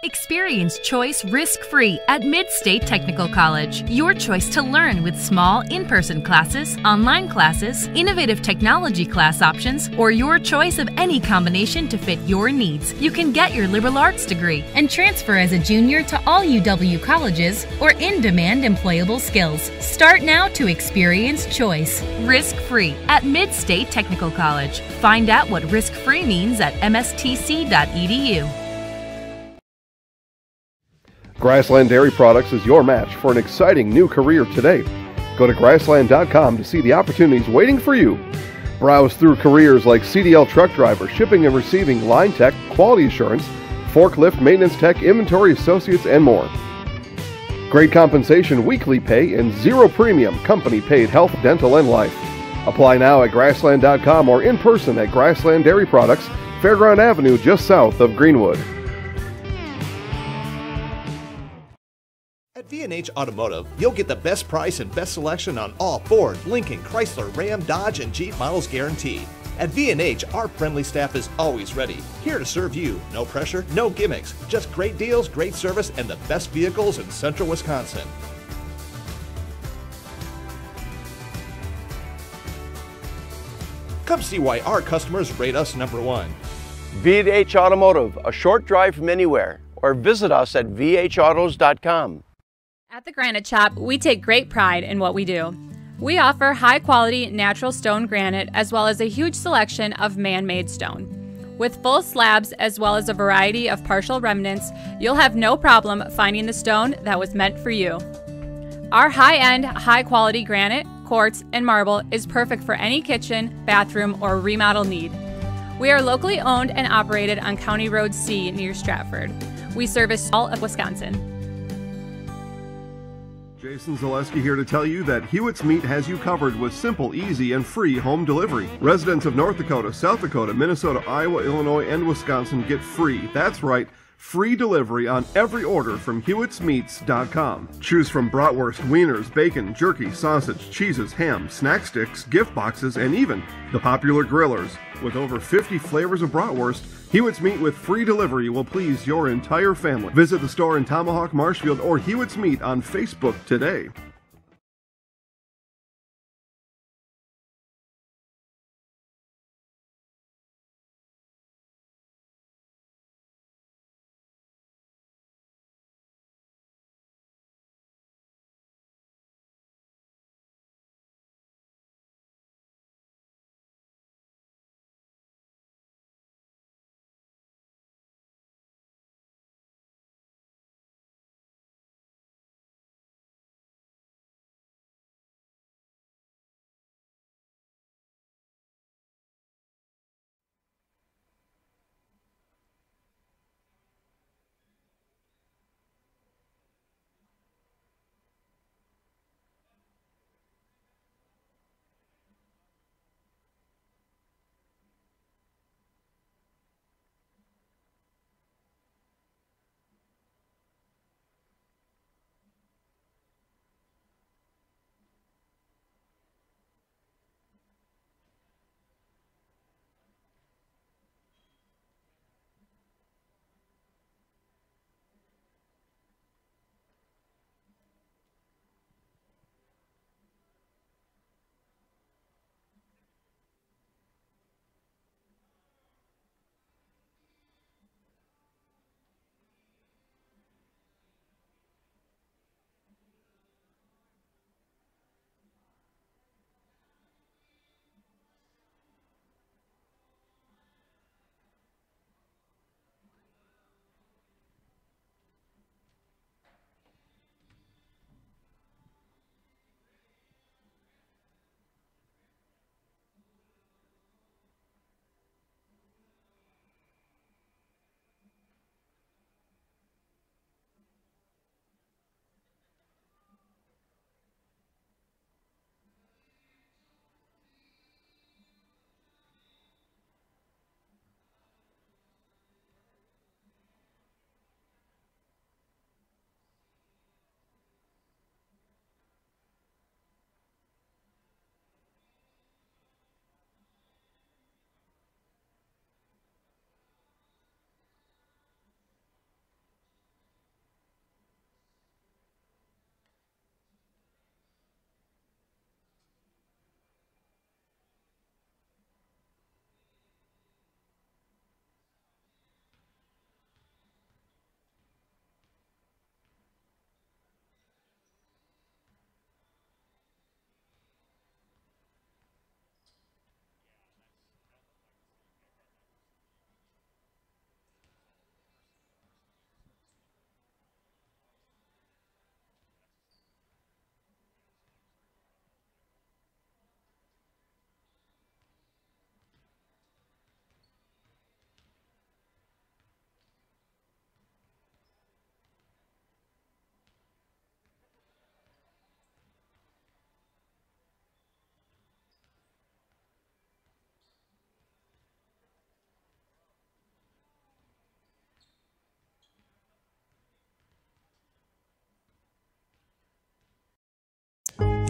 Experience choice risk-free at Mid-State Technical College. Your choice to learn with small in-person classes, online classes, innovative technology class options, or your choice of any combination to fit your needs. You can get your liberal arts degree and transfer as a junior to all UW colleges or in-demand employable skills. Start now to experience choice risk-free at Mid-State Technical College. Find out what risk-free means at mstc.edu. Grassland Dairy Products is your match for an exciting new career today. Go to grassland.com to see the opportunities waiting for you. Browse through careers like CDL truck driver, shipping and receiving, line tech, quality assurance, forklift, maintenance tech, inventory associates, and more. Great compensation, weekly pay, and zero premium company paid health, dental, and life. Apply now at grassland.com or in person at Grassland Dairy Products, Fairground Avenue, just south of Greenwood. At V&H Automotive, you'll get the best price and best selection on all Ford, Lincoln, Chrysler, Ram, Dodge, and Jeep models guaranteed. At V&H, our friendly staff is always ready, here to serve you. No pressure, no gimmicks, just great deals, great service, and the best vehicles in central Wisconsin. Come see why our customers rate us #1. V&H Automotive, a short drive from anywhere, or visit us at vhautos.com. At the Granite Shop, we take great pride in what we do. We offer high-quality natural stone granite as well as a huge selection of man-made stone. With full slabs as well as a variety of partial remnants, you'll have no problem finding the stone that was meant for you. Our high-end, high-quality granite, quartz, and marble is perfect for any kitchen, bathroom, or remodel need. We are locally owned and operated on County Road C near Stratford. We service all of Wisconsin. Jason Zaleski here to tell you that Hewitt's Meat has you covered with simple, easy, and free home delivery. Residents of North Dakota, South Dakota, Minnesota, Iowa, Illinois, and Wisconsin get free. That's right, free delivery on every order from Hewitt'sMeats.com. Choose from bratwurst, wieners, bacon, jerky, sausage, cheeses, ham, snack sticks, gift boxes, and even the popular grillers. With over 50 flavors of bratwurst, Hewitt's Meat with free delivery will please your entire family. Visit the store in Tomahawk, Marshfield, or Hewitt's Meat on Facebook today.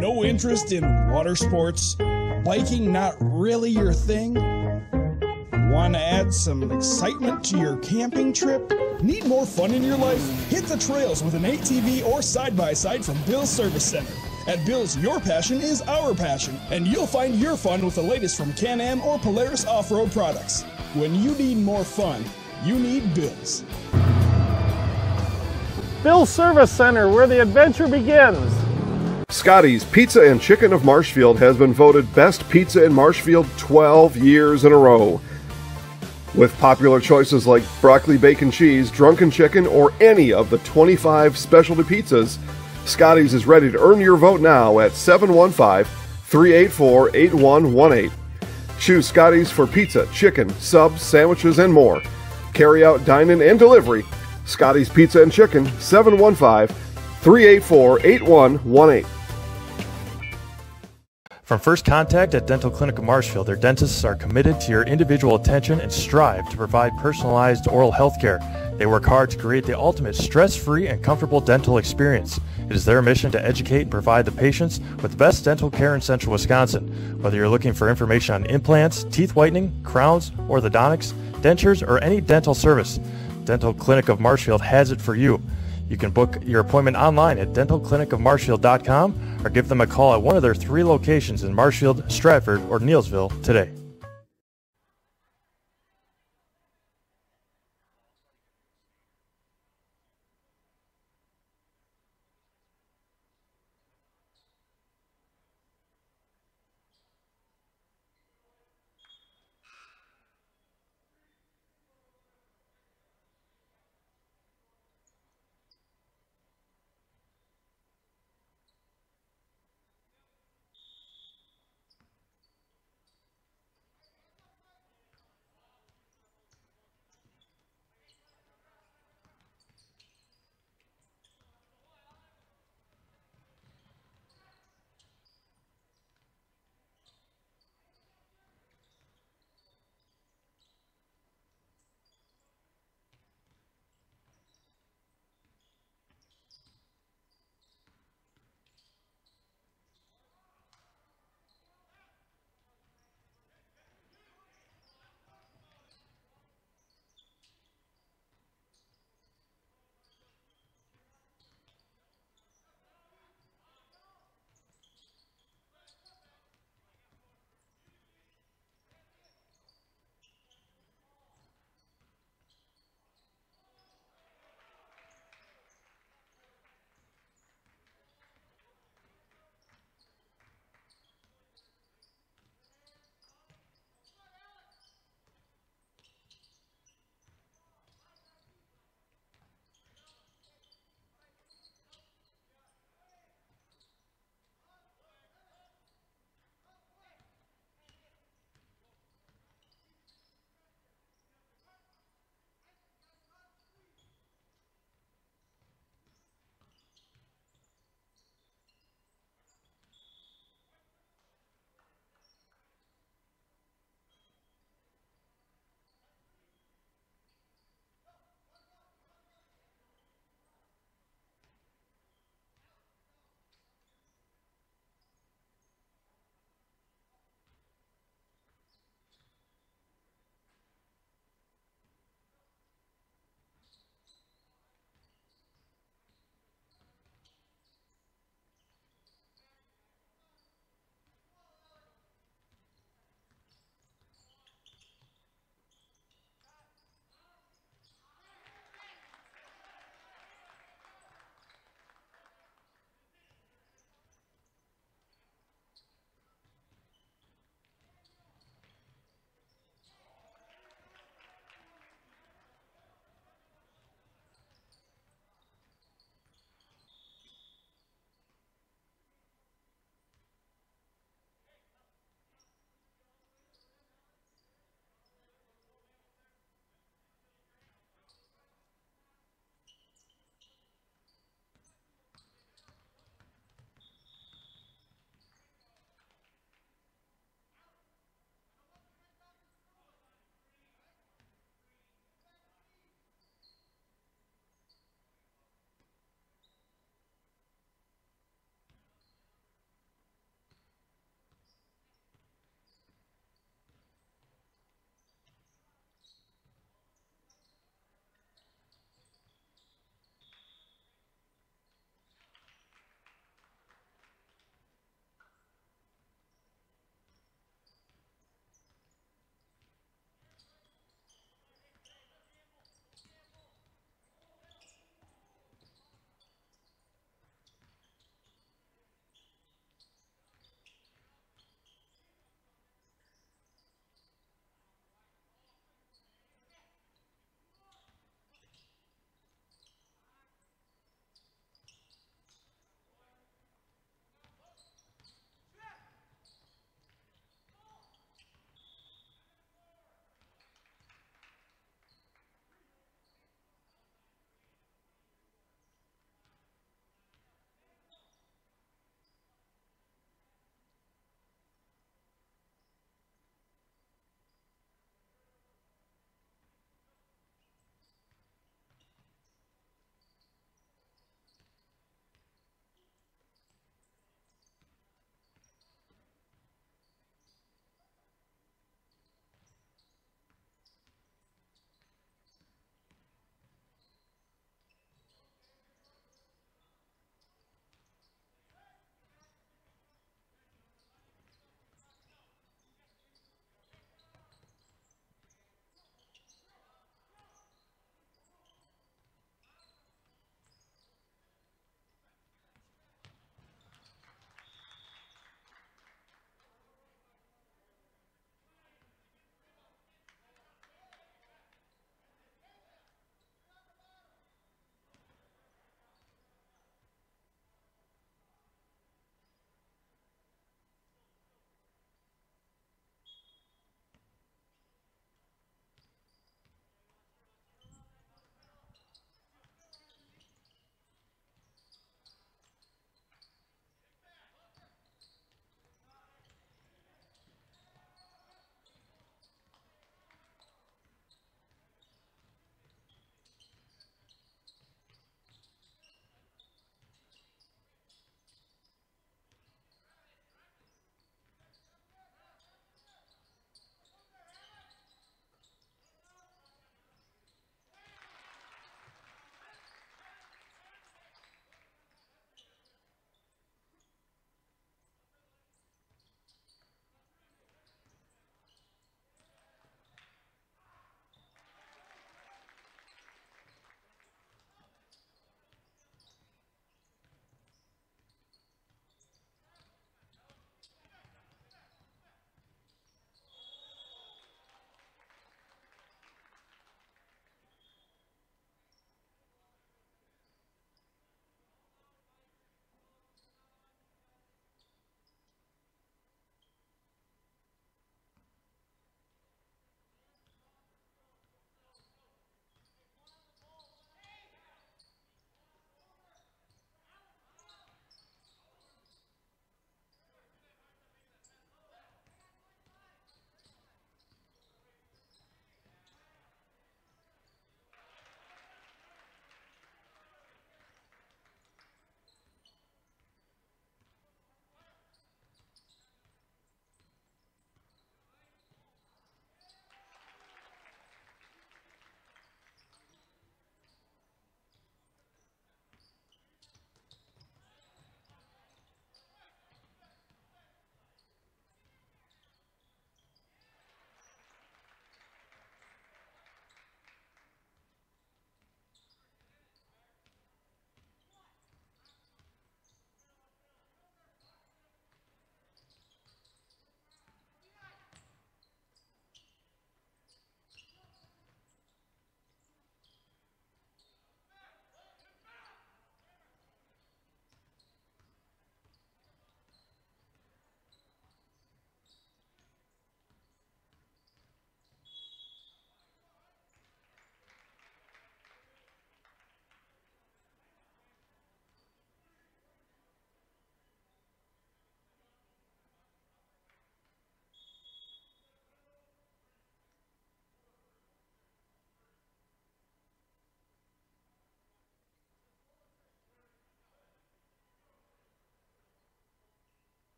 No interest in water sports? Biking not really your thing? Want to add some excitement to your camping trip? Need more fun in your life? Hit the trails with an ATV or side-by-side from Bill's Service Center. At Bill's, your passion is our passion, and you'll find your fun with the latest from Can-Am or Polaris off-road products. When you need more fun, you need Bill's. Bill's Service Center, where the adventure begins. Scotty's Pizza and Chicken of Marshfield has been voted Best Pizza in Marshfield 12 years in a row. With popular choices like broccoli bacon cheese, drunken chicken, or any of the 25 specialty pizzas, Scotty's is ready to earn your vote now at 715-384-8118. Choose Scotty's for pizza, chicken, subs, sandwiches, and more. Carry out, dine-in, and delivery. Scotty's Pizza and Chicken, 715-384-8118. From first contact at Dental Clinic of Marshfield, their dentists are committed to your individual attention and strive to provide personalized oral health care. They work hard to create the ultimate stress-free and comfortable dental experience. It is their mission to educate and provide the patients with the best dental care in Central Wisconsin. Whether you're looking for information on implants, teeth whitening, crowns, orthodontics, dentures, or any dental service, Dental Clinic of Marshfield has it for you. You can book your appointment online at dentalclinicofmarshfield.com or give them a call at one of their 3 locations in Marshfield, Stratford, or Neillsville today.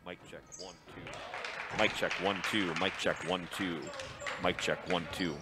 Mic check 1 2. Mic check 1 2. Mic check 1 2. Mic check 1 2.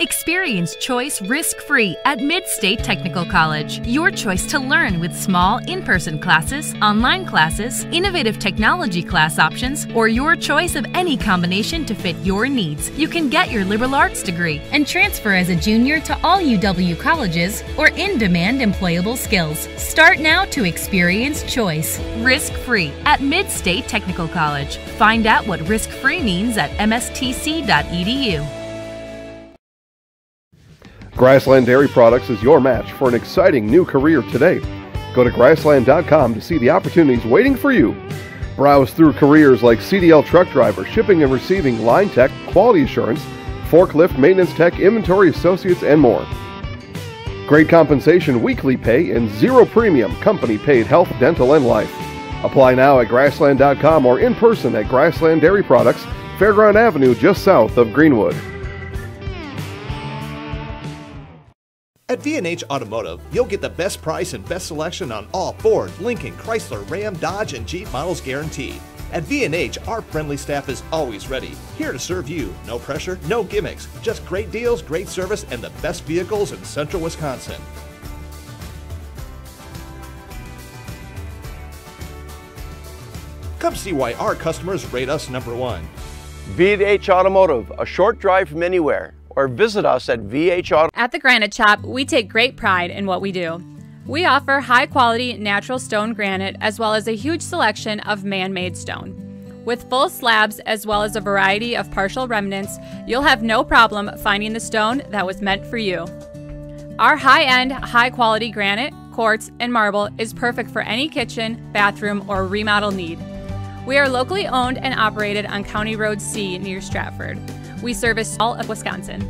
Experience choice risk-free at Mid-State Technical College. Your choice to learn with small in-person classes, online classes, innovative technology class options, or your choice of any combination to fit your needs. You can get your liberal arts degree and transfer as a junior to all UW colleges or in-demand employable skills. Start now to experience choice risk-free at Mid-State Technical College. Find out what risk-free means at mstc.edu. Grassland Dairy Products is your match for an exciting new career today. Go to grassland.com to see the opportunities waiting for you. Browse through careers like CDL truck driver, shipping and receiving, line tech, quality assurance, forklift, maintenance tech, inventory associates, and more. Great compensation, weekly pay, and zero premium company paid health, dental, and life. Apply now at grassland.com or in person at Grassland Dairy Products, Fairground Avenue, just south of Greenwood. At V&H Automotive, you'll get the best price and best selection on all Ford, Lincoln, Chrysler, Ram, Dodge, and Jeep models guaranteed. At V&H, our friendly staff is always ready, here to serve you. No pressure, no gimmicks, just great deals, great service, and the best vehicles in central Wisconsin. Come see why our customers rate us #1. V&H Automotive, a short drive from anywhere, or visit us at VH At the Granite Shop, we take great pride in what we do. We offer high-quality natural stone granite as well as a huge selection of man-made stone. With full slabs as well as a variety of partial remnants, you'll have no problem finding the stone that was meant for you. Our high-end, high-quality granite, quartz, and marble is perfect for any kitchen, bathroom, or remodel need. We are locally owned and operated on County Road C near Stratford. We service all of Wisconsin.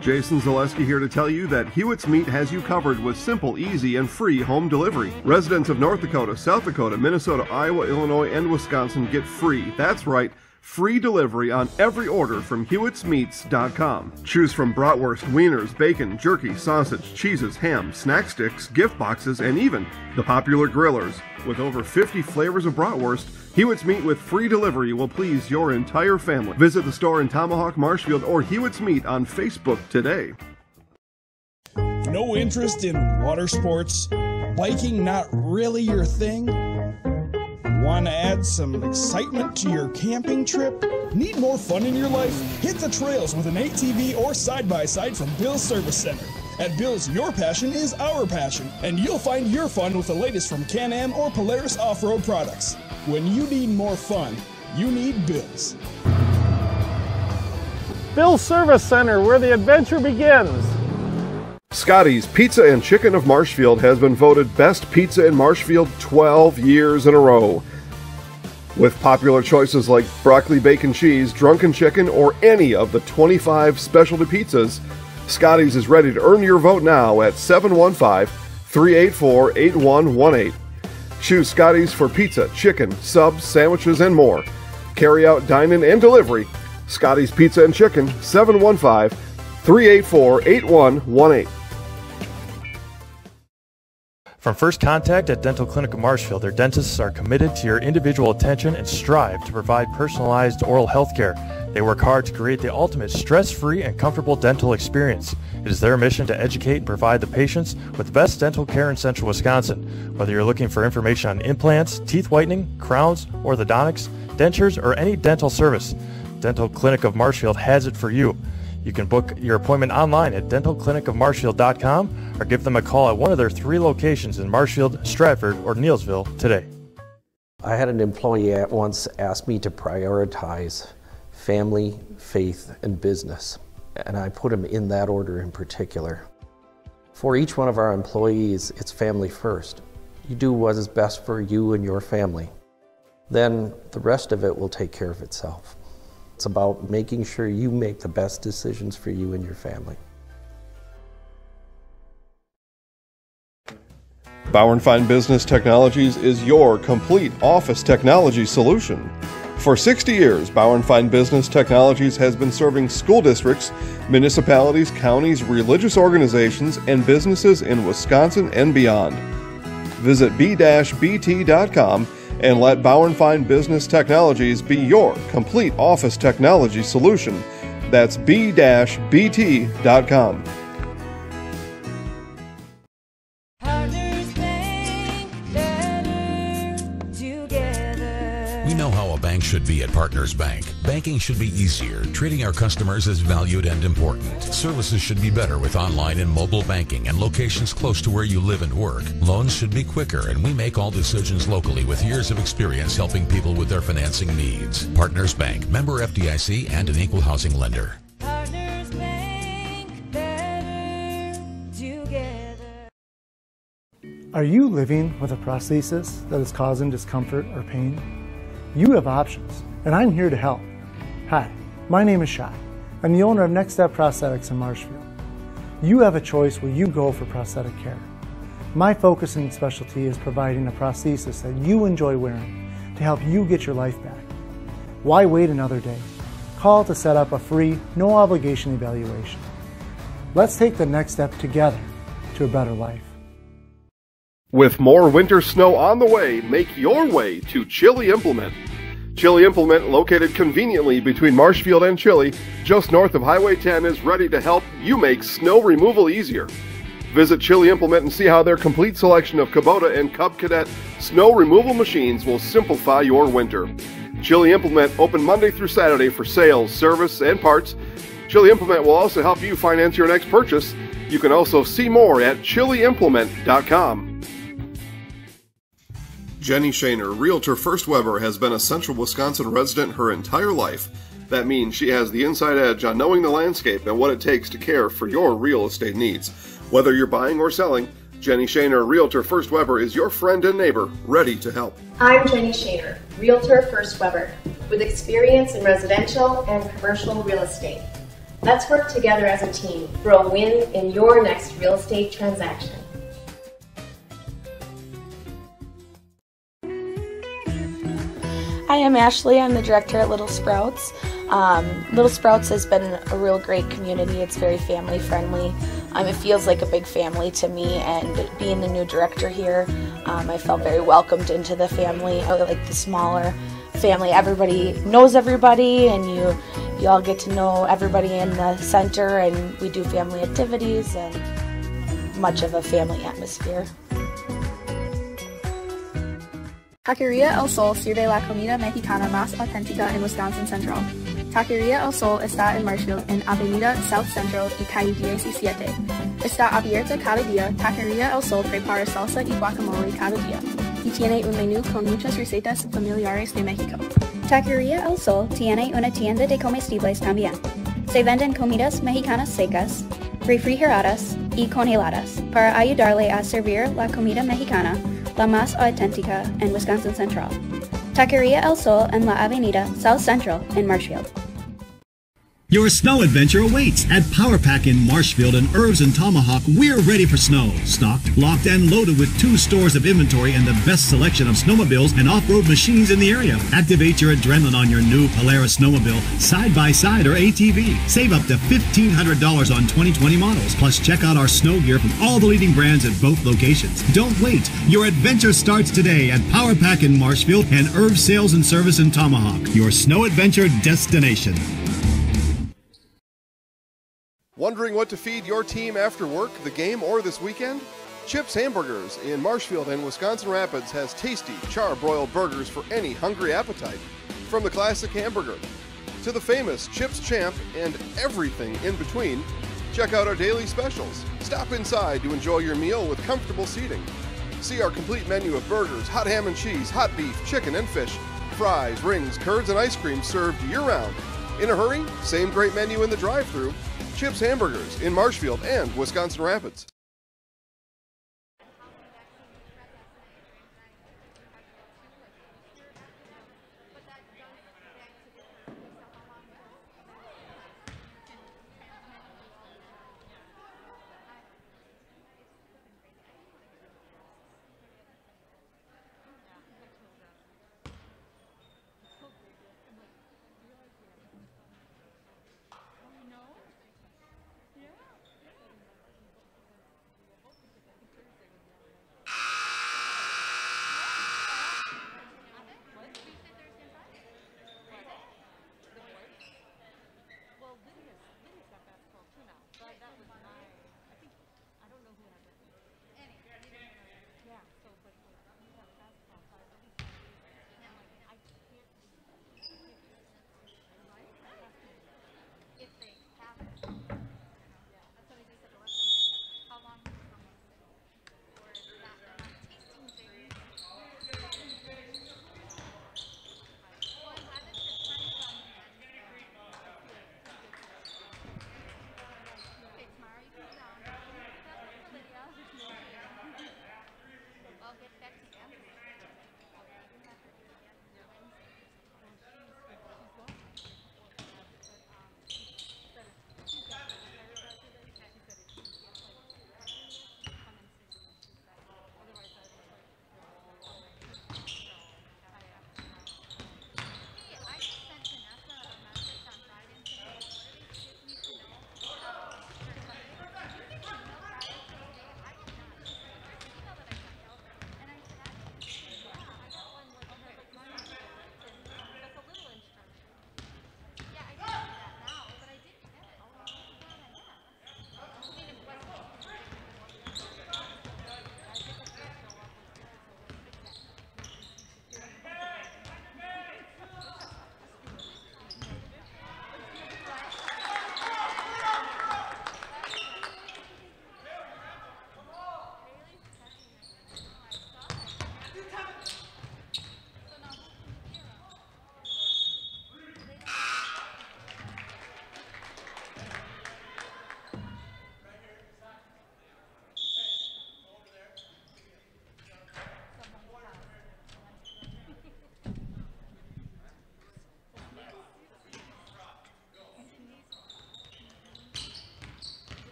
Jason Zaleski here to tell you that Hewitt's Meat has you covered with simple, easy, and free home delivery. Residents of North Dakota, South Dakota, Minnesota, Iowa, Illinois, and Wisconsin get free, that's right, free delivery on every order from Hewitt'sMeats.com. Choose from bratwurst, wieners, bacon, jerky, sausage, cheeses, ham, snack sticks, gift boxes, and even the popular grillers. With over 50 flavors of bratwurst, Hewitt's Meat with free delivery will please your entire family. Visit the store in Tomahawk, Marshfield, or Hewitt's Meat on Facebook today. No interest in water sports? Biking not really your thing? Want to add some excitement to your camping trip? Need more fun in your life? Hit the trails with an ATV or side-by-side from Bill's Service Center. At Bill's, your passion is our passion, and you'll find your fun with the latest from Can-Am or Polaris off-road products. When you need more fun, you need Bill's. Bill's Service Center, where the adventure begins. Scotty's Pizza and Chicken of Marshfield has been voted Best Pizza in Marshfield 12 years in a row. With popular choices like broccoli, bacon, cheese, drunken chicken, or any of the 25 specialty pizzas, Scotty's is ready to earn your vote now at 715-384-8118. Choose Scotty's for pizza, chicken, subs, sandwiches, and more. Carry out, dine-in, and delivery. Scotty's Pizza and Chicken, 715-384-8118. From first contact at Dental Clinic of Marshfield, their dentists are committed to your individual attention and strive to provide personalized oral health care. They work hard to create the ultimate stress-free and comfortable dental experience. It is their mission to educate and provide the patients with the best dental care in central Wisconsin. Whether you're looking for information on implants, teeth whitening, crowns, orthodontics, dentures, or any dental service, Dental Clinic of Marshfield has it for you. You can book your appointment online at dentalclinicofmarshfield.com or give them a call at one of their 3 locations in Marshfield, Stratford, or Neillsville today. I had an employee once ask me to prioritize family, faith, and business, and I put them in that order in particular. For each one of our employees, it's family first. You do what is best for you and your family. Then the rest of it will take care of itself. It's about making sure you make the best decisions for you and your family. Bauer & Fine Business Technologies is your complete office technology solution. For 60 years, Bauer & Fine Business Technologies has been serving school districts, municipalities, counties, religious organizations, and businesses in Wisconsin and beyond. Visit b-bt.com and let Bauer & Fine Business Technologies be your complete office technology solution. That's b-bt.com. We know how a bank should be at Partners Bank. Banking should be easier, treating our customers as valued and important. Services should be better with online and mobile banking and locations close to where you live and work. Loans should be quicker, and we make all decisions locally with years of experience helping people with their financing needs. Partners Bank, member FDIC, and an equal housing lender. Partners Bank, better together. Are you living with a prosthesis that is causing discomfort or pain? You have options, and I'm here to help. Hi, my name is Shai. I'm the owner of Next Step Prosthetics in Marshfield. You have a choice where you go for prosthetic care. My focus and specialty is providing a prosthesis that you enjoy wearing to help you get your life back. Why wait another day? Call to set up a free, no obligation evaluation. Let's take the next step together to a better life. With more winter snow on the way, make your way to Chili Implement. Chili Implement, located conveniently between Marshfield and Chili, just north of Highway 10, is ready to help you make snow removal easier. Visit Chili Implement and see how their complete selection of Kubota and Cub Cadet snow removal machines will simplify your winter. Chili Implement open Monday through Saturday for sales, service, and parts. Chili Implement will also help you finance your next purchase. You can also see more at chiliimplement.com. Jenny Shaner, Realtor First Weber, has been a Central Wisconsin resident her entire life. That means she has the inside edge on knowing the landscape and what it takes to care for your real estate needs. Whether you're buying or selling, Jenny Shaner, Realtor First Weber, is your friend and neighbor, ready to help. I'm Jenny Shaner, Realtor First Weber, with experience in residential and commercial real estate. Let's work together as a team for a win in your next real estate transaction. Hi, I'm Ashley. I'm the director at Little Sprouts. Little Sprouts has been a real great community. It's very family friendly. It feels like a big family to me, and being the new director here, I felt very welcomed into the family. I like the smaller family. Everybody knows everybody, and you all get to know everybody in the center, and we do family activities and much of a family atmosphere. Taqueria El Sol sirve la comida mexicana más auténtica en Wisconsin Central. Taqueria El Sol está en Marshfield, en Avenida South Central y calle 17. Está abierta cada día. Taqueria El Sol prepara salsa y guacamole cada día y tiene un menú con muchas recetas familiares de México. Taqueria El Sol tiene una tienda de comestibles también. Se venden comidas mexicanas secas, refrigeradas y congeladas para ayudarle a servir la comida mexicana, la más auténtica en Wisconsin Central. Taqueria El Sol en la Avenida South Central in Marshfield. Your snow adventure awaits at Power Pack in Marshfield and Herbs and Tomahawk. We're ready for snow. Stocked, locked, and loaded with 2 stores of inventory and the best selection of snowmobiles and off-road machines in the area. Activate your adrenaline on your new Polaris snowmobile, side-by-side, or ATV. Save up to $1,500 on 2020 models. Plus, check out our snow gear from all the leading brands at both locations. Don't wait. Your adventure starts today at Power Pack in Marshfield and Herbs Sales and Service in Tomahawk. Your snow adventure destination. Wondering what to feed your team after work, the game, or this weekend? Chips Hamburgers in Marshfield and Wisconsin Rapids has tasty, char-broiled burgers for any hungry appetite. From the classic hamburger to the famous Chips Champ and everything in between, check out our daily specials. Stop inside to enjoy your meal with comfortable seating. See our complete menu of burgers, hot ham and cheese, hot beef, chicken and fish, fries, rings, curds, and ice cream served year-round. In a hurry? Same great menu in the drive-thru. Chips Hamburgers in Marshfield and Wisconsin Rapids.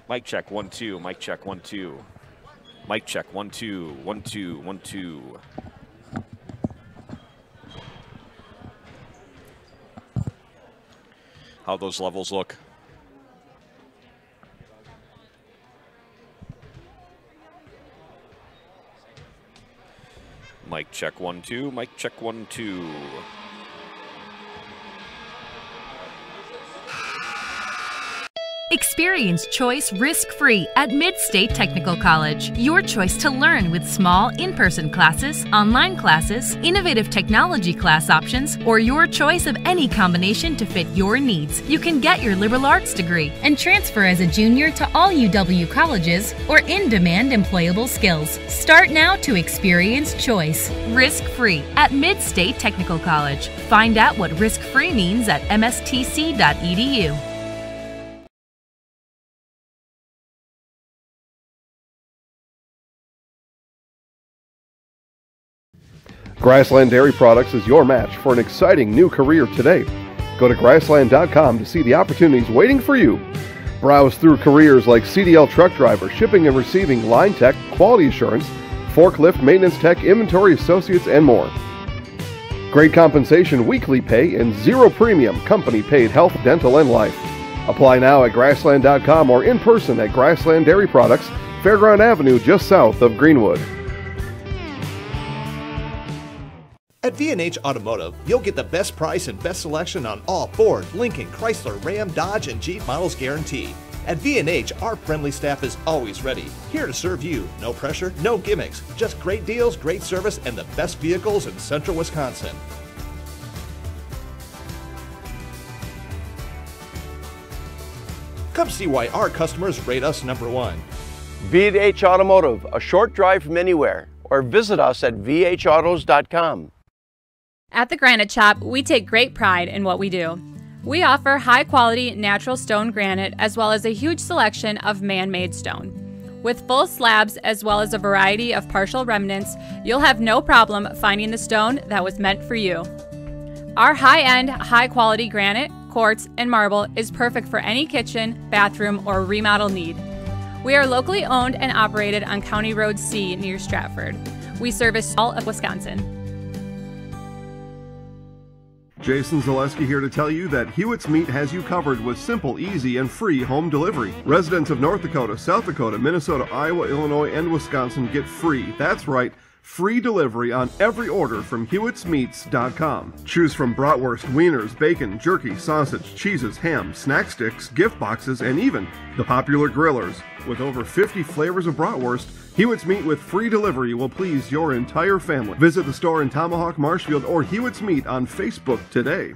Mic check 1 2. Mic check 1 2. Mic check 1 2 1 2 1 2. How those levels look? Mic check 1 2. Mic check 1 2. Experience choice risk-free at Mid-State Technical College. Your choice to learn with small in-person classes, online classes, innovative technology class options, or your choice of any combination to fit your needs. You can get your liberal arts degree and transfer as a junior to all UW colleges or in-demand employable skills. Start now to experience choice risk-free at Mid-State Technical College. Find out what risk-free means at mstc.edu. Grassland Dairy Products is your match for an exciting new career today. Go to grassland.com to see the opportunities waiting for you. Browse through careers like CDL truck driver, shipping and receiving, line tech, quality assurance, forklift, maintenance tech, inventory associates, and more. Great compensation, weekly pay, and zero premium company-paid health, dental, and life. Apply now at grassland.com or in person at Grassland Dairy Products, Fairground Avenue, just south of Greenwood. At V&H Automotive, you'll get the best price and best selection on all Ford, Lincoln, Chrysler, Ram, Dodge, and Jeep models guaranteed. At V&H, our friendly staff is always ready, here to serve you. No pressure, no gimmicks, just great deals, great service, and the best vehicles in central Wisconsin. Come see why our customers rate us #1. V&H Automotive, a short drive from anywhere, or visit us at vhautos.com. At the Granite Shop, we take great pride in what we do. We offer high-quality natural stone granite as well as a huge selection of man-made stone. With full slabs as well as a variety of partial remnants, you'll have no problem finding the stone that was meant for you. Our high-end, high-quality granite, quartz, and marble is perfect for any kitchen, bathroom, or remodel need. We are locally owned and operated on County Road C near Stratford. We service all of Wisconsin. Jason Zaleski here to tell you that Hewitt's Meat has you covered with simple, easy, and free home delivery. Residents of North Dakota, South Dakota, Minnesota, Iowa, Illinois, and Wisconsin get free, that's right, free delivery on every order from Hewitt'sMeats.com. Choose from bratwurst, wieners, bacon, jerky, sausage, cheeses, ham, snack sticks, gift boxes, and even the popular grillers. With over 50 flavors of bratwurst, Hewitt's Meat with free delivery will please your entire family. Visit the store in Tomahawk, Marshfield, or Hewitt's Meat on Facebook today.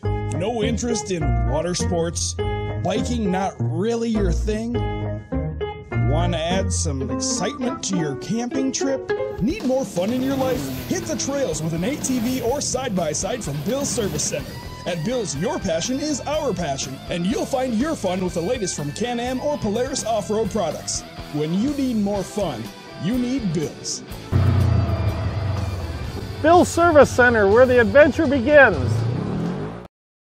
No interest in water sports? Biking not really your thing? Want to add some excitement to your camping trip? Need more fun in your life? Hit the trails with an ATV or side-by-side from Bill's Service Center. At Bill's, your passion is our passion, and you'll find your fun with the latest from Can-Am or Polaris off-road products. When you need more fun, you need Bill's. Bill's Service Center, where the adventure begins.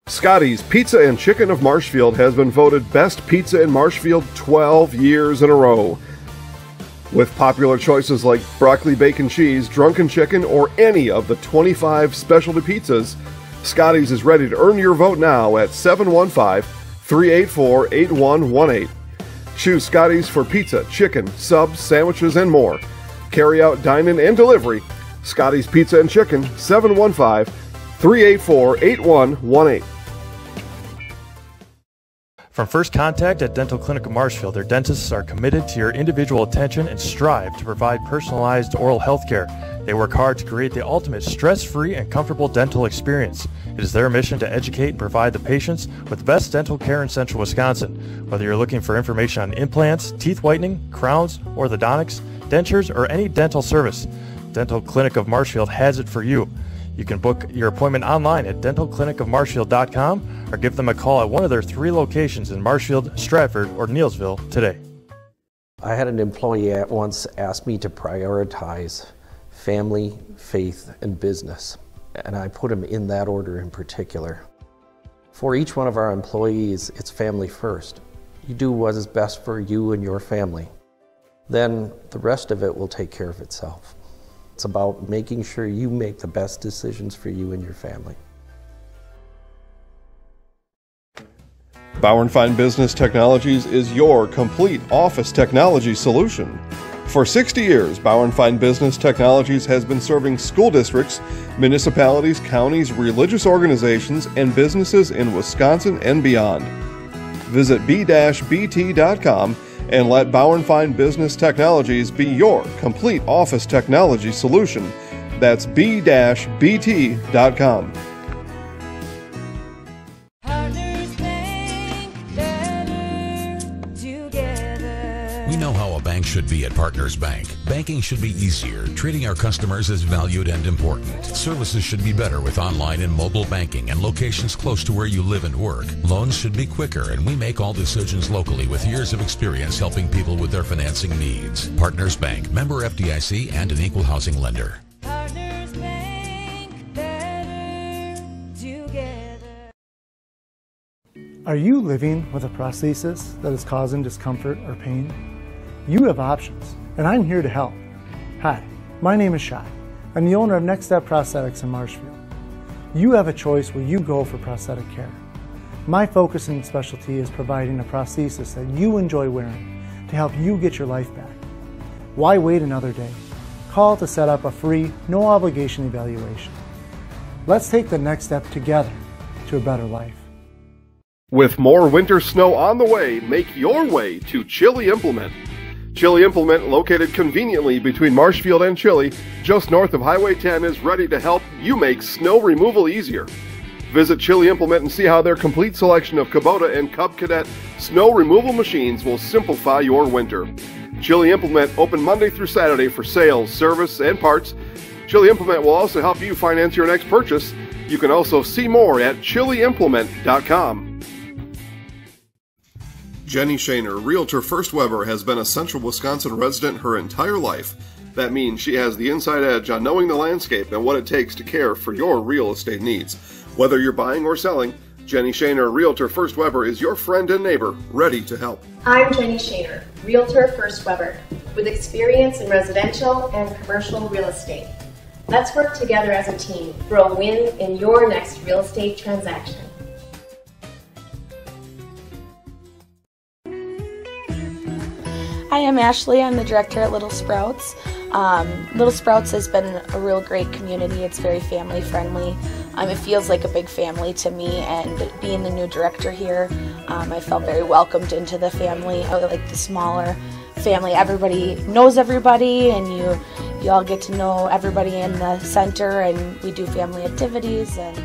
Scotty's Pizza and Chicken of Marshfield has been voted Best Pizza in Marshfield 12 years in a row. With popular choices like broccoli, bacon, cheese, drunken chicken, or any of the 25 specialty pizzas, Scotty's is ready to earn your vote now at 715-384-8118. Choose Scotty's for pizza, chicken, subs, sandwiches, and more. Carry out, dine-in, and delivery. Scotty's Pizza and Chicken, 715-384-8118. From first contact at Dental Clinic of Marshfield, their dentists are committed to your individual attention and strive to provide personalized oral health care. They work hard to create the ultimate stress-free and comfortable dental experience. It is their mission to educate and provide the patients with the best dental care in central Wisconsin. Whether you're looking for information on implants, teeth whitening, crowns, orthodontics, dentures, or any dental service, Dental Clinic of Marshfield has it for you. You can book your appointment online at dentalclinicofmarshfield.com or give them a call at one of their 3 locations in Marshfield, Stratford, or Neillsville today. I had an employee once ask me to prioritize family, faith, and business, and I put them in that order in particular. For each one of our employees, it's family first. You do what is best for you and your family. Then the rest of it will take care of itself. It's about making sure you make the best decisions for you and your family. Bauer & Fine Business Technologies is your complete office technology solution. For 60 years, Bauer & Fine Business Technologies has been serving school districts, municipalities, counties, religious organizations, and businesses in Wisconsin and beyond. Visit b-bt.com and let Bauer & Fine Business Technologies be your complete office technology solution. That's b-bt.com. We know how a bank should be at Partners Bank. Banking should be easier, treating our customers as valued and important. Services should be better with online and mobile banking and locations close to where you live and work. Loans should be quicker, and we make all decisions locally with years of experience helping people with their financing needs. Partners Bank, member FDIC, and an equal housing lender. Partners Bank, better together. Are you living with a prosthesis that is causing discomfort or pain? You have options, and I'm here to help. Hi, my name is Shai. I'm the owner of Next Step Prosthetics in Marshfield. You have a choice where you go for prosthetic care. My focusing specialty is providing a prosthesis that you enjoy wearing to help you get your life back. Why wait another day? Call to set up a free, no obligation evaluation. Let's take the next step together to a better life. With more winter snow on the way, make your way to Chili Implement. Chili Implement, located conveniently between Marshfield and Chili, just north of Highway 10, is ready to help you make snow removal easier. Visit Chili Implement and see how their complete selection of Kubota and Cub Cadet snow removal machines will simplify your winter. Chili Implement open Monday through Saturday for sales, service, and parts. Chili Implement will also help you finance your next purchase. You can also see more at chiliimplement.com. Jenny Shaner, Realtor First Weber, has been a Central Wisconsin resident her entire life. That means she has the inside edge on knowing the landscape and what it takes to care for your real estate needs. Whether you're buying or selling, Jenny Shaner, Realtor First Weber, is your friend and neighbor, ready to help. I'm Jenny Shaner, Realtor First Weber, with experience in residential and commercial real estate. Let's work together as a team for a win in your next real estate transaction. Hi, I'm Ashley. I'm the director at Little Sprouts. Little Sprouts has been a real great community. It's very family friendly. It feels like a big family to me, and being the new director here, I felt very welcomed into the family. I like the smaller family. Everybody knows everybody, and you all get to know everybody in the center, and we do family activities and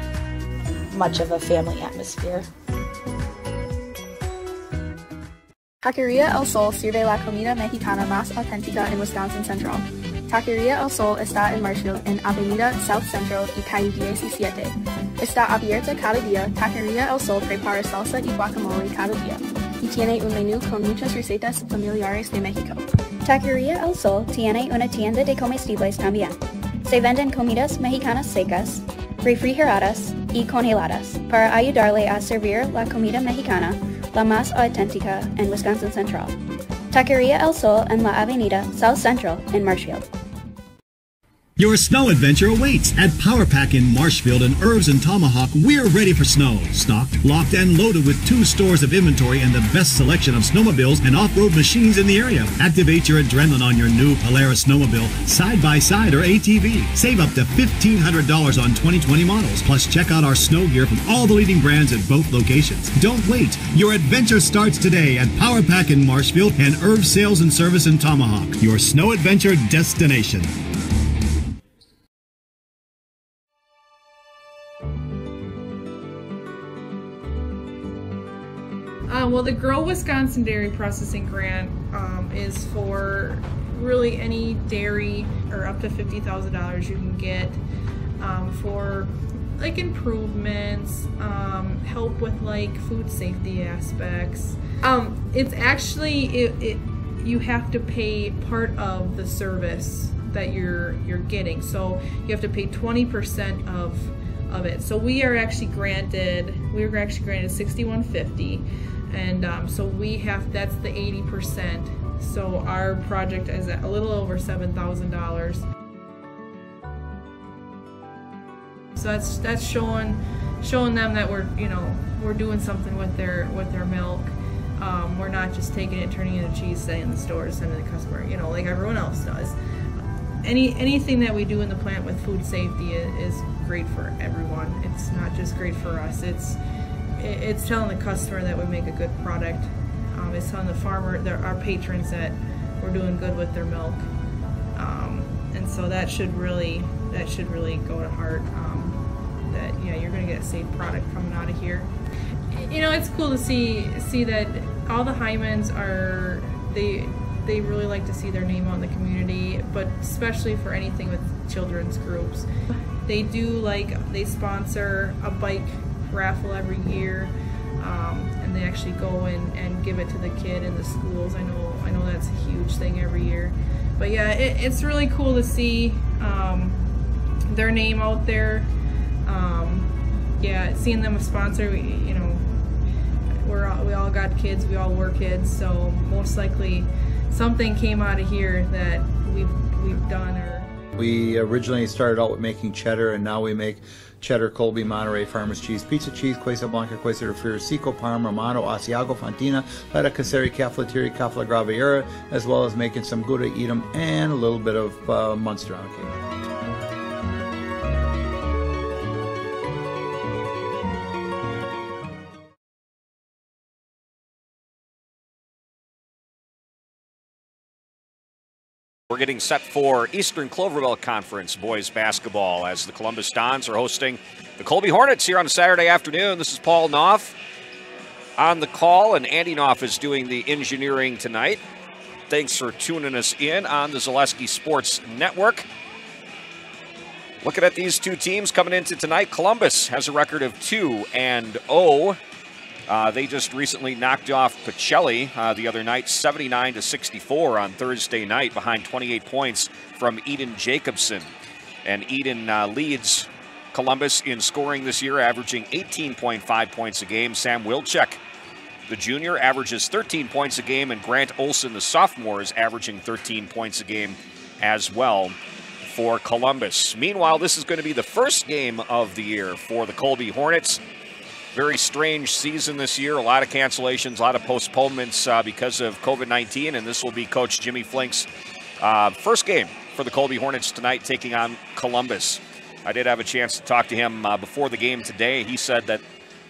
much of a family atmosphere. Taqueria El Sol sirve la comida mexicana más auténtica en Wisconsin Central. Taqueria El Sol está en Marshfield en Avenida South Central y calle 17. Está abierta cada día. Taqueria El Sol prepara salsa y guacamole cada día y tiene un menú con muchas recetas familiares de México. Taqueria El Sol tiene una tienda de comestibles también. Se venden comidas mexicanas secas, refrigeradas y congeladas para ayudarle a servir la comida mexicana la más auténtica en Wisconsin Central. Taqueria El Sol en la Avenida South Central in Marshfield. Your snow adventure awaits at Power Pack in Marshfield and Herbs and Tomahawk. We're ready for snow. Stocked, locked, and loaded with 2 stores of inventory and the best selection of snowmobiles and off-road machines in the area. Activate your adrenaline on your new Polaris snowmobile, side-by-side or ATV. Save up to $1,500 on 2020 models. Plus, check out our snow gear from all the leading brands at both locations. Don't wait. Your adventure starts today at Power Pack in Marshfield and Herbs Sales and Service in Tomahawk. Your snow adventure destination. Well, the Grow Wisconsin Dairy Processing Grant is for really any dairy, or up to $50,000 you can get for like improvements, help with like food safety aspects. It's actually you have to pay part of the service that you're getting, so you have to pay 20% of it. So we were actually granted $6,150. And so that's the 80%. So our project is at a little over $7,000. So that's showing them that we're doing something with their milk. We're not just taking it, turning it into cheese, sending it in the store, sending it to the customer, like everyone else does. Anything that we do in the plant with food safety is great for everyone. It's not just great for us. It's telling the customer that we make a good product. It's telling the farmer, our patrons, that we're doing good with their milk. And so that should really go to heart. That you're going to get a safe product coming out of here. It's cool to see that all the Hymans are they really like to see their name out in the community, but especially for anything with children's groups. They sponsor a bike raffle every year, and they actually go and give it to the kid in the schools. I know that's a huge thing every year. But yeah, it's really cool to see their name out there. Seeing them a sponsor, we all got kids, we all were kids, so most likely something came out of here that we've done. We originally started out with making cheddar, and now we make cheddar, Colby, Monterey, Farmers cheese, pizza cheese, Quesa Blanca, Quesa de Friar, Seco, Parma, Romano, Asiago, Fontina, Feta Caseri, Cafetieri, Cafla Graviera, as well as making some Gouda Edam and a little bit of Munster on occasion. We're getting set for Eastern Cloverville Conference boys basketball as the Columbus Dons are hosting the Colby Hornets here on a Saturday afternoon. This is Paul Knopf on the call, and Andy Knopf is doing the engineering tonight. Thanks for tuning us in on the Zaleski Sports Network. Looking at these two teams coming into tonight, Columbus has a record of 2-0. They just recently knocked off Pacelli the other night, 79-64 on Thursday night, behind 28 points from Eden Jacobson. And Eden leads Columbus in scoring this year, averaging 18.5 points a game. Sam Wilczek, the junior, averages 13 points a game, and Grant Olson, the sophomore, is averaging 13 points a game as well for Columbus. Meanwhile, this is going to be the first game of the year for the Colby Hornets. Very strange season this year. A lot of cancellations, a lot of postponements because of COVID-19, and this will be Coach Jimmy Flink's first game for the Colby Hornets tonight, taking on Columbus. I did have a chance to talk to him before the game today. He said that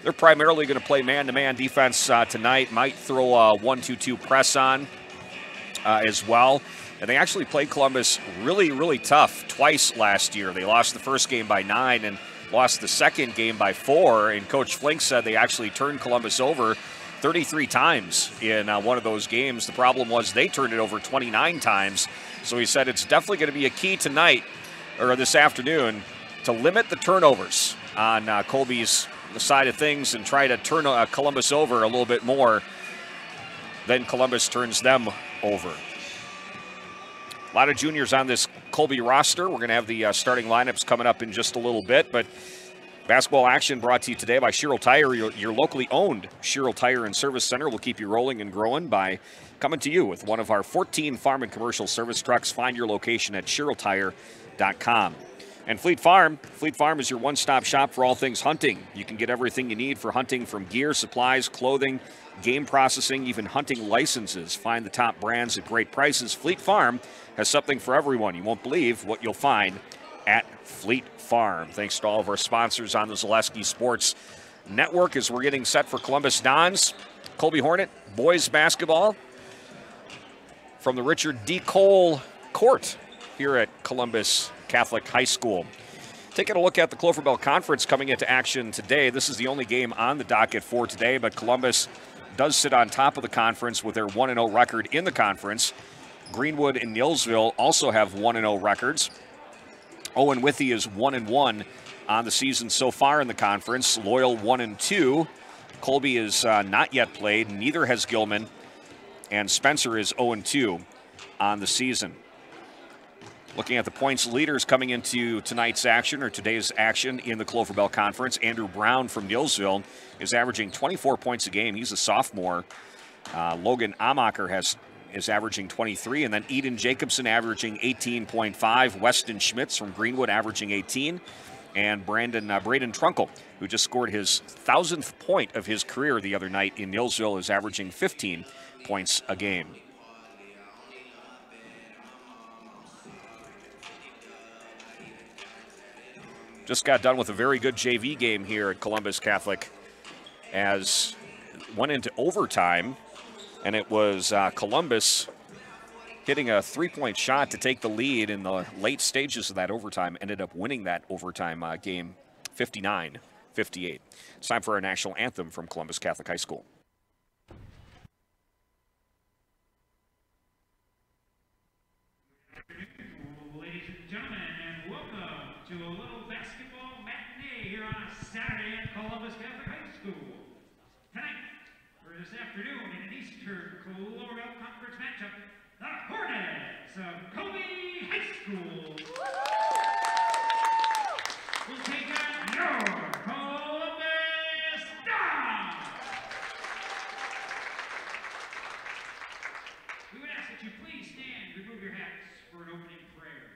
they're primarily going to play man-to-man defense tonight, might throw a 1-2-2 press on as well. And they actually played Columbus really, really tough twice last year. They lost the first game by 9 and lost the second game by 4, and Coach Flink said they actually turned Columbus over 33 times in one of those games. The problem was they turned it over 29 times. So he said it's definitely going to be a key tonight, or this afternoon, to limit the turnovers on Colby's side of things and try to turn Columbus over a little bit more than Columbus turns them over. A lot of juniors on this Colby roster. We're going to have the starting lineups coming up in just a little bit, but basketball action brought to you today by Sherrill Tire, your locally owned Sherrill Tire and Service Center. Will keep you rolling and growing by coming to you with one of our 14 farm and commercial service trucks. Find your location at SherrillTire.com. And Fleet Farm is your one-stop shop for all things hunting. You can get everything you need for hunting, from gear, supplies, clothing, game processing, even hunting licenses. Find the top brands at great prices. Fleet Farm has something for everyone. You won't believe what you'll find at Fleet Farm. Thanks to all of our sponsors on the Zaleski Sports Network as we're getting set for Columbus Dons, Colby Hornet boys basketball from the Richard D. Cole Court here at Columbus Catholic High School. Taking a look at the Cloverbell Conference coming into action today. This is the only game on the docket for today, but Columbus does sit on top of the conference with their 1-0 record in the conference. Greenwood and Nielsville also have 1-0 records. Owen Withee is 1-1 on the season so far in the conference. Loyal 1-2. Colby is not yet played. Neither has Gilman. And Spencer is 0-2 on the season. Looking at the points leaders coming into tonight's action or today's action in the Clover Bell Conference, Andrew Brown from Nielsville is averaging 24 points a game. He's a sophomore. Logan Amacher is averaging 23, and then Eden Jacobson averaging 18.5. Weston Schmitz from Greenwood averaging 18. And Braden Trunkel, who just scored his 1,000th point of his career the other night in Nielsville, is averaging 15 points a game. Just got done with a very good JV game here at Columbus Catholic as went into overtime, and it was Columbus hitting a three-point shot to take the lead in the late stages of that overtime, ended up winning that overtime game 59-58. It's time for our national anthem from Columbus Catholic High School. Ladies and gentlemen, and welcome to a little basketball matinee here on a Saturday at Columbus Catholic High School. Tonight, or this afternoon, in an Eastern Clover Bell Conference matchup, the Hornets of Colby High School will take on your Columbus Dons. We would ask that you please stand, remove your hats for an opening prayer.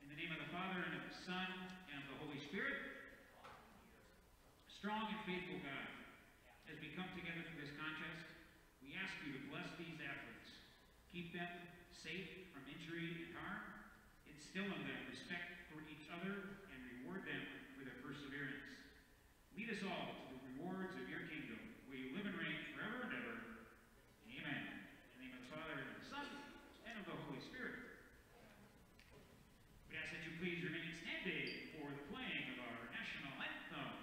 In the name of the Father, and of the Son, and of the Holy Spirit, strong and faithful God, as we come together for this contest, we ask you to bless these athletes. Keep them safe from injury and harm. Instill in them respect for each other and reward them for their perseverance. Lead us all to the rewards of your kingdom, where you live and reign forever and ever. Amen. In the name of the Father, and of the Son, and of the Holy Spirit. We ask that you please remain standing for the playing of our national anthem.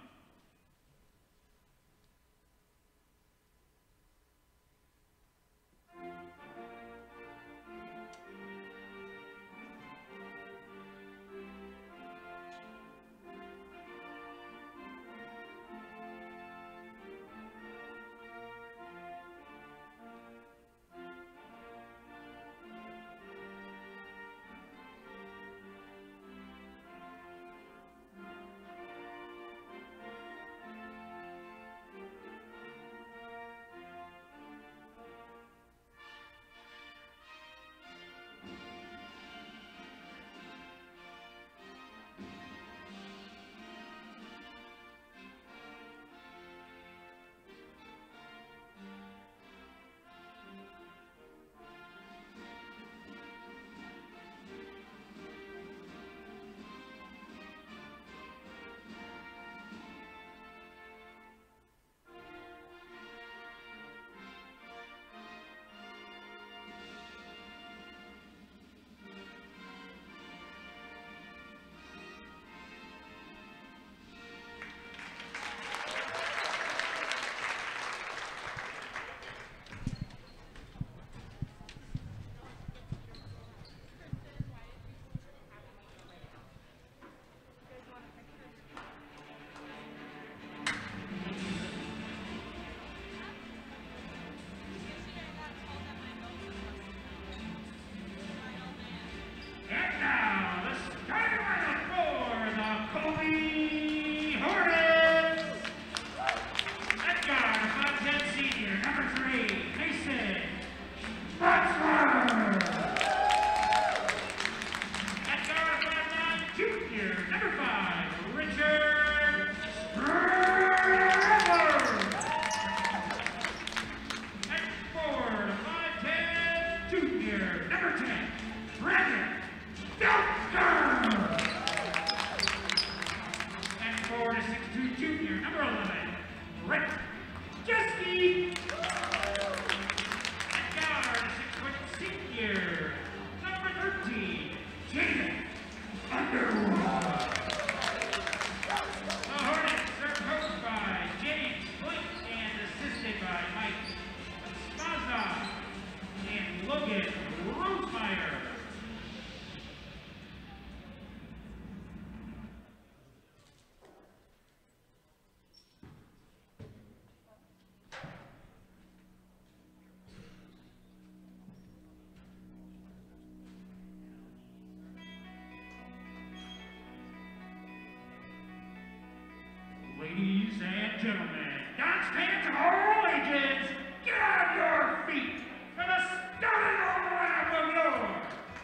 Ladies and gentlemen, dance fans of all ages, get on your feet for the starting lineup of your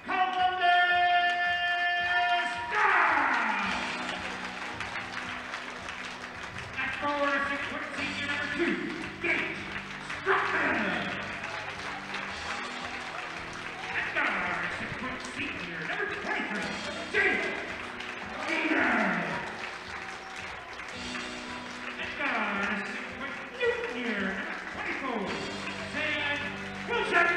Columbus Stars! That's forward to 6-foot senior number 2, Gage Struckman. That's guard, 6-foot senior number 23, James Leader. That's guard, 6-foot junior number 24, Sam Wilson.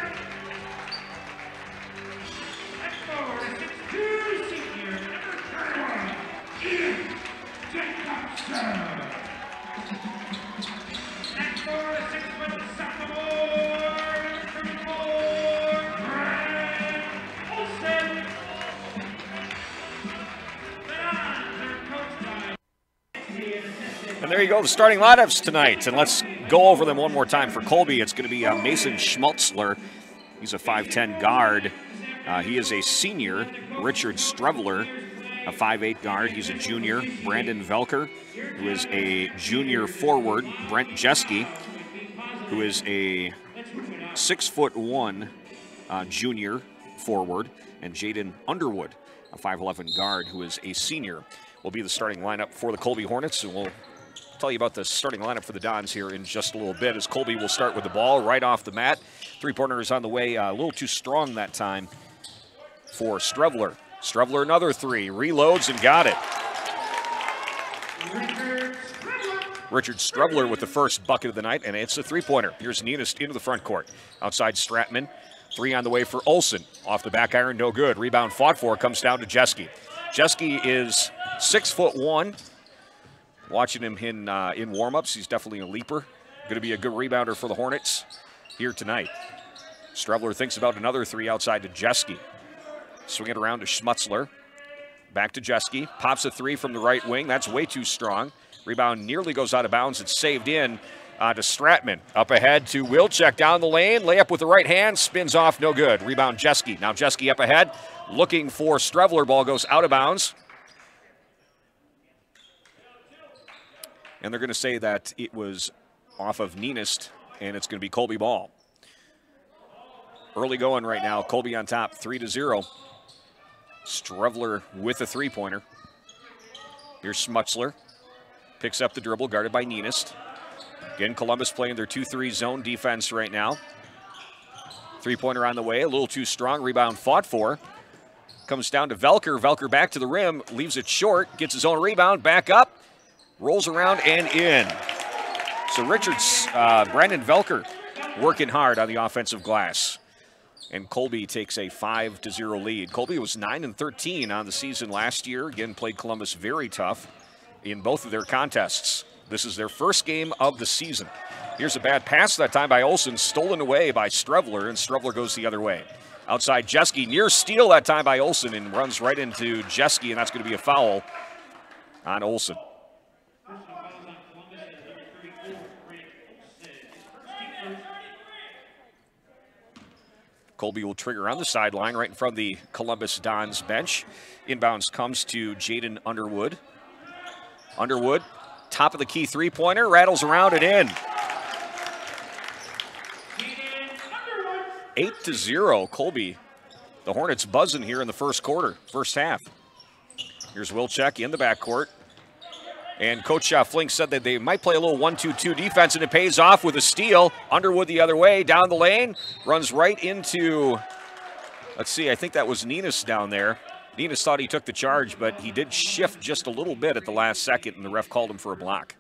That's forward to 6'2", senior number 31, Ian Jacobson. That's forward to 6-foot sophomore number 34, Brian Olsen. The Dons are coached by And there you go, the starting lineups tonight. And let's go over them one more time for Colby. It's going to be Mason Schmutzler. He's a 5'10 guard. He is a senior. Richard Strevler, a 5'8 guard. He's a junior. Brandon Velker, who is a junior forward. Brent Jeske, who is a 6'1" junior forward. And Jaden Underwood, a 5'11 guard, who is a senior, will be the starting lineup for the Colby Hornets. And we'll tell you about the starting lineup for the Dons here in just a little bit, as Colby will start with the ball right off the mat. Three-pointer is on the way, a little too strong that time for Strevler. Strevler another three, reloads and got it. Richard Strevler with the first bucket of the night, and it's a three-pointer. Here's Ninist into the front court. Outside Stratman, three on the way for Olsen. Off the back iron, no good. Rebound fought for, comes down to Jeske. Jeske is 6'1". Watching him in warm-ups, he's definitely a leaper. Going to be a good rebounder for the Hornets here tonight. Strevler thinks about another three outside to Jeske. Swing it around to Schmutzler. Back to Jeske. Pops a three from the right wing. That's way too strong. Rebound nearly goes out of bounds. It's saved in to Stratman. Up ahead to Wilczek down the lane. Layup with the right hand. Spins off, no good. Rebound Jeske. Now Jeske up ahead. Looking for Strevler. Ball goes out of bounds. And they're going to say that it was off of Ninist, and it's going to be Colby ball. Early going right now. Colby on top, 3-0. Strevler with a three-pointer. Here's Schmutzler. Picks up the dribble, guarded by Ninist. Again, Columbus playing their 2-3 zone defense right now. Three-pointer on the way, a little too strong. Rebound fought for. Comes down to Velker. Velker back to the rim, leaves it short, gets his own rebound, back up. Rolls around and in. So Brandon Velker working hard on the offensive glass. And Colby takes a 5-0 lead. Colby was 9-13 on the season last year. Again, played Columbus very tough in both of their contests. This is their first game of the season. Here's a bad pass that time by Olsen, stolen away by Strevler, and Strevler goes the other way. Outside Jeske, near steal that time by Olsen, and runs right into Jeske, and that's going to be a foul on Olsen. Colby will trigger on the sideline right in front of the Columbus Dons bench. Inbounds comes to Jaden Underwood. Underwood, top of the key three-pointer, rattles around and in. 8-0, Colby. The Hornets buzzing here in the first quarter, first half. Here's Wilczek in the backcourt. And Coach Flink said that they might play a little 1-2-2 defense, and it pays off with a steal. Underwood the other way, down the lane, runs right into, let's see, I think that was Ninist down there. Ninist thought he took the charge, but he did shift just a little bit at the last second, and the ref called him for a block.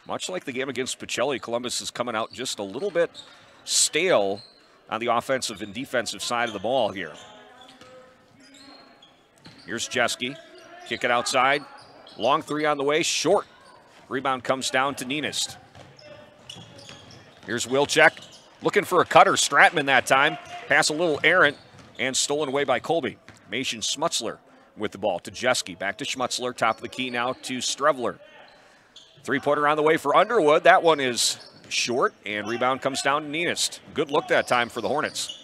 Much like the game against Pacelli, Columbus is coming out just a little bit stale on the offensive and defensive side of the ball here. Here's Jeske, kick it outside, long three on the way, short. Rebound comes down to Ninist. Here's Wilczek, looking for a cutter, Stratman that time. Pass a little errant and stolen away by Colby. Mason Schmutzler with the ball to Jeske, back to Schmutzler, top of the key now to Strevler. Three-pointer on the way for Underwood, that one is short, and rebound comes down to Ninist. Good look that time for the Hornets.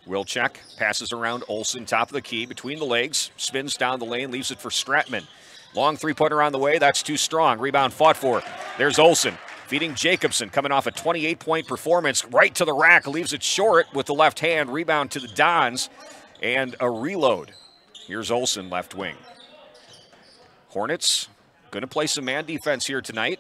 Wilczek passes around Olsen, top of the key, between the legs, spins down the lane, leaves it for Stratman. Long three-pointer on the way, that's too strong. Rebound fought for. There's Olsen, feeding Jacobson, coming off a 28-point performance, right to the rack, leaves it short with the left hand. Rebound to the Dons, and a reload. Here's Olsen, left wing. Hornets going to play some man defense here tonight.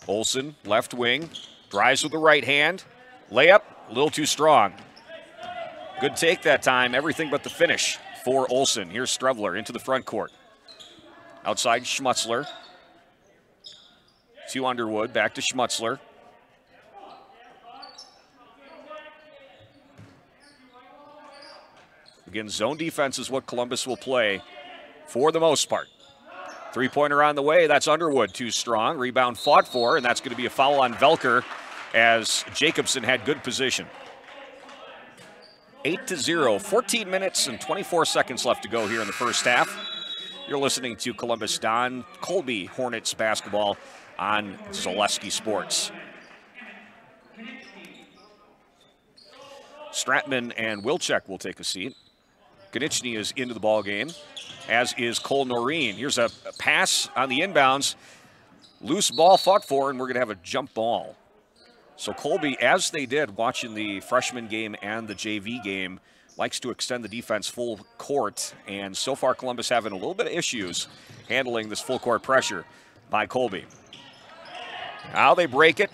Olsen, left wing, drives with the right hand. Layup, a little too strong. Good take that time, everything but the finish for Olsen. Here's Strevler into the front court. Outside Schmutzler. To Underwood, back to Schmutzler. Again, zone defense is what Columbus will play for the most part. Three-pointer on the way, that's Underwood, too strong. Rebound fought for, and that's going to be a foul on Velker as Jacobson had good position. 8-0, 14 minutes and 24 seconds left to go here in the first half. You're listening to Columbus Don Colby Hornets basketball on Zaleski Sports. Stratman and Wilczek will take a seat. Konieczny is into the ball game, as is Cole Noreen. Here's a pass on the inbounds. Loose ball fought for, and we're going to have a jump ball. So Colby, as they did watching the freshman game and the JV game, likes to extend the defense full court, and so far Columbus having a little bit of issues handling this full court pressure by Colby. Now they break it.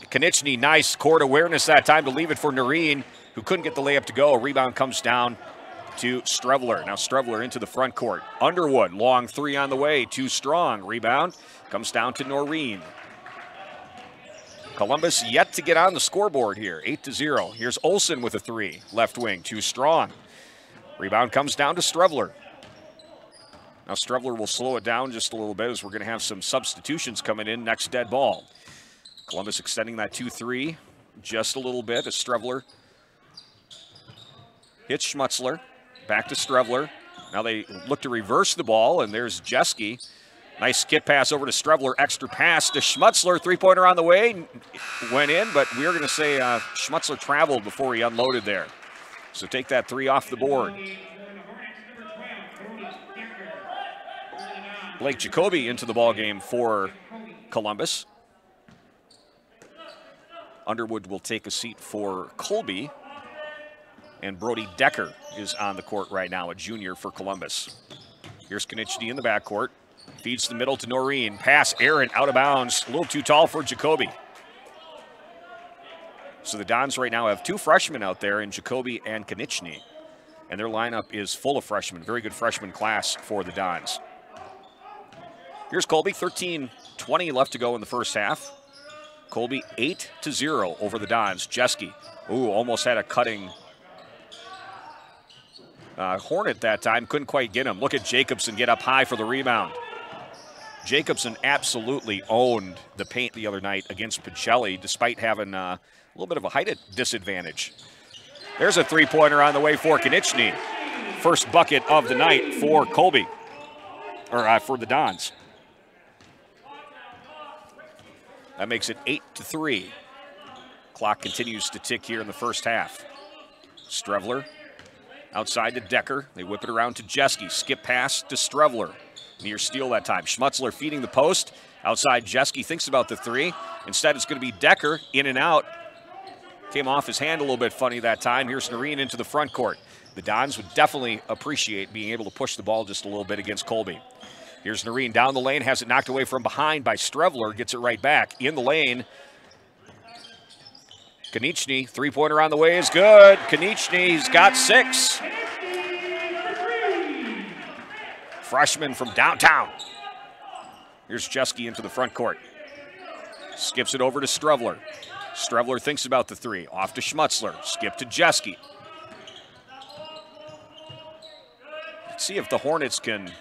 Konieczny, nice court awareness that time to leave it for Noreen, who couldn't get the layup to go. A rebound comes down to Strevler. Now Strevler into the front court. Underwood, long three on the way, too strong. Rebound comes down to Noreen. Columbus yet to get on the scoreboard here, 8-0. Here's Olsen with a three, left wing, too strong. Rebound comes down to Strevler. Now Strevler will slow it down just a little bit as we're going to have some substitutions coming in next dead ball. Columbus extending that 2-3 just a little bit as Strevler hits Schmutzler. Back to Strevler. Now they look to reverse the ball, and there's Jeske. Nice skip pass over to Strevler. Extra pass to Schmutzler. Three-pointer on the way. Went in, but we are going to say Schmutzler traveled before he unloaded there. So take that three off the board. Blake Jacoby into the ball game for Columbus. Underwood will take a seat for Colby. And Brody Decker is on the court right now, a junior for Columbus. Here's Konieczny in the backcourt. Feeds the middle to Noreen. Pass errant, out of bounds. A little too tall for Jacoby. So the Dons right now have two freshmen out there in Jacoby and Konieczny. And their lineup is full of freshmen. Very good freshman class for the Dons. Here's Colby, 13:20 left to go in the first half. Colby 8-0 over the Dons. Jeske, ooh, almost had a cutting Hornet that time, couldn't quite get him. Look at Jacobson get up high for the rebound. Jacobson absolutely owned the paint the other night against Pacelli, despite having a little bit of a height disadvantage. There's a three-pointer on the way for Konieczny. First bucket of the night for Colby, or for the Dons. That makes it 8-3. Clock continues to tick here in the first half. Strevler outside to Decker. They whip it around to Jeske. Skip pass to Strevler. Near steal that time. Schmutzler feeding the post. Outside, Jeske thinks about the three. Instead, it's going to be Decker in and out. Came off his hand a little bit funny that time. Here's Noreen into the front court. The Dons would definitely appreciate being able to push the ball just a little bit against Colby. Here's Noreen down the lane. Has it knocked away from behind by Strevler. Gets it right back. In the lane. Konieczny, three-pointer on the way is good. Konieczny's got 6. Freshman from downtown. Here's Jeske into the front court. Skips it over to Strevler. Strevler thinks about the three. Off to Schmutzler. Skip to Jeske. Let's see if the Hornets can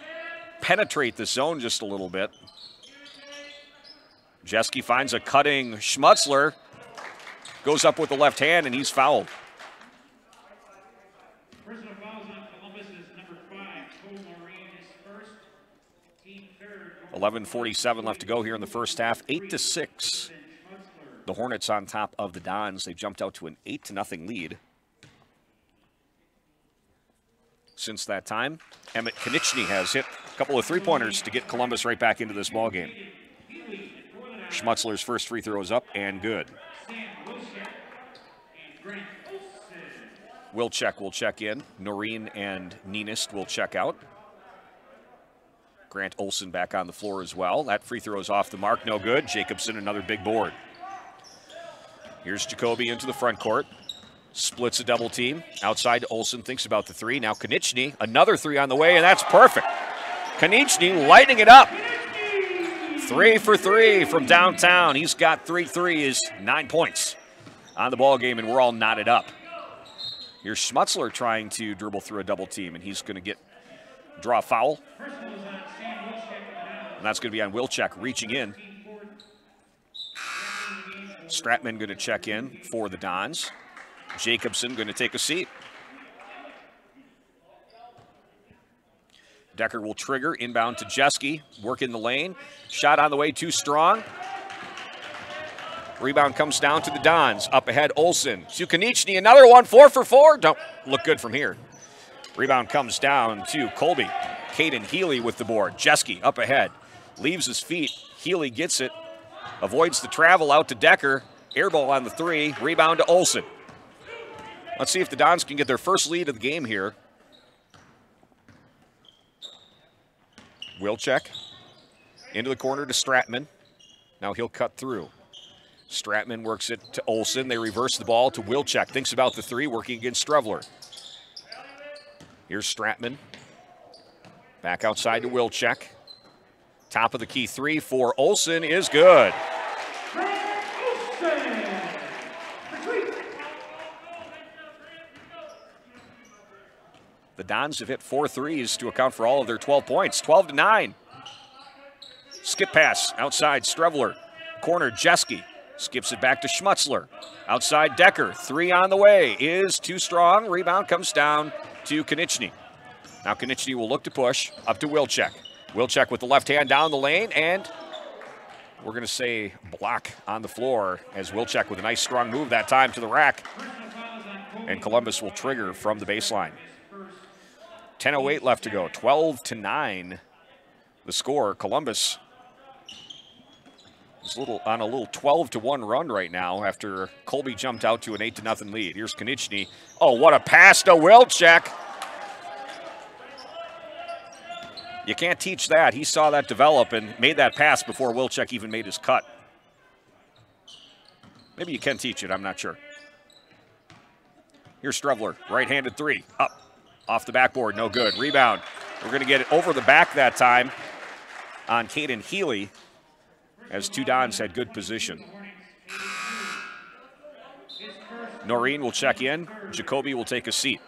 penetrate the zone just a little bit. Jeske finds a cutting Schmutzler. Goes up with the left hand, and he's fouled. 11:47 left to go here in the first half. 8-6. the Hornets on top of the Dons. They jumped out to an 8-0 lead. Since that time, Emmett Konieczny has hit a couple of three-pointers to get Columbus right back into this ballgame. Schmutzler's first free throw is up and good. Wilczek will check in. Noreen and Nienist will check out. Grant Olson back on the floor as well. That free throw is off the mark, no good. Jacobson, another big board. Here's Jacoby into the front court. Splits a double team. Outside to Olson, thinks about the three. Now Konieczny, another three on the way, and that's perfect. Konieczny lighting it up. 3 for 3 from downtown. He's got 3 threes, 9 points on the ball game, and we're all knotted up. Here's Schmutzler trying to dribble through a double team, and he's going to draw a foul. And that's going to be on Wilczek reaching in. Stratman going to check in for the Dons. Jacobson going to take a seat. Decker will trigger, inbound to Jeske, work in the lane. Shot on the way, too strong. Rebound comes down to the Dons. Up ahead, Olson. To Konieczny, another one, 4 for 4. Don't look good from here. Rebound comes down to Colby. Caden Healy with the board. Jeske up ahead. Leaves his feet. Healy gets it. Avoids the travel out to Decker. Airball on the three. Rebound to Olson. Let's see if the Dons can get their first lead of the game here. Wilczek into the corner to Stratman. Now he'll cut through. Stratman works it to Olson. They reverse the ball to Wilczek. Thinks about the three, working against Strevler. Here's Stratman. Back outside to Wilczek. Top of the key three for Olson is good. The Dons have hit 4 threes to account for all of their 12 points. 12-9. Skip pass outside Strevler. Corner Jeske. Skips it back to Schmutzler. Outside Decker. 3 on the way. Is too strong. Rebound comes down to Konieczny. Now Konieczny will look to push. Up to Wilczek. Wilczek with the left hand down the lane. And we're going to say block on the floor as Wilczek with a nice strong move that time to the rack. And Columbus will trigger from the baseline. 10:08 left to go. 12-9 the score. Columbus is on a little 12-1 run right now after Colby jumped out to an 8-0 lead. Here's Konieczny. Oh, what a pass to Wilczek. You can't teach that. He saw that develop and made that pass before Wilczek even made his cut. Maybe you can teach it, I'm not sure. Here's Strevler, right-handed three, up. Off the backboard, no good. Rebound. We're going to get it over the back that time on Caden Healy as two Dons had good position. Noreen will check in. Jacoby will take a seat.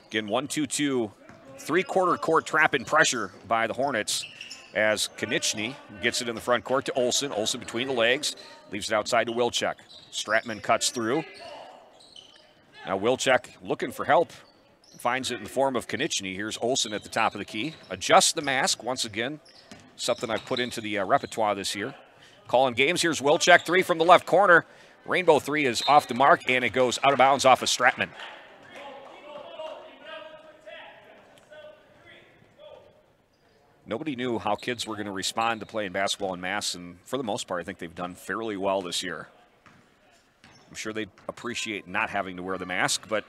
Again, 1-2-2, three-quarter court trap and pressure by the Hornets as Konieczny gets it in the front court to Olson. Olson between the legs, leaves it outside to Wilczek. Stratman cuts through. Now Wilczek looking for help, finds it in the form of Konieczny. Here's Olson at the top of the key. Adjust the mask once again, something I've put into the repertoire this year. Calling games, here's Wilczek, 3 from the left corner. Rainbow 3 is off the mark, and it goes out of bounds off of Stratman. Nobody knew how kids were going to respond to playing basketball in mass, and for the most part, I think they've done fairly well this year. I'm sure they'd appreciate not having to wear the mask, but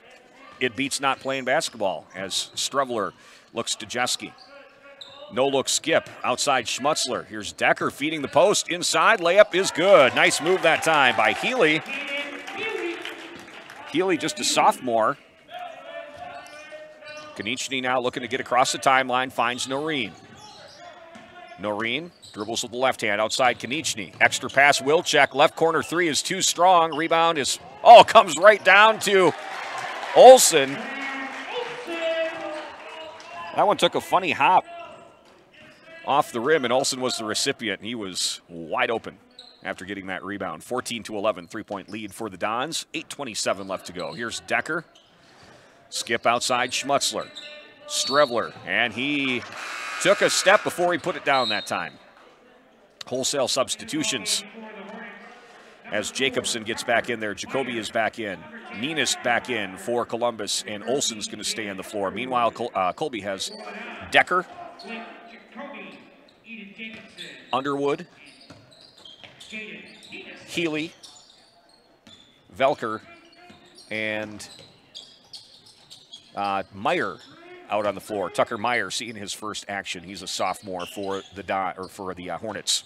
it beats not playing basketball as Strevler looks to Jeske. No-look skip outside Schmutzler. Here's Decker feeding the post. Inside, layup is good. Nice move that time by Healy. Healy just a sophomore. Konieczny now looking to get across the timeline, finds Noreen. Noreen dribbles with the left hand outside Konieczny. Extra pass, Wilczek. Left corner three is too strong. Rebound is, comes right down to Olson. That one took a funny hop off the rim, and Olson was the recipient. He was wide open after getting that rebound. 14-11, three-point lead for the Dons. 8:27 left to go. Here's Decker. Skip outside Schmutzler. Strevler, and he took a step before he put it down that time. Wholesale substitutions as Jacobson gets back in there. Jacoby is back in. Neenest back in for Columbus, and Olson's going to stay on the floor. Meanwhile, Colby has Decker, Underwood, Healy, Velker, and Meyer out on the floor. Tucker Meyer seeing his first action. He's a sophomore for the Hornets.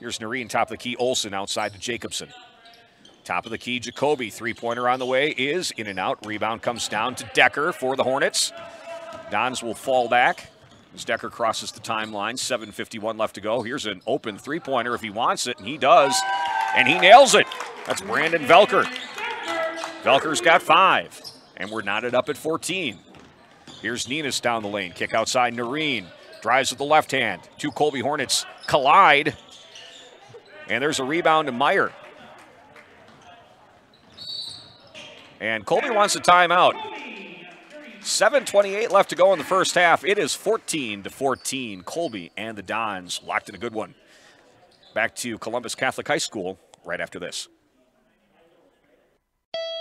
Here's Noreen, top of the key. Olson outside to Jacobson. Top of the key, Jacoby. Three-pointer on the way is in and out. Rebound comes down to Decker for the Hornets. Dons will fall back as Decker crosses the timeline. 7:51 left to go. Here's an open three-pointer if he wants it, and he does. And he nails it. That's Brandon Velker. Velker's got 5, and we're knotted up at 14. Here's Neenest down the lane. Kick outside, Noreen. Drives with the left hand. Two Colby Hornets collide. And there's a rebound to Meyer. And Colby wants a timeout. 7:28 left to go in the first half. It is 14-14. Colby and the Dons locked in a good one. Back to Columbus Catholic High School right after this.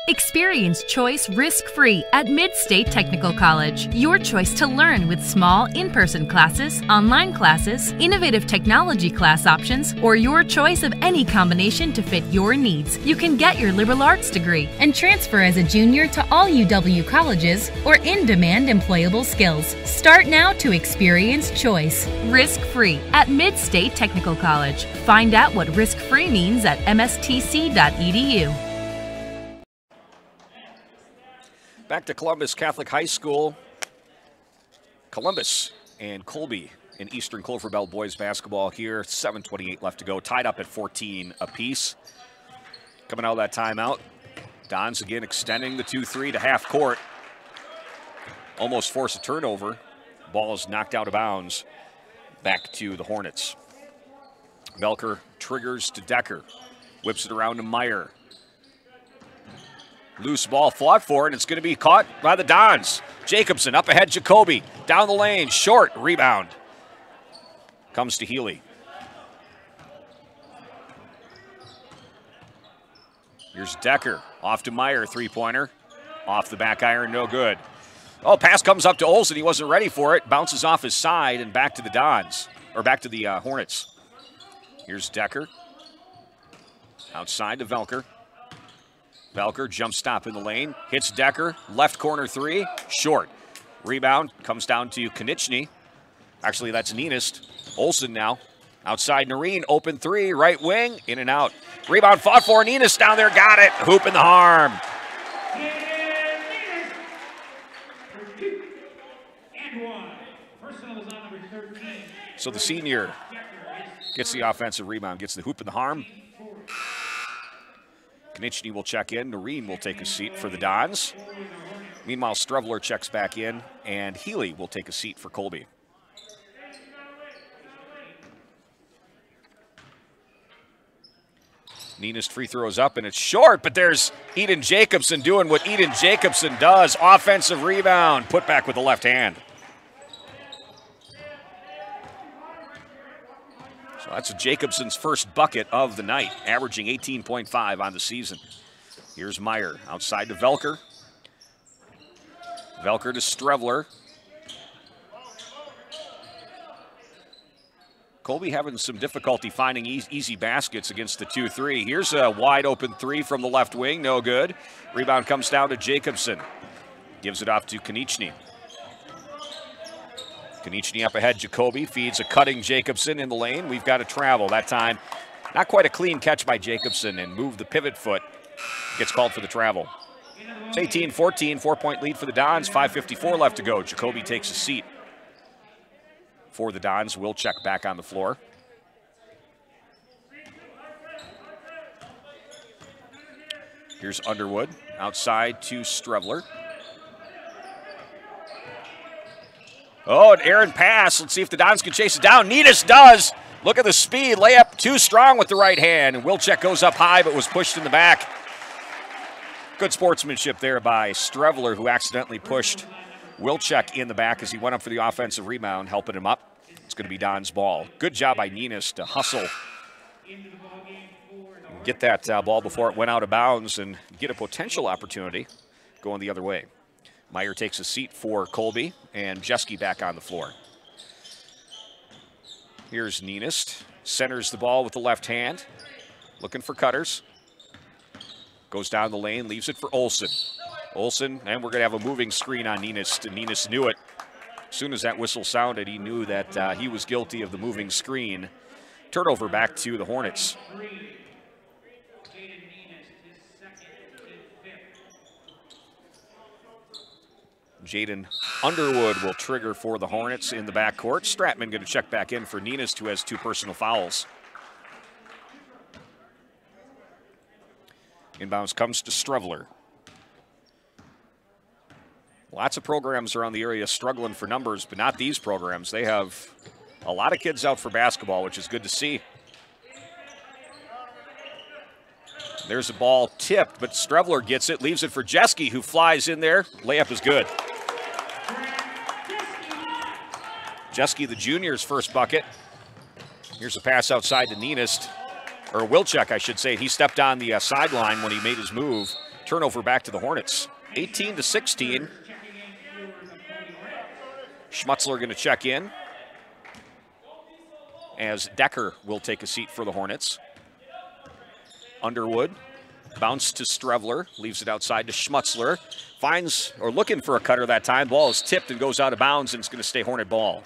Experience choice risk-free at Mid-State Technical College. Your choice to learn with small in-person classes, online classes, innovative technology class options, or your choice of any combination to fit your needs. You can get your liberal arts degree and transfer as a junior to all UW colleges or in-demand employable skills. Start now to experience choice risk-free at Mid-State Technical College. Find out what risk-free means at mstc.edu. Back to Columbus Catholic High School. Columbus and Colby in Eastern Clover Belt boys basketball here. 7:28 left to go. Tied up at 14 apiece. Coming out of that timeout. Dons again extending the 2-3 to half court. Almost force a turnover. Ball is knocked out of bounds. Back to the Hornets. Velker triggers to Decker. Whips it around to Meyer. Loose ball fought for, and it's going to be caught by the Dons. Jacobson up ahead, Jacoby. Down the lane, short, rebound. Comes to Healy. Here's Decker, off to Meyer, three-pointer. Off the back iron, no good. Oh, pass comes up to Olsen, he wasn't ready for it. Bounces off his side and back to the Dons, or back to the Hornets. Here's Decker. Outside to Velker. Velker, jump stop in the lane, hits Decker, left corner three, short. Rebound comes down to Konieczny. Actually, that's Neenest. Olsen now. Outside Noreen, open three, right wing, in and out. Rebound fought for, Neenest down there, got it. Hoop in the arm. So the senior gets the offensive rebound, gets the hoop in the arm. Konieczny will check in. Noreen will take a seat for the Dons. Meanwhile, Strevler checks back in, and Healy will take a seat for Colby. Neenest free throws up, and it's short, but there's Eden Jacobson doing what Eden Jacobson does. Offensive rebound, put back with the left hand. So that's Jacobson's first bucket of the night, averaging 18.5 on the season. Here's Meyer, outside to Velker. Velker to Strevler. Colby having some difficulty finding easy baskets against the 2-3. Here's a wide open three from the left wing, no good. Rebound comes down to Jacobson. Gives it off to Konieczny. Konieczny up ahead, Jacoby feeds a cutting Jacobson in the lane. We've got to travel. That time, not quite a clean catch by Jacobson and move the pivot foot. Gets called for the travel. It's 18-14, 4-point lead for the Dons, 5:54 left to go. Jacoby takes a seat for the Dons. Will check back on the floor. Here's Underwood, outside to Strevler. Oh, an errant pass. Let's see if the Dons can chase it down. Neenest does. Look at the speed. Layup too strong with the right hand. And Wilczek goes up high but was pushed in the back. Good sportsmanship there by Strevler, who accidentally pushed Wilczek in the back as he went up for the offensive rebound, helping him up. It's going to be Don's ball. Good job by Ninas to hustle. Get that ball before it went out of bounds and get a potential opportunity going the other way. Meyer takes a seat for Colby, and Jeske back on the floor. Here's Ninas. Centers the ball with the left hand. Looking for cutters. Goes down the lane, leaves it for Olsen. Olsen, and we're going to have a moving screen on Ninas. Ninas knew it. As soon as that whistle sounded, he knew that he was guilty of the moving screen. Turnover back to the Hornets. Jaden Underwood will trigger for the Hornets in the backcourt. Stratman going to check back in for Ninas, who has 2 personal fouls. Inbounds comes to Strevler. Lots of programs around the area struggling for numbers, but not these programs. They have a lot of kids out for basketball, which is good to see. There's a ball tipped, but Strevler gets it, leaves it for Jeske, who flies in there. Layup is good. Jeske, the junior's first bucket. Here's a pass outside to Ninas, or Wilczek, I should say. He stepped on the sideline when he made his move. Turnover back to the Hornets. 18-16. Schmutzler going to check in, as Decker will take a seat for the Hornets. Underwood, bounce to Strevler, leaves it outside to Schmutzler. Finds, or looking for a cutter that time. Ball is tipped and goes out of bounds, and it's going to stay Hornet ball.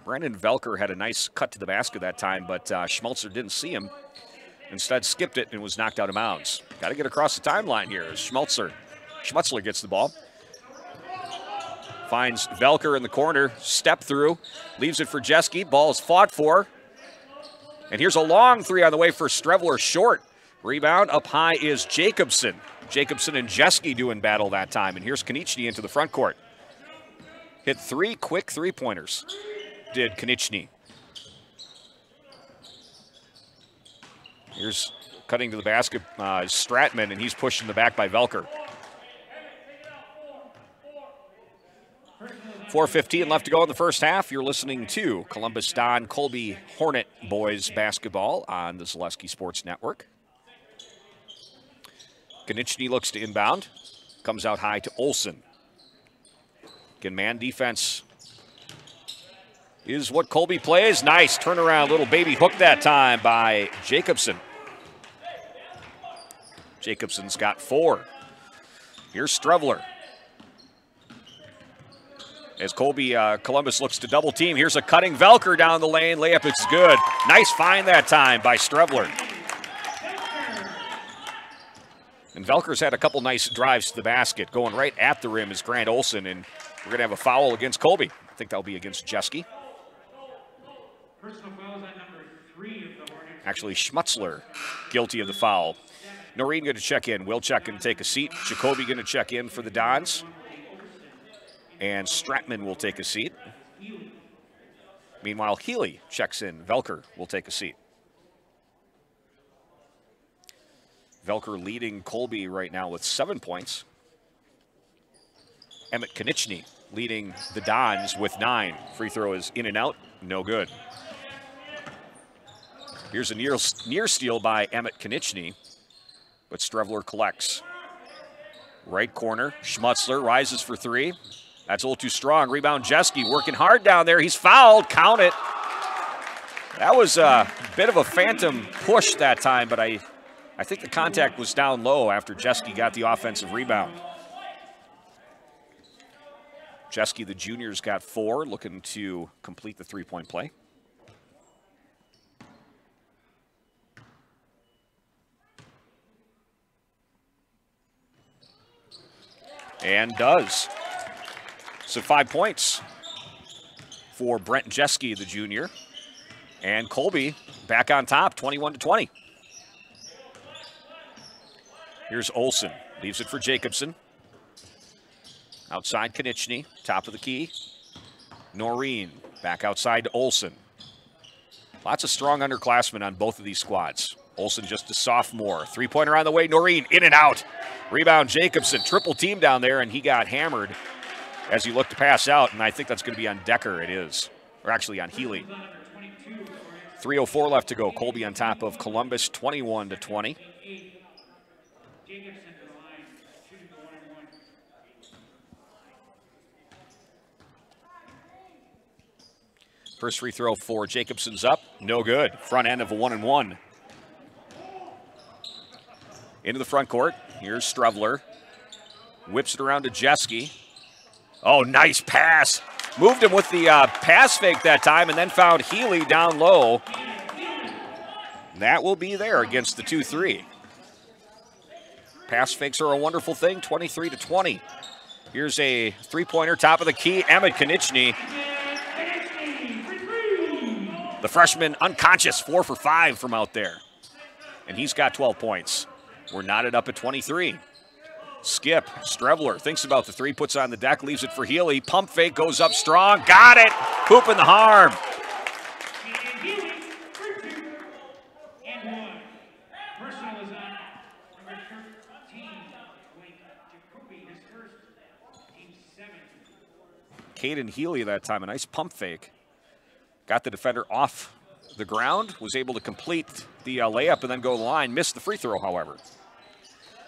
Brandon Velker had a nice cut to the basket that time, but Schmutzler didn't see him. Instead skipped it and was knocked out of bounds. Got to get across the timeline here as Schmutzler gets the ball. Finds Velker in the corner, step through, leaves it for Jeske. Ball is fought for. And here's a long three on the way for Strevler, short. Rebound up high is Jacobson. Jacobson and Jeske doing battle that time. And here's Konieczny into the front court. Hit 3 quick three-pointers, did Konieczny. Here's cutting to the basket, Stratman, and he's pushed in the back by Velker. 4:15 left to go in the first half. You're listening to Columbus Don Colby Hornet boys basketball on the Zaleski Sports Network. Konieczny looks to inbound. Comes out high to Olsen. Again, man defense is what Colby plays. Nice turnaround, little baby hook that time by Jacobson. Jacobson's got 4. Here's Strevler. As Columbus looks to double team, here's a cutting Velker down the lane. Layup, it's good. Nice find that time by Strevler. And Velker's had a couple nice drives to the basket. Going right at the rim is Grant Olsen, and we're going to have a foul against Colby. I think that'll be against Jeske. Actually, Schmutzler guilty of the foul. Noreen going to check in. Wilczek going to take a seat. Jacoby going to check in for the Dons. And Stratman will take a seat. Meanwhile, Healy checks in. Velker will take a seat. Velker leading Colby right now with 7 points. Emmett Konieczny leading the Dons with 9. Free throw is in and out, no good. Here's a near steal by Emmett Konieczny, but Strevler collects. Right corner, Schmutzler rises for 3. That's a little too strong. Rebound, Jeske working hard down there. He's fouled, count it. That was a bit of a phantom push that time, but I think the contact was down low after Jeske got the offensive rebound. Jeske, the junior's got 4, looking to complete the three-point play. And does. So 5 points for Brent Jeske, the junior. And Colby back on top, 21-20. Here's Olsen, leaves it for Jacobson. Outside Konieczny, top of the key. Noreen, back outside to Olsen. Lots of strong underclassmen on both of these squads. Olsen just a sophomore. Three-pointer on the way. Noreen in and out. Rebound Jacobson. Triple team down there, and he got hammered as he looked to pass out, and I think that's going to be on Decker. It is. Or actually on Healy. 3:04 left to go. Colby on top of Columbus, 21-20. First free throw for Jacobson's up. No good. Front end of a 1-and-1. Into the front court. Here's Strevler. Whips it around to Jeske. Oh, nice pass. Moved him with the pass fake that time and then found Healy down low. That will be there against the 2-3. Pass fakes are a wonderful thing, 23-20. Here's a three-pointer, top of the key, Emmett Konieczny. The freshman unconscious, 4 for 5 from out there. And he's got 12 points. We're knotted up at 23. Skip, Strevler thinks about the three, puts on the deck, leaves it for Healy. Pump fake, goes up strong, got it! Hoop in the harm. Caden Healy that time, a nice pump fake. Got the defender off the ground, was able to complete the layup and then go to the line. Missed the free throw, however.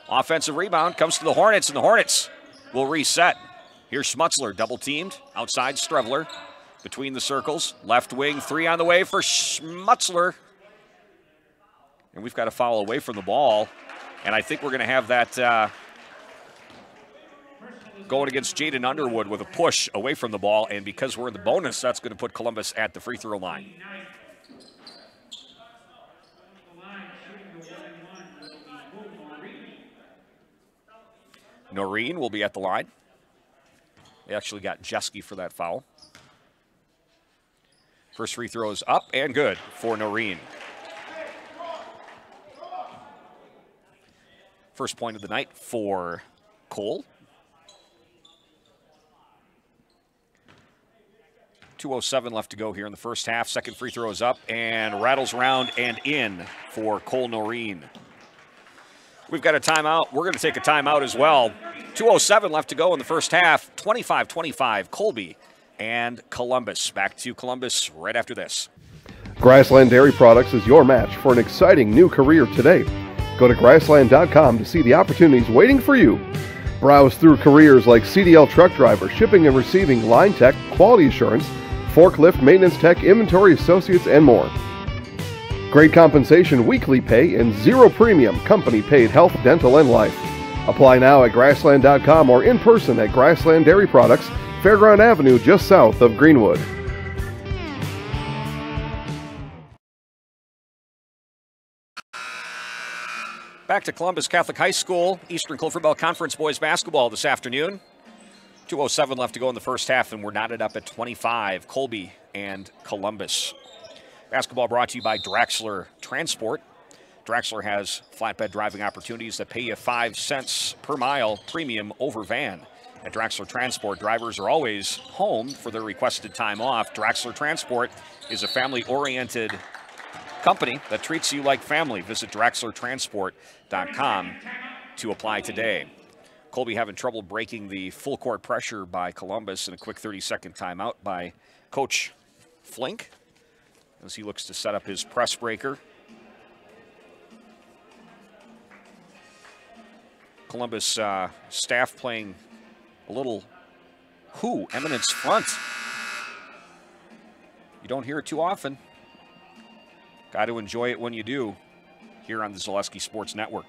Offensive rebound comes to the Hornets, and the Hornets will reset. Here's Schmutzler, double teamed, outside Strevler. Between the circles, left wing, three on the way for Schmutzler. And we've got a foul away from the ball. And I think we're going to have that going against Jaden Underwood with a push away from the ball. And because we're in the bonus, that's going to put Columbus at the free throw line. Noreen will be at the line. They actually got Jeske for that foul. First free throw is up and good for Noreen. First point of the night for Cole. 2:07 left to go here in the first half. Second free throw is up and rattles around and in for Cole Noreen. We've got a timeout. We're going to take a timeout as well. 2:07 left to go in the first half. 25-25, Colby and Columbus. Back to Columbus right after this. Grassland Dairy Products is your match for an exciting new career today. Go to grassland.com to see the opportunities waiting for you. Browse through careers like CDL truck driver, shipping and receiving, line tech, quality assurance, forklift, maintenance tech, inventory associates, and more. Great compensation, weekly pay, and zero premium company-paid health, dental, and life. Apply now at grassland.com or in person at Grassland Dairy Products, Fairground Avenue, just south of Greenwood. Back to Columbus Catholic High School, Eastern Cloverbell Conference boys basketball this afternoon. 2:07 left to go in the first half, and we're knotted up at 25, Colby and Columbus. Basketball brought to you by Draxler Transport. Draxler has flatbed driving opportunities that pay you 5 cents per mile premium over van. At Draxler Transport, drivers are always home for their requested time off. Draxler Transport is a family-oriented company that treats you like family. Visit DraxlerTransport.com to apply today. Colby having trouble breaking the full court pressure by Columbus, and a quick 30-second timeout by Coach Flink as he looks to set up his press breaker. Columbus staff playing a little Eminence front. You don't hear it too often. Got to enjoy it when you do here on the Zaleski Sports Network.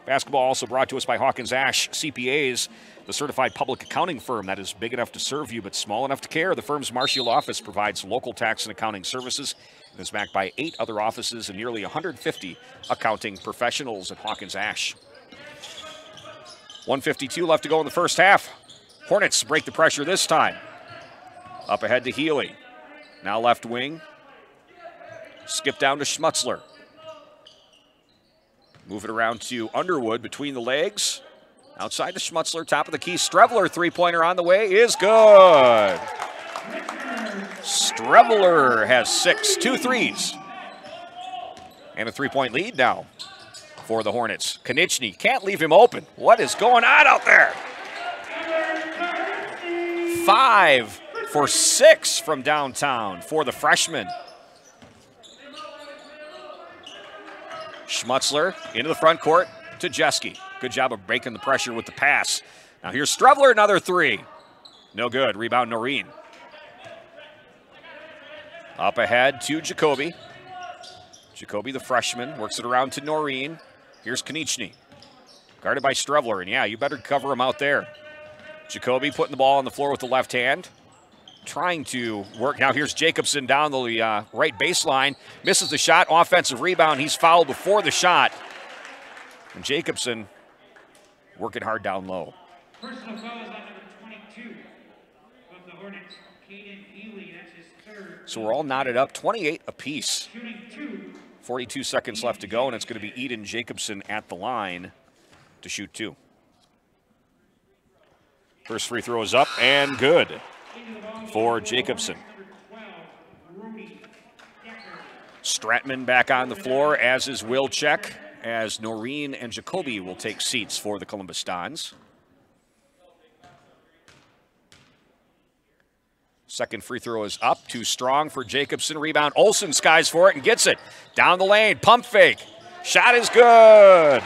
Basketball also brought to us by Hawkins Ash CPAs, the certified public accounting firm that is big enough to serve you but small enough to care. The firm's Marshall office provides local tax and accounting services and is backed by 8 other offices and nearly 150 accounting professionals at Hawkins Ash. 1:52 left to go in the first half. Hornets break the pressure this time. Up ahead to Healy. Now left wing. Skip down to Schmutzler. Move it around to Underwood between the legs. Outside to Schmutzler, top of the key. Strevler, three-pointer on the way, is good. Strevler has 6, 2 threes And a 3-point lead now for the Hornets. Konechny can't leave him open. What is going on out there? 5 for 6 from downtown for the freshman. Schmutzler into the front court to Jeske. Good job of breaking the pressure with the pass. Now here's Strevler, another 3. No good. Rebound Noreen. Up ahead to Jacoby. Jacoby, the freshman, works it around to Noreen. Here's Konechny. Guarded by Strevler, and yeah, you better cover him out there. Jacoby putting the ball on the floor with the left hand. Trying to work. Now here's Jacobson down the right baseline. Misses the shot. Offensive rebound. He's fouled before the shot. And Jacobson working hard down low. Personal foul is on number 22 of the Hornets, Caden Healy. That's his third. So we're all knotted up, 28 apiece. 42 seconds left to go, and it's going to be Eden Jacobson at the line to shoot 2. First free throw is up and good for Jacobson. Stratman back on the floor, as is Wilczek, as Noreen and Jacoby will take seats for the Columbus Dons. Second free throw is up, too strong for Jacobson. Rebound, Olsen skies for it and gets it. Down the lane, pump fake. Shot is good.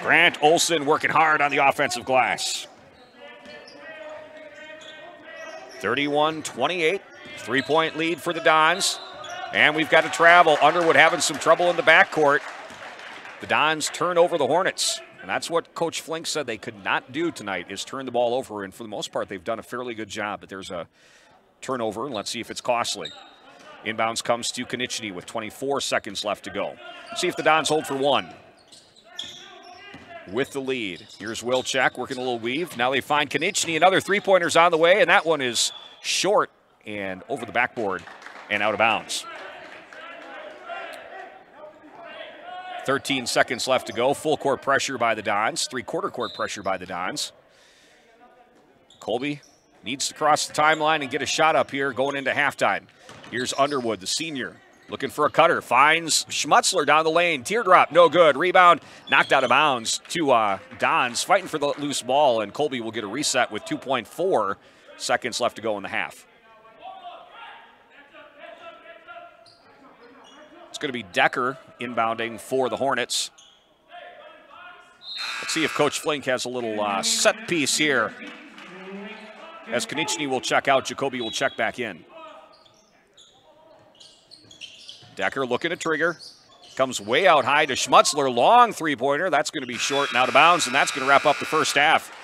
Grant Olsen working hard on the offensive glass. 31-28, 3-point lead for the Dons. And we've got to travel. Underwood having some trouble in the backcourt. The Dons turn over the Hornets. And that's what Coach Flink said they could not do tonight, is turn the ball over. And for the most part, they've done a fairly good job. But there's a turnover, and let's see if it's costly. Inbounds comes to Konechny with 24 seconds left to go. See if the Dons hold for 1. With the lead. Here's Wilczek working a little weave. Now they find Konechny. Another 3-pointer's on the way, and that one is short and over the backboard and out of bounds. 13 seconds left to go. Full court pressure by the Dons. 3-quarter court pressure by the Dons. Colby needs to cross the timeline and get a shot up here going into halftime. Here's Underwood, the senior, looking for a cutter. Finds Schmutzler down the lane. Teardrop, no good. Rebound knocked out of bounds to Dons. Fighting for the loose ball, and Colby will get a reset with 2.4 seconds left to go in the half. It's going to be Decker inbounding for the Hornets. Let's see if Coach Flink has a little set piece here. As Konechny will check out, Jacoby will check back in. Decker looking to trigger. Comes way out high to Schmutzler. Long 3-pointer. That's going to be short and out of bounds, and that's going to wrap up the first half.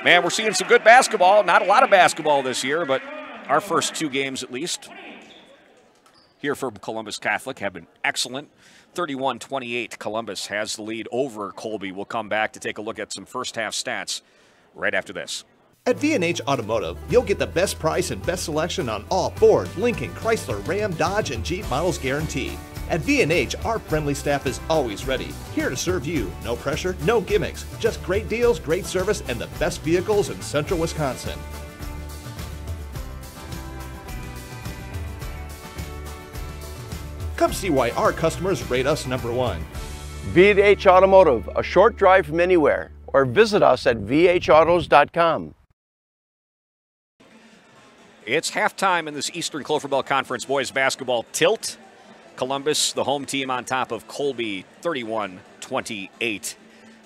Man, we're seeing some good basketball. Not a lot of basketball this year, but our first 2 games at least here for Columbus Catholic have been excellent. 31-28, Columbus has the lead over Colby. We'll come back to take a look at some first half stats right after this. At V&H Automotive, you'll get the best price and best selection on all Ford, Lincoln, Chrysler, Ram, Dodge, and Jeep models guaranteed. At V&H, our friendly staff is always ready, here to serve you. No pressure, no gimmicks, just great deals, great service, and the best vehicles in central Wisconsin. Come see why our customers rate us #1. V&H Automotive, a short drive from anywhere, or visit us at vhautos.com. It's halftime in this Eastern Clover Belt Conference boys basketball tilt. Columbus, the home team, on top of Colby, 31-28.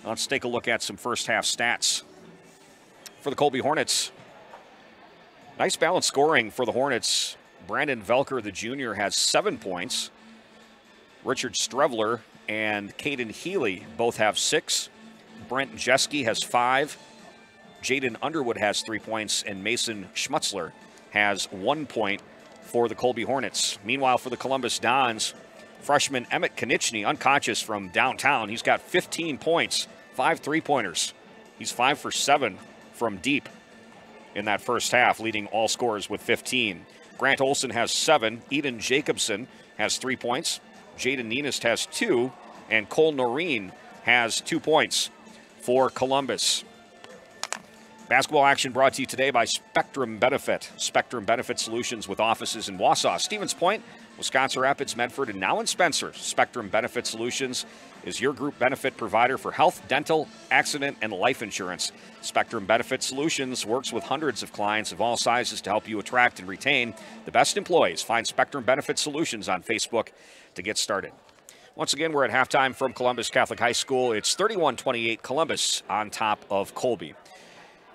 Let's take a look at some first half stats for the Colby Hornets. Nice balanced scoring for the Hornets. Brandon Velker, the junior, has 7 points. Richard Strevler and Caden Healy both have 6. Brent Jeske has 5. Jaden Underwood has 3 points, and Mason Schmutzler has 1 point for the Colby Hornets. Meanwhile, for the Columbus Dons, freshman Emmett Konechny, unconscious from downtown. He's got 15 points, 5 3-pointers. He's 5 for 7 from deep in that first half, leading all scorers with 15. Grant Olsen has 7. Eden Jacobson has 3 points. Jaden Nenist has 2. And Cole Noreen has 2 points for Columbus. Basketball action brought to you today by Spectrum Benefit. Spectrum Benefit Solutions with offices in Wausau, Stevens Point, Wisconsin Rapids, Medford, and now in Spencer. Spectrum Benefit Solutions is your group benefit provider for health, dental, accident, and life insurance. Spectrum Benefit Solutions works with hundreds of clients of all sizes to help you attract and retain the best employees. Find Spectrum Benefit Solutions on Facebook to get started. Once again, we're at halftime from Columbus Catholic High School. It's 31-28 Columbus on top of Colby.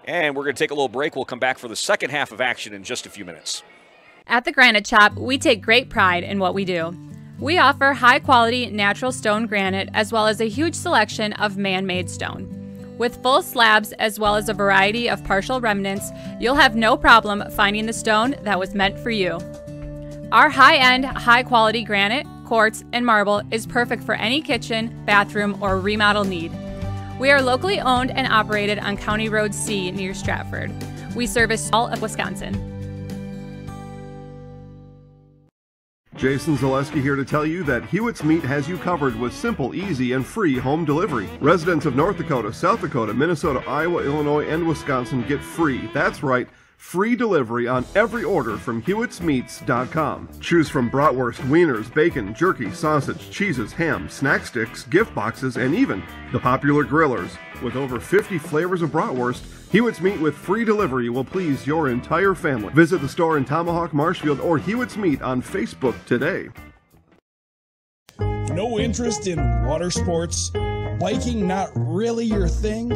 And we're going to take a little break. We'll come back for the second half of action in just a few minutes. At the Granite Shop, we take great pride in what we do. We offer high-quality natural stone granite as well as a huge selection of man-made stone. With full slabs as well as a variety of partial remnants, you'll have no problem finding the stone that was meant for you. Our high-end, high-quality granite, quartz, and marble is perfect for any kitchen, bathroom, or remodel need. We are locally owned and operated on County Road C near Stratford. We service all of Wisconsin. Jason Zaleski here to tell you that Hewitt's Meat has you covered with simple, easy, and free home delivery. Residents of North Dakota, South Dakota, Minnesota, Iowa, Illinois, and Wisconsin get free. That's right, free delivery on every order from Hewitt'sMeats.com. Choose from bratwurst, wieners, bacon, jerky, sausage, cheeses, ham, snack sticks, gift boxes, and even the popular grillers. With over 50 flavors of bratwurst, Hewitt's Meat with free delivery will please your entire family. Visit the store in Tomahawk, Marshfield, or Hewitt's Meat on Facebook today. No interest in water sports? Biking not really your thing?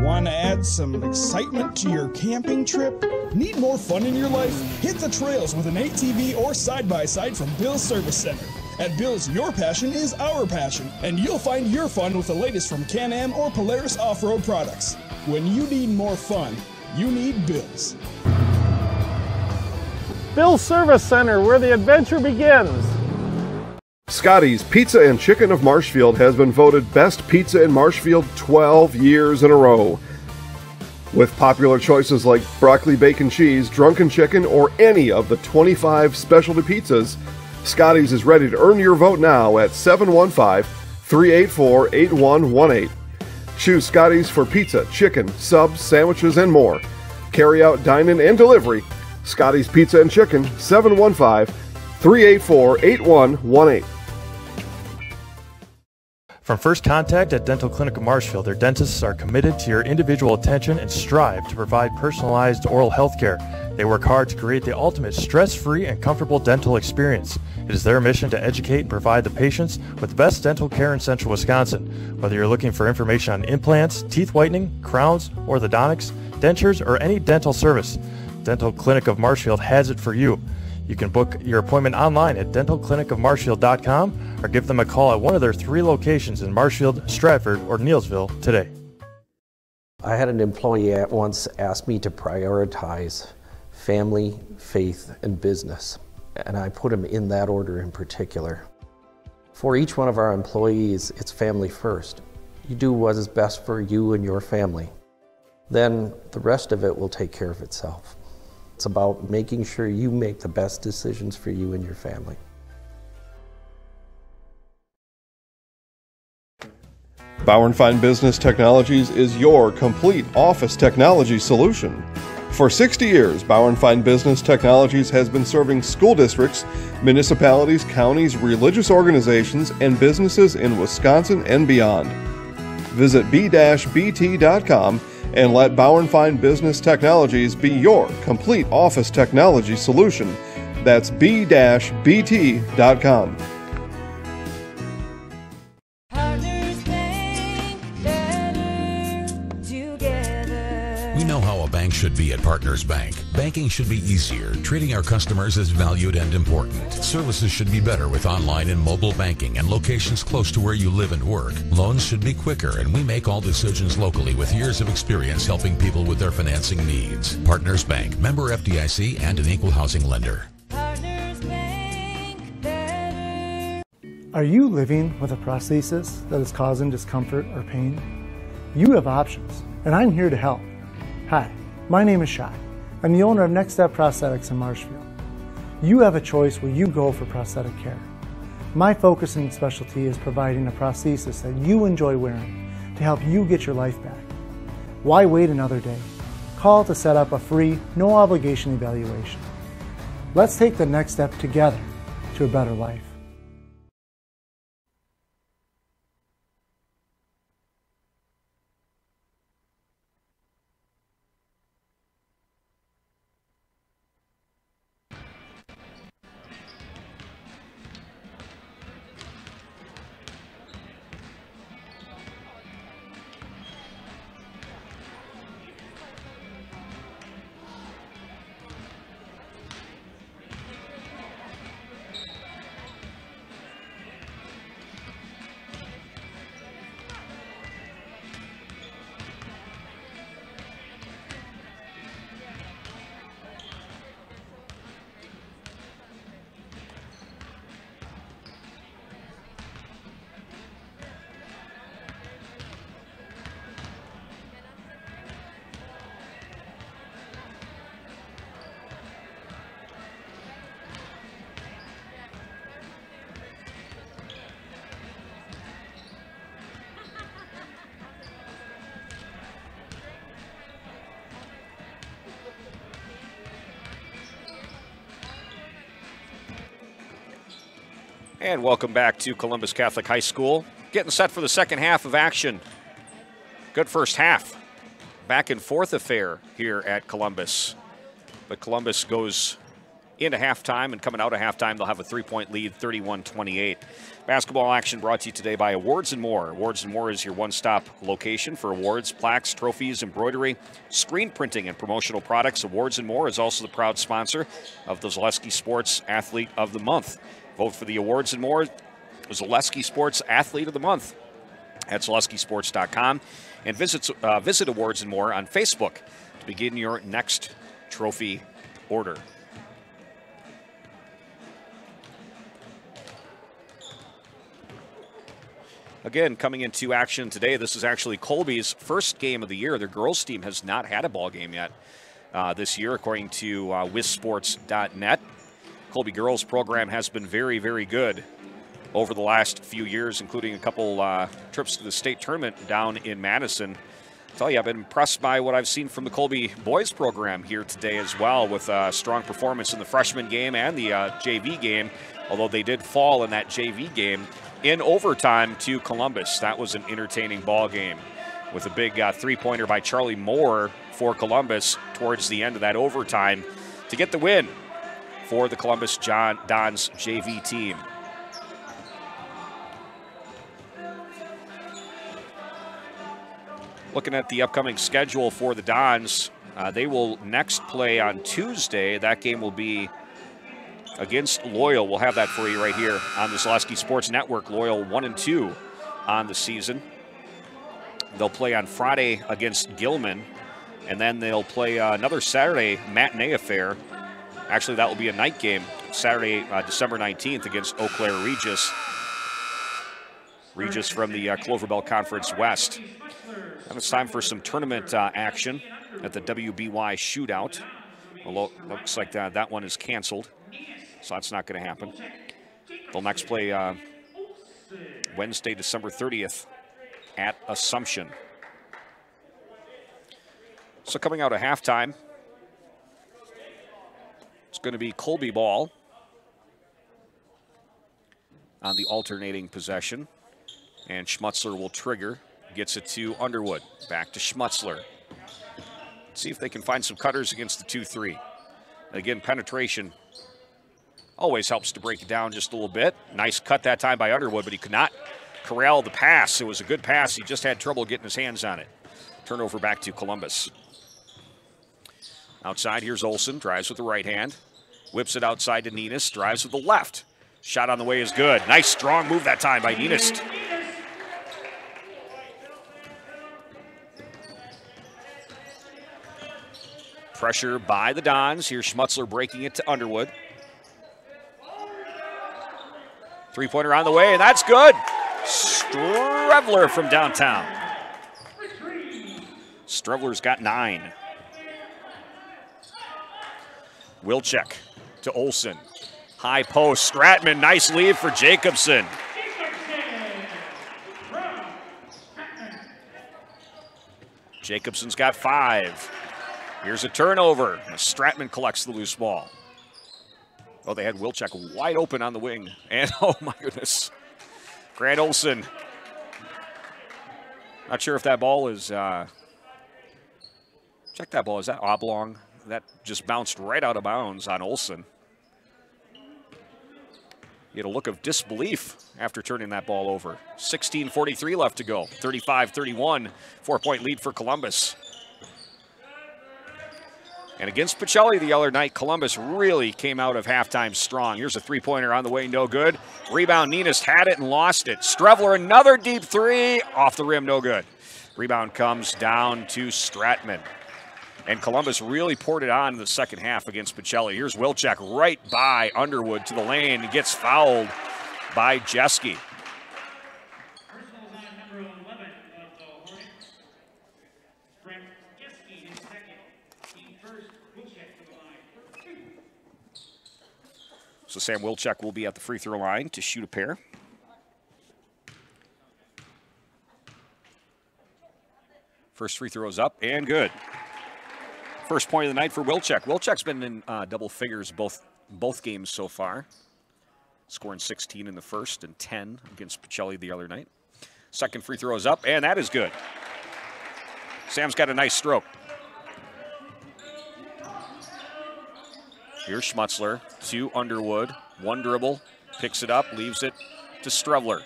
Want to add some excitement to your camping trip? Need more fun in your life? Hit the trails with an ATV or side-by-side from Bill's Service Center. At Bill's, your passion is our passion, and you'll find your fun with the latest from Can-Am or Polaris off-road products. When you need more fun, you need Bill's. Bill's Service Center, where the adventure begins. Scotty's Pizza and Chicken of Marshfield has been voted Best Pizza in Marshfield 12 years in a row. With popular choices like broccoli, bacon, cheese, drunken chicken, or any of the 25 specialty pizzas, Scotty's is ready to earn your vote now at 715-384-8118. Choose Scotty's for pizza, chicken, subs, sandwiches, and more. Carry out, dine-in, and delivery. Scotty's Pizza and Chicken, 715-384-8118. From first contact at Dental Clinic of Marshfield, their dentists are committed to your individual attention and strive to provide personalized oral health care. They work hard to create the ultimate stress-free and comfortable dental experience. It is their mission to educate and provide the patients with the best dental care in central Wisconsin. Whether you're looking for information on implants, teeth whitening, crowns, orthodontics, dentures, or any dental service, Dental Clinic of Marshfield has it for you. You can book your appointment online at dentalclinicofmarshfield.com or give them a call at one of their 3 locations in Marshfield, Stratford, or Neillsville today. I had an employee once ask me to prioritize family, faith, and business, and I put them in that order in particular. For each one of our employees, it's family first. You do what is best for you and your family. Then the rest of it will take care of itself. It's about making sure you make the best decisions for you and your family. Bauer & Fine Business Technologies is your complete office technology solution. For 60 years, Bauer & Fine Business Technologies has been serving school districts, municipalities, counties, religious organizations, and businesses in Wisconsin and beyond. Visit b-bt.com and let Bauer & Fine Business Technologies be your complete office technology solution. That's b-bt.com. We know how a bank should be at Partners Bank. Banking should be easier, treating our customers as valued and important. Services should be better with online and mobile banking and locations close to where you live and work. Loans should be quicker, and we make all decisions locally with years of experience helping people with their financing needs. Partners Bank, member FDIC, and an equal housing lender. Are you living with a prosthesis that is causing discomfort or pain? You have options, and I'm here to help. Hi, my name is Shai. I'm the owner of Next Step Prosthetics in Marshfield. You have a choice where you go for prosthetic care. My focus and specialty is providing a prosthesis that you enjoy wearing to help you get your life back. Why wait another day? Call to set up a free, no obligation evaluation. Let's take the next step together to a better life. And welcome back to Columbus Catholic High School. Getting set for the second half of action. Good first half. Back and forth affair here at Columbus. But Columbus goes into halftime, and coming out of halftime, they'll have a 3-point lead, 31-28. Basketball action brought to you today by Awards & More. Awards & More is your one-stop location for awards, plaques, trophies, embroidery, screen printing, and promotional products. Awards & More is also the proud sponsor of the Zaleski Sports Athlete of the Month. Vote for the Awards & More, Zaleski Sports Athlete of the Month at ZaleskiSports.com. And visit Awards & More on Facebook to begin your next trophy order. Again, coming into action today, this is actually Colby's first game of the year. Their girls team has not had a ball game yet this year, according to WISSports.net. Colby girls program has been very, very good over the last few years, including a couple trips to the state tournament down in Madison. I tell you, I've been impressed by what I've seen from the Colby boys program here today as well, with a strong performance in the freshman game and the JV game, although they did fall in that JV game in overtime to Columbus. That was an entertaining ball game with a big three-pointer by Charlie Moore for Columbus towards the end of that overtime to get the win for the Columbus Dons JV team. Looking at the upcoming schedule for the Dons, they will next play on Tuesday. That game will be against Loyal. We'll have that for you right here on the Zaleski Sports Network. Loyal 1-2 on the season. They'll play on Friday against Gilman, and then they'll play another Saturday matinee affair. Actually, that will be a night game, Saturday, December 19th against Eau Claire Regis. Regis from the Clover Bell Conference West. And it's time for some tournament action at the WBY Shootout. Although it looks like that one is canceled, so that's not going to happen. They'll next play Wednesday, December 30th at Assumption. So coming out of halftime, it's going to be Colby ball on the alternating possession. And Schmutzler will trigger, gets it to Underwood. Back to Schmutzler. See if they can find some cutters against the 2-3. Again, penetration always helps to break it down just a little bit. Nice cut that time by Underwood, but he could not corral the pass. It was a good pass. He just had trouble getting his hands on it. Turnover back to Columbus. Outside, here's Olsen, drives with the right hand. Whips it outside to Nienes, drives with the left. Shot on the way is good. Nice strong move that time by Nienes. Pressure by the Dons. Here's Schmutzler breaking it to Underwood. Three-pointer on the way, and that's good. Strevler from downtown. Strevler's got 9. Wilczek to Olsen. High post, Stratman, nice lead for Jacobson. Jacobson's got 5. Here's a turnover. Stratman collects the loose ball. Oh, they had Wilczek wide open on the wing. And, oh, my goodness. Grant Olson. Not sure if that ball is, check that ball. Is that oblong? That just bounced right out of bounds on Olson. He had a look of disbelief after turning that ball over. 16:43 left to go. 35-31, 4-point lead for Columbus. And against Pacelli the other night, Columbus really came out of halftime strong. Here's a three-pointer on the way, no good. Rebound, Ninist had it and lost it. Strevler, another deep three, off the rim, no good. Rebound comes down to Stratman. And Columbus really poured it on in the second half against Pacelli. Here's Wilczek right by Underwood to the lane. He gets fouled by Jeske. So Sam Wilczek will be at the free throw line to shoot a pair. First free throw is up and good. First point of the night for Wilczek. Wilczek's been in double figures both games so far, scoring 16 in the first and 10 against Pacelli the other night. Second free throw is up, and that is good. Sam's got a nice stroke. Here's Schmutzler to Underwood. One dribble, picks it up, leaves it to Strevler.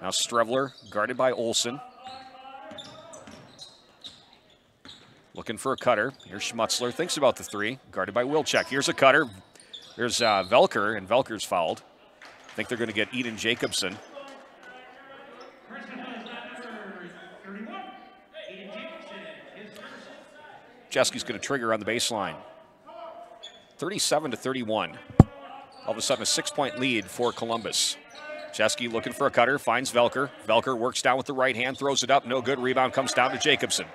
Now Strevler guarded by Olson. Looking for a cutter. Here's Schmutzler, thinks about the three, guarded by Wilczek. Here's a cutter. There's Velker, and Velker's fouled. I think they're going to get Eden Jacobson. Jeske's going to trigger on the baseline. 37-31. All of a sudden a 6-point lead for Columbus. Jeske looking for a cutter, finds Velker. Velker works down with the right hand, throws it up, no good. Rebound comes down to Jacobson.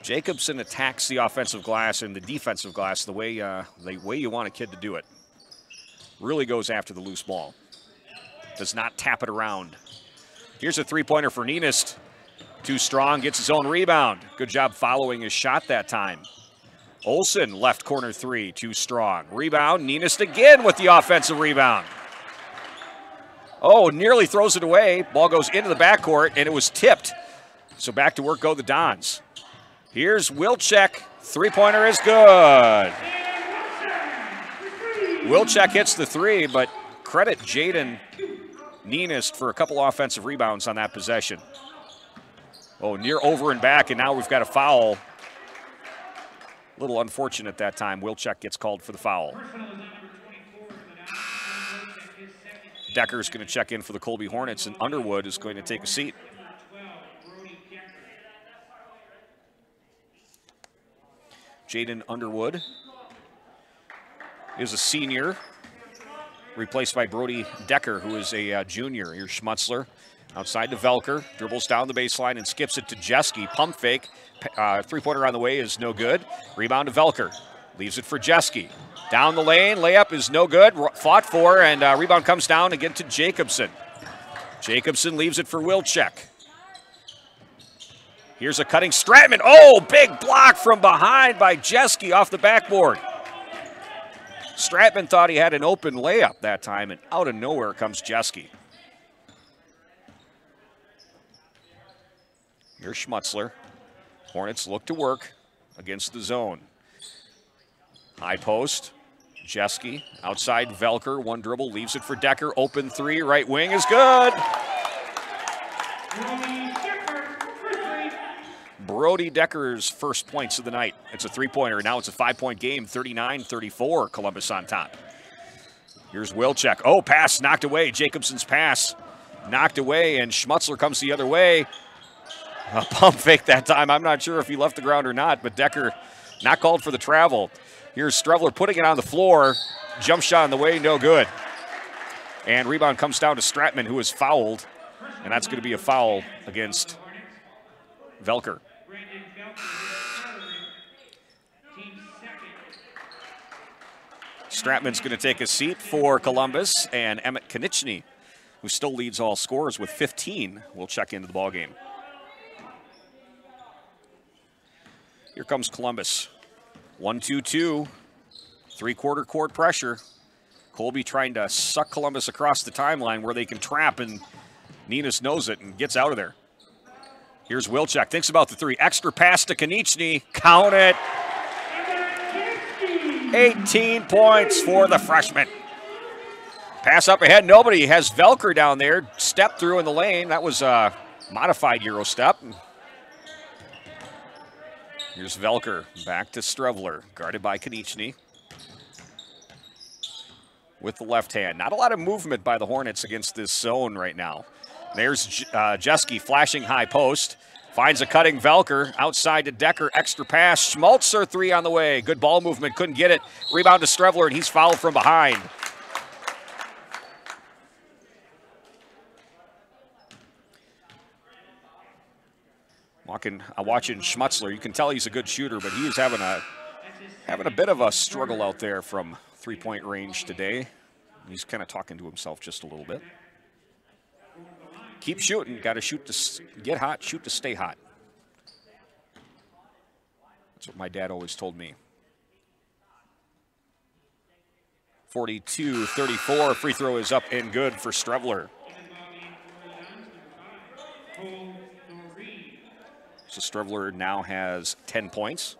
Jacobson attacks the offensive glass and the defensive glass the way you want a kid to do it. Really goes after the loose ball. Does not tap it around. Here's a three-pointer for Ninist. Too strong, gets his own rebound. Good job following his shot that time. Olson, left corner three, too strong. Rebound, Ninist again with the offensive rebound. Oh, nearly throws it away. Ball goes into the backcourt, and it was tipped. So back to work go the Dons. Here's Wilczek. Three-pointer is good. Wilczek hits the three, but credit Jaden Ninist for a couple offensive rebounds on that possession. Oh, near over and back, and now we've got a foul. A little unfortunate that time. Wilczek gets called for the foul. Decker's going to check in for the Colby Hornets, and Underwood is going to take a seat. Jaden Underwood is a senior, replaced by Brody Decker, who is a junior. Here's Schmutzler outside to Velker, dribbles down the baseline and skips it to Jeske. Pump fake, three-pointer on the way is no good. Rebound to Velker, leaves it for Jeske. Down the lane, layup is no good, fought for, and rebound comes down again to Jacobson. Jacobson leaves it for Wilczek. Here's a cutting Stratman. Oh, big block from behind by Jeske off the backboard. Stratman thought he had an open layup that time, and out of nowhere comes Jeske. Here's Schmutzler. Hornets look to work against the zone. High post. Jeske outside Velker. One dribble, leaves it for Decker. Open three, right wing is good. Brody Decker's first points of the night. It's a three-pointer. Now it's a 5-point game, 39-34, Columbus on top. Here's Wilczek. Oh, pass knocked away. Jacobson's pass knocked away, and Schmutzler comes the other way. A pump fake that time. I'm not sure if he left the ground or not, but Decker not called for the travel. Here's Strevler putting it on the floor. Jump shot on the way, no good. And rebound comes down to Stratman, who is fouled, and that's going to be a foul against Velker. Stratman's going to take a seat for Columbus, and Emmett Konieczny, who still leads all scorers with 15, will check into the ballgame. Here comes Columbus. 1-2-2. Three-quarter court pressure. Colby trying to suck Columbus across the timeline where they can trap, and Ninas knows it and gets out of there. Here's Wilczek, thinks about the three. Extra pass to Konieczny, count it. 18 points for the freshman. Pass up ahead, nobody. Has Velker down there, step through in the lane. That was a modified Euro step. Here's Velker, back to Strevler, guarded by Konieczny. With the left hand. Not a lot of movement by the Hornets against this zone right now. There's Jeske flashing high post. Finds a cutting Velker. Outside to Decker. Extra pass. Schmaltzer three on the way. Good ball movement. Couldn't get it. Rebound to Strevler, and he's fouled from behind. Watching Schmutzler. You can tell he's a good shooter, but he is having a bit of a struggle out there from three-point range today. He's kind of talking to himself just a little bit. Keep shooting. Got to shoot to get hot, shoot to stay hot. That's what my dad always told me. 42-34. Free throw is up and good for Strevler. So Strevler now has 10 points.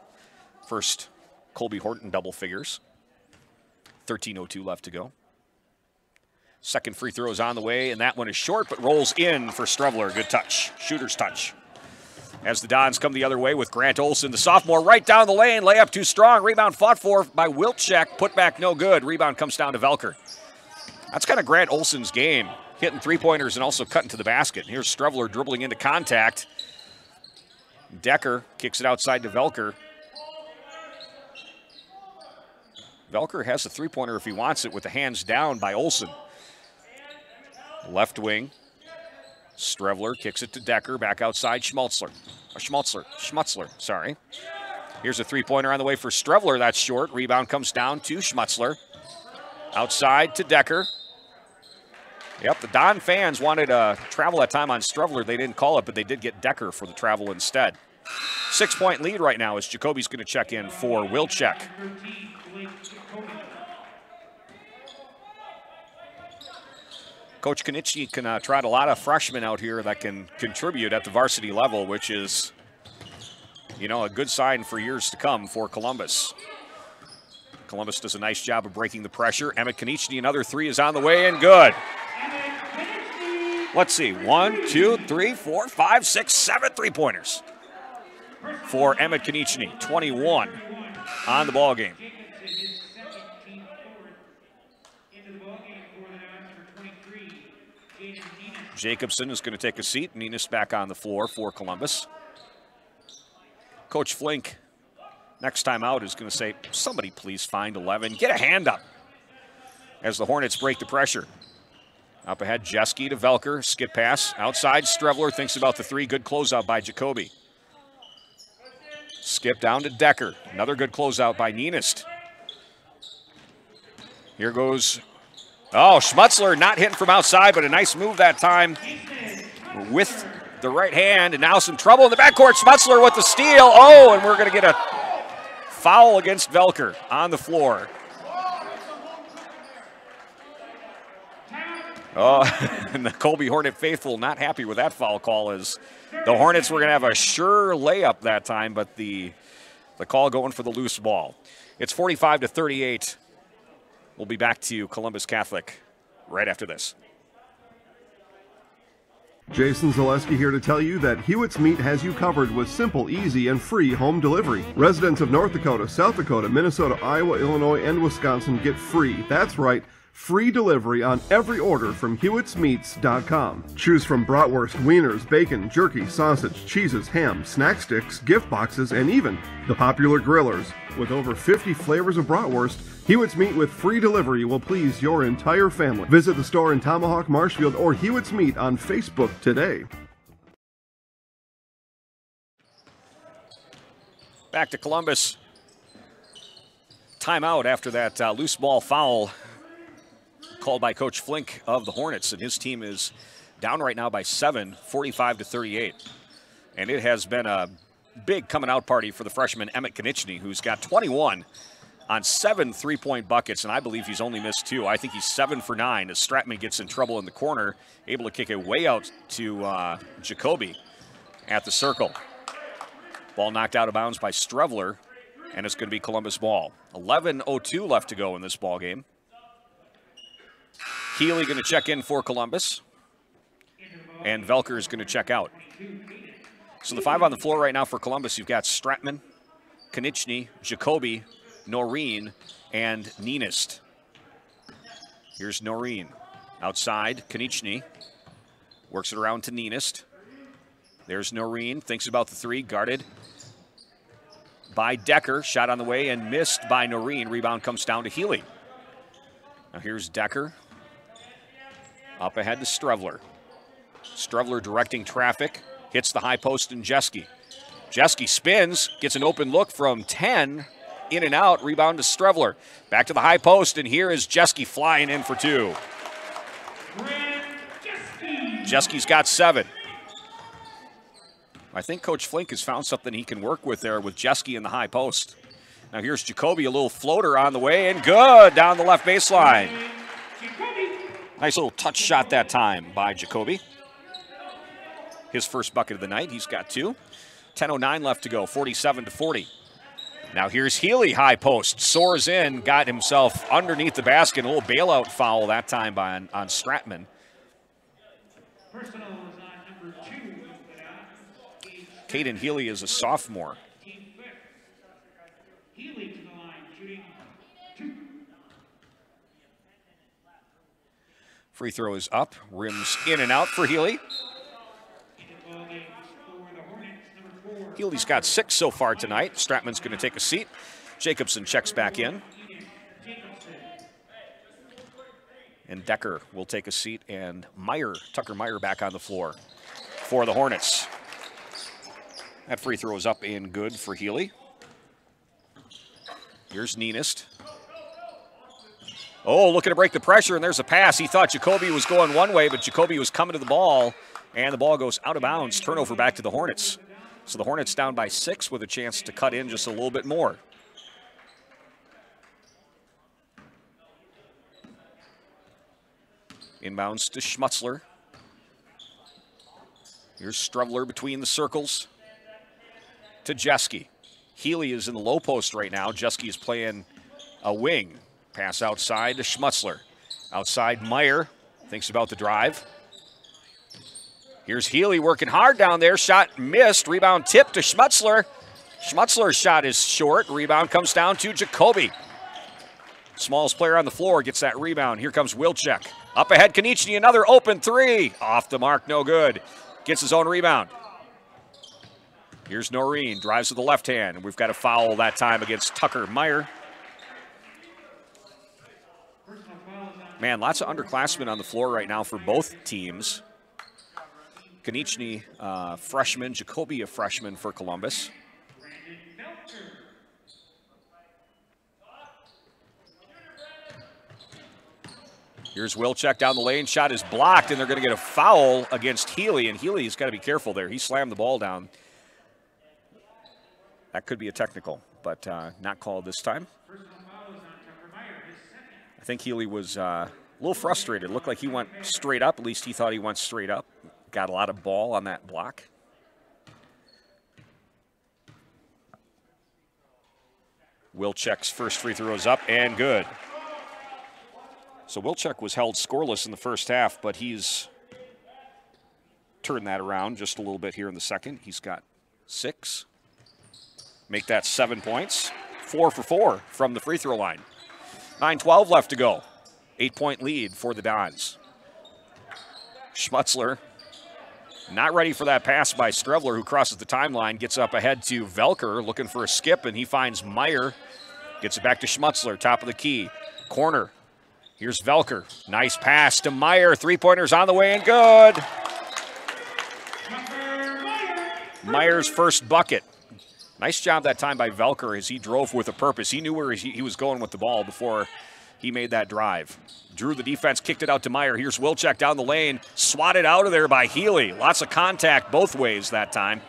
First Colby Horton double figures. 13:02 left to go. Second free throw is on the way, and that one is short, but rolls in for Strevler. Good touch, shooter's touch. As the Dons come the other way with Grant Olson, the sophomore, right down the lane. Layup too strong. Rebound fought for by Wilczek. Put back no good. Rebound comes down to Velker. That's kind of Grant Olson's game, hitting three-pointers and also cutting to the basket. Here's Strevler dribbling into contact. Decker kicks it outside to Velker. Velker has a three-pointer if he wants it with the hands down by Olson. Left wing. Strevler kicks it to Decker. Back outside Schmutzler. Sorry. Here's a three-pointer on the way for Strevler. That's short. Rebound comes down to Schmutzler. Outside to Decker. Yep, the Don fans wanted travel that time on Strevler. They didn't call it, but they did get Decker for the travel instead. 6-point lead right now as Jacoby's going to check in for Wilczek. Coach Konieczny can trot a lot of freshmen out here that can contribute at the varsity level, which is, a good sign for years to come for Columbus. Columbus does a nice job of breaking the pressure. Emmett Konieczny, another three is on the way and good. Let's see, 1, 2, 3, 4, 5, 6, 7 three-pointers for Emmett Konieczny. 21 on the ball game. Jacobson is going to take a seat. Ninas back on the floor for Columbus. Coach Flink, next time out, is going to say, somebody please find 11. Get a hand up as the Hornets break the pressure. Up ahead, Jeske to Velker. Skip pass. Outside, Strevler thinks about the three. Good closeout by Jacoby. Skip down to Decker. Another good closeout by Ninas. Here goes... Oh, Schmutzler not hitting from outside, but a nice move that time with the right hand. And now some trouble in the backcourt. Schmutzler with the steal. Oh, and we're going to get a foul against Velker on the floor. Oh, and the Colby Hornet faithful not happy with that foul call, as the Hornets were going to have a sure layup that time, but the call going for the loose ball. It's 45-38. We'll be back to Columbus Catholic right after this. Jason Zaleski here to tell you that Hewitt's Meat has you covered with simple, easy, and free home delivery. Residents of North Dakota, South Dakota, Minnesota, Iowa, Illinois, and Wisconsin get free. That's right, free delivery on every order from Hewitt'sMeats.com. Choose from bratwurst, wieners, bacon, jerky, sausage, cheeses, ham, snack sticks, gift boxes, and even the popular grillers. With over 50 flavors of bratwurst, Hewitt's Meat with free delivery will please your entire family. Visit the store in Tomahawk, Marshfield, or Hewitt's Meat on Facebook today. Back to Columbus. Timeout after that loose ball foul called by Coach Flink of the Hornets, and his team is down right now by 7, 45-38. And it has been a big coming out party for the freshman Emmett Konieczny, who's got 21 on 7 3-point buckets, and I believe he's only missed 2. I think he's 7 for 9 as Stratman gets in trouble in the corner, able to kick it way out to Jacoby at the circle. Ball knocked out of bounds by Strevler, and it's going to be Columbus ball. 11:02 left to go in this ball game. Healy going to check in for Columbus, and Velker is going to check out. So the 5 on the floor right now for Columbus, you've got Stratman, Konieczny, Jacoby, Noreen, and Nienist. Here's Noreen. Outside, Konieczny works it around to Nienist. There's Noreen, thinks about the 3, guarded by Decker. Shot on the way and missed by Noreen. Rebound comes down to Healy. Now here's Decker. Up ahead to Strevler. Strevler directing traffic. Hits the high post and Jeske. Jeske spins, gets an open look from 10. In and out, rebound to Strevler. Back to the high post, and here is Jeske flying in for 2. Jeske's got 7. I think Coach Flink has found something he can work with there with Jeske in the high post. Now here's Jacoby, a little floater on the way, and good down the left baseline. Nice little touch shot that time by Jacoby. His first bucket of the night, he's got 2. 10:09 left to go, 47-40. Now here's Healy, high post, soars in, got himself underneath the basket, a little bailout foul that time on Stratman. Caden Healy is a sophomore. Free throw is up, rims in and out for Healy. Healy's got 6 so far tonight. Stratman's going to take a seat. Jacobson checks back in. And Decker will take a seat, and Tucker Meyer back on the floor for the Hornets. That free throw is up and good for Healy. Here's Nienist. Oh, looking to break the pressure, and there's a pass. He thought Jacoby was going one way, but Jacoby was coming to the ball, and the ball goes out of bounds. Turnover back to the Hornets. So the Hornets down by 6 with a chance to cut in just a little bit more. Inbounds to Schmutzler. Here's Strevler between the circles to Jeske. Healy is in the low post right now. Jeske is playing a wing. Pass outside to Schmutzler. Outside, Meyer thinks about the drive. Here's Healy working hard down there. Shot missed. Rebound tipped to Schmutzler. Schmutzler's shot is short. Rebound comes down to Jacoby. Smallest player on the floor gets that rebound. Here comes Wilczek. Up ahead, Konieczny, another open 3. Off the mark, no good. Gets his own rebound. Here's Noreen, drives with the left hand. And we've got a foul that time against Tucker Meyer. Man, lots of underclassmen on the floor right now for both teams. Konieczny, freshman. Jacoby, a freshman for Columbus. Here's Wilczek down the lane. Shot is blocked, and they're going to get a foul against Healy, and Healy's got to be careful there. He slammed the ball down. That could be a technical, but not called this time. I think Healy was a little frustrated. It looked like he went straight up. At least he thought he went straight up. Got a lot of ball on that block. Wilczek's first free throw is up and good. So Wilczek was held scoreless in the first half, but he's turned that around just a little bit here in the second. He's got 6. Make that 7 points. 4 for 4 from the free throw line. 9:12 left to go. 8-point lead for the Dons. Schmutzler not ready for that pass by Strevler, who crosses the timeline, gets up ahead to Velker, looking for a skip, and he finds Meyer. Gets it back to Schmutzler, top of the key. Corner. Here's Velker. Nice pass to Meyer. 3-pointers on the way and good. Meyer's first bucket. Nice job that time by Velker as he drove with a purpose. He knew where he was going with the ball before he made that drive. Drew the defense, kicked it out to Meyer. Here's Wilczek down the lane. Swatted out of there by Healy. Lots of contact both ways that time.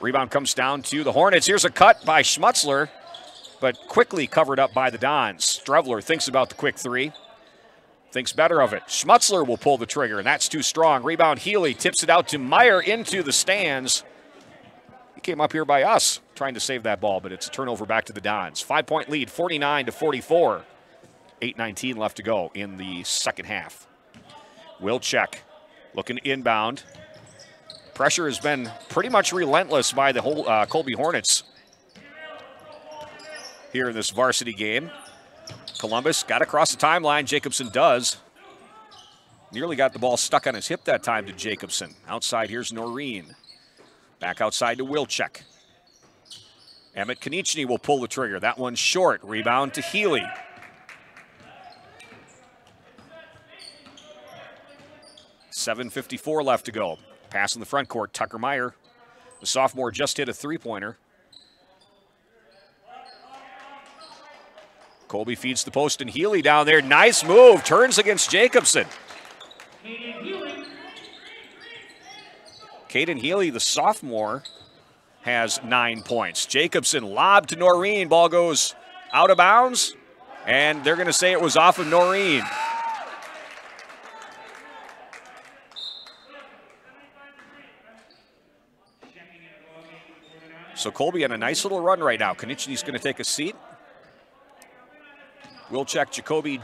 Rebound comes down to the Hornets. Here's a cut by Schmutzler. but quickly covered up by the Dons. Strevler thinks about the quick three. Thinks better of it. Schmutzler will pull the trigger, and that's too strong. Rebound, Healy tips it out to Meyer into the stands. He came up here by us trying to save that ball, but it's a turnover back to the Dons. 5-point lead, 49-44. 8:19 left to go in the second half. Wilczek looking inbound. Pressure has been pretty much relentless by the whole Colby Hornets here in this varsity game. Columbus got across the timeline. Jacobson does. Nearly got the ball stuck on his hip that time to Jacobson. Outside, here's Noreen. Back outside to Wilczek. Emmett Konieczny will pull the trigger. That one's short. Rebound to Healy. .754 left to go. Pass in the front court. Tucker Meyer, the sophomore, just hit a three-pointer. Colby feeds the post, and Healy down there. Nice move. Turns against Jacobson. Caden Healy, the sophomore, has 9 points. Jacobson lobbed to Noreen. Ball goes out of bounds, and they're going to say it was off of Noreen. So Colby on a nice little run right now. Konieczny's going to take a seat. Wilczek, Jacoby,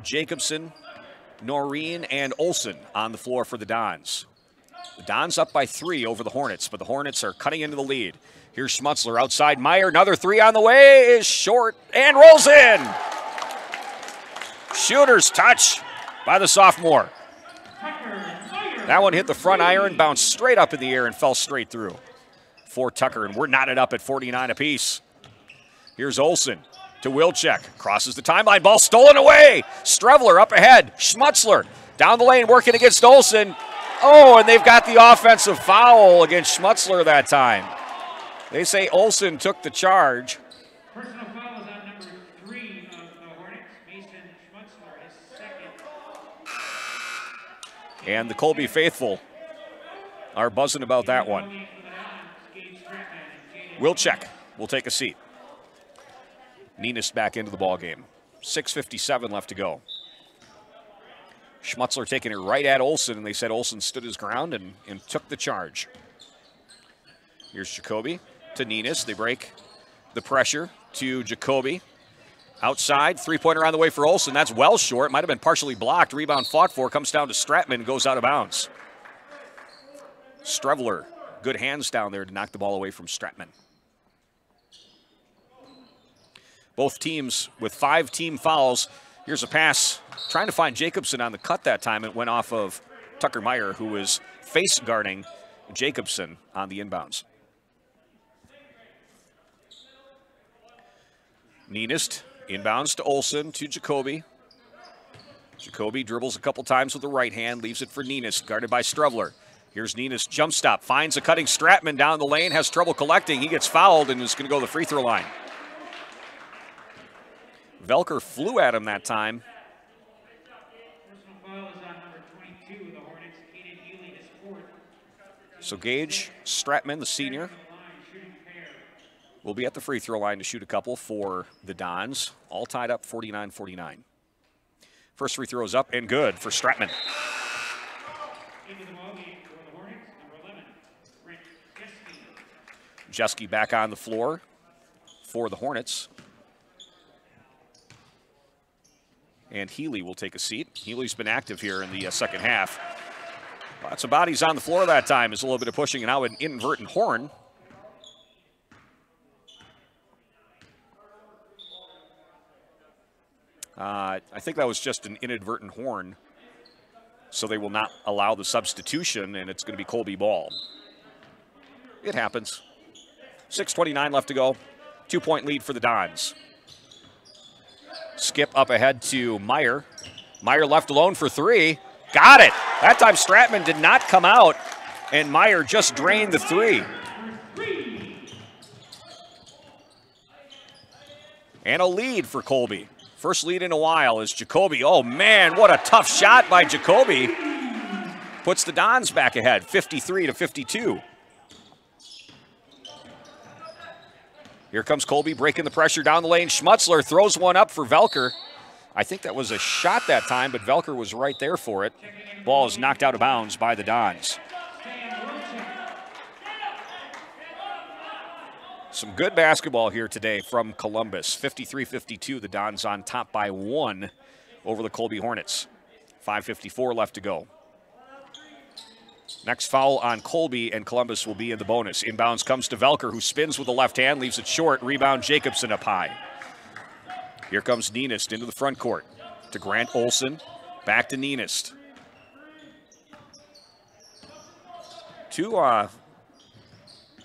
Jacobson, Noreen, and Olsen on the floor for the Dons. The Dons up by 3 over the Hornets, but the Hornets are cutting into the lead. Here's Schmutzler outside Meyer. Another three on the way is short and rolls in. Shooter's touch by the sophomore. That one hit the front iron, bounced straight up in the air, and fell straight through for Tucker, and we're knotted up at 49 apiece. Here's Olsen to Wilczek. Crosses the timeline. Ball stolen away. Strevler up ahead. Schmutzler down the lane working against Olsen. Oh, and they've got the offensive foul against Schmutzler that time. They say Olsen took the charge. Personal foul is on number 3 of the Hornets, Mason Schmutzler, his second. And the Colby faithful are buzzing about that one. Wilczek will take a seat. Nenis back into the ball game. 6:57 left to go. Schmutzler taking it right at Olsen, and they said Olsen stood his ground and took the charge. Here's Jacoby to Nenis. They break the pressure to Jacoby. Outside, three-pointer on the way for Olsen. That's well short. Might have been partially blocked. Rebound fought for. Comes down to Stratman, goes out of bounds. Strevler, good hands down there to knock the ball away from Stratman. Both teams with 5 team fouls. Here's a pass, trying to find Jacobson on the cut that time. It went off of Tucker Meyer, who was face guarding Jacobson on the inbounds. Nenis inbounds to Olsen to Jacoby. Jacoby dribbles a couple times with the right hand, leaves it for Nenis, guarded by Strevler. Here's Nenis, jump stop, finds a cutting Stratman down the lane, has trouble collecting. He gets fouled and is going to go to the free throw line. Velker flew at him that time. So Gage Stratman, the senior, will be at the free throw line to shoot a couple for the Dons. All tied up 49-49. First free throw is up and good for Stratman. Jeske back on the floor for the Hornets. And Healy will take a seat. Healy's been active here in the second half. Lots of bodies on the floor that time. Is a little bit of pushing, and now an inadvertent horn. I think that was just an inadvertent horn. So they will not allow the substitution, and it's going to be Colby ball. It happens. 6:29 left to go. 2-point lead for the Dons. Skip up ahead to Meyer. Meyer left alone for 3. Got it. That time Stratman did not come out, and Meyer just drained the 3. And a lead for Colby. First lead in a while is Jacoby. Oh, man, what a tough shot by Jacoby. Puts the Dons back ahead, 53-52. Here comes Colby breaking the pressure down the lane. Schmutzler throws one up for Velker. I think that was a shot that time, but Velker was right there for it. Ball is knocked out of bounds by the Dons. Some good basketball here today from Columbus. 53-52, the Dons on top by 1 over the Colby Hornets. 5:54 left to go. Next foul on Colby, and Columbus will be in the bonus. Inbounds comes to Velker, who spins with the left hand, leaves it short. Rebound, Jacobson up high. Here comes Nienist into the front court to Grant Olson. Back to Nienist. Two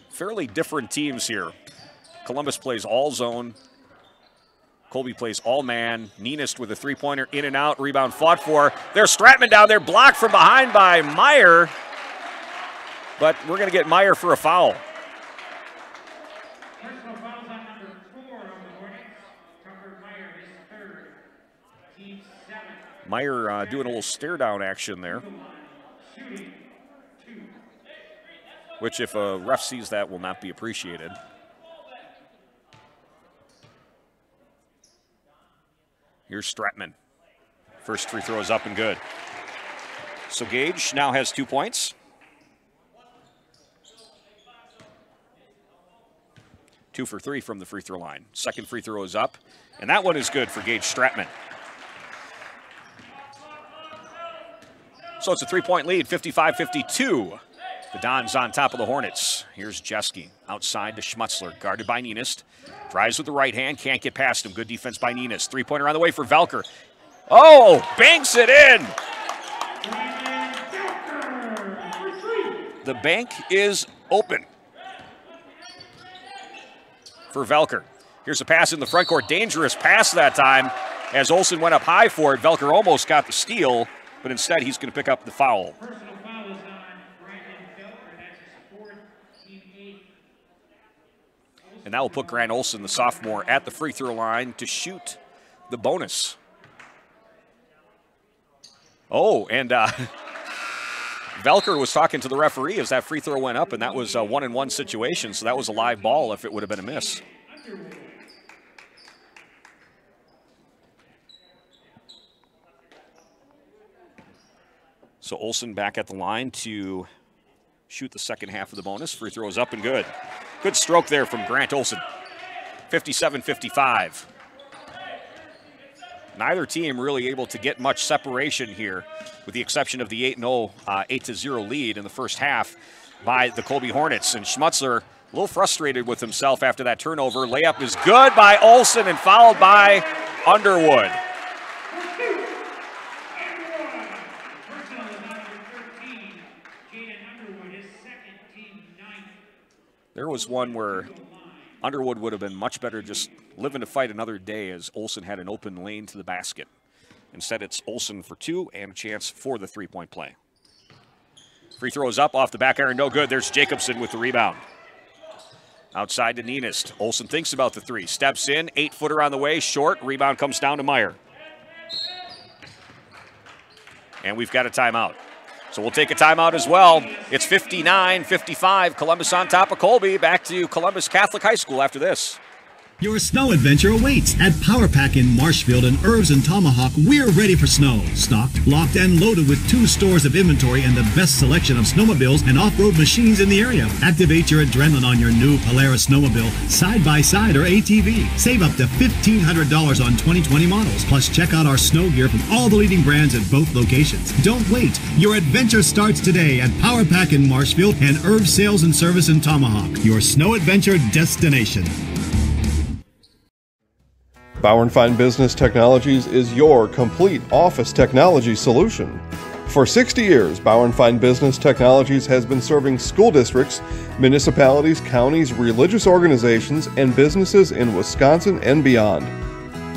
fairly different teams here. Columbus plays all zone. Colby plays all man. Nienist with a three-pointer in and out. Rebound fought for. There's Stratman down there, blocked from behind by Meyer. But we're going to get Meyer for a foul. Meyer doing a little stare-down action there, which if a ref sees that will not be appreciated. Here's Stratman. First free throw is up and good. So Gage now has 2 points. 2 for 3 from the free throw line. Second free throw is up, and that one is good for Gage Stratman. So it's a 3-point lead, 55-52. The Dons on top of the Hornets. Here's Jeske outside to Schmutzler, guarded by Nienist. Drives with the right hand, can't get past him. Good defense by Nienist. Three-pointer on the way for Velker. Oh, banks it in. The bank is open for Velker. Here's a pass in the front court. Dangerous pass that time as Olsen went up high for it. Velker almost got the steal, but instead he's going to pick up the foul. And that will put Grant Olson, the sophomore, at the free throw line to shoot the bonus. Oh, and Velker was talking to the referee as that free throw went up, and that was a 1-and-1 situation, so that was a live ball if it would have been a miss. So Olsen back at the line to shoot the second half of the bonus. Free throw is up and good. Good stroke there from Grant Olson. 57-55. Neither team really able to get much separation here, with the exception of the 8-0, 8-0 lead in the first half by the Colby Hornets. And Schmutzler a little frustrated with himself after that turnover. Layup is good by Olsen and fouled by Underwood. There was one where Underwood would have been much better just living to fight another day, as Olsen had an open lane to the basket. Instead, it's Olsen for 2 and a chance for the three-point play. Free throw is up off the back iron, no good. There's Jacobson with the rebound. Outside to Nienist. Olsen thinks about the three, steps in, 8-footer on the way, short. Rebound comes down to Meyer. And we've got a timeout. So we'll take a timeout as well. It's 59-55. Columbus on top of Colby. Back to Columbus Catholic High School after this. Your snow adventure awaits at Power Pack in Marshfield and Irvs and Tomahawk. We're ready for snow. Stocked, locked, and loaded with 2 stores of inventory and the best selection of snowmobiles and off-road machines in the area. Activate your adrenaline on your new Polaris snowmobile, side-by-side or ATV. Save up to $1,500 on 2020 models. Plus, check out our snow gear from all the leading brands at both locations. Don't wait. Your adventure starts today at Power Pack in Marshfield and Irvs Sales and Service in Tomahawk. Your snow adventure destination. Bauer & Fine Business Technologies is your complete office technology solution. For 60 years, Bauer & Fine Business Technologies has been serving school districts, municipalities, counties, religious organizations, and businesses in Wisconsin and beyond.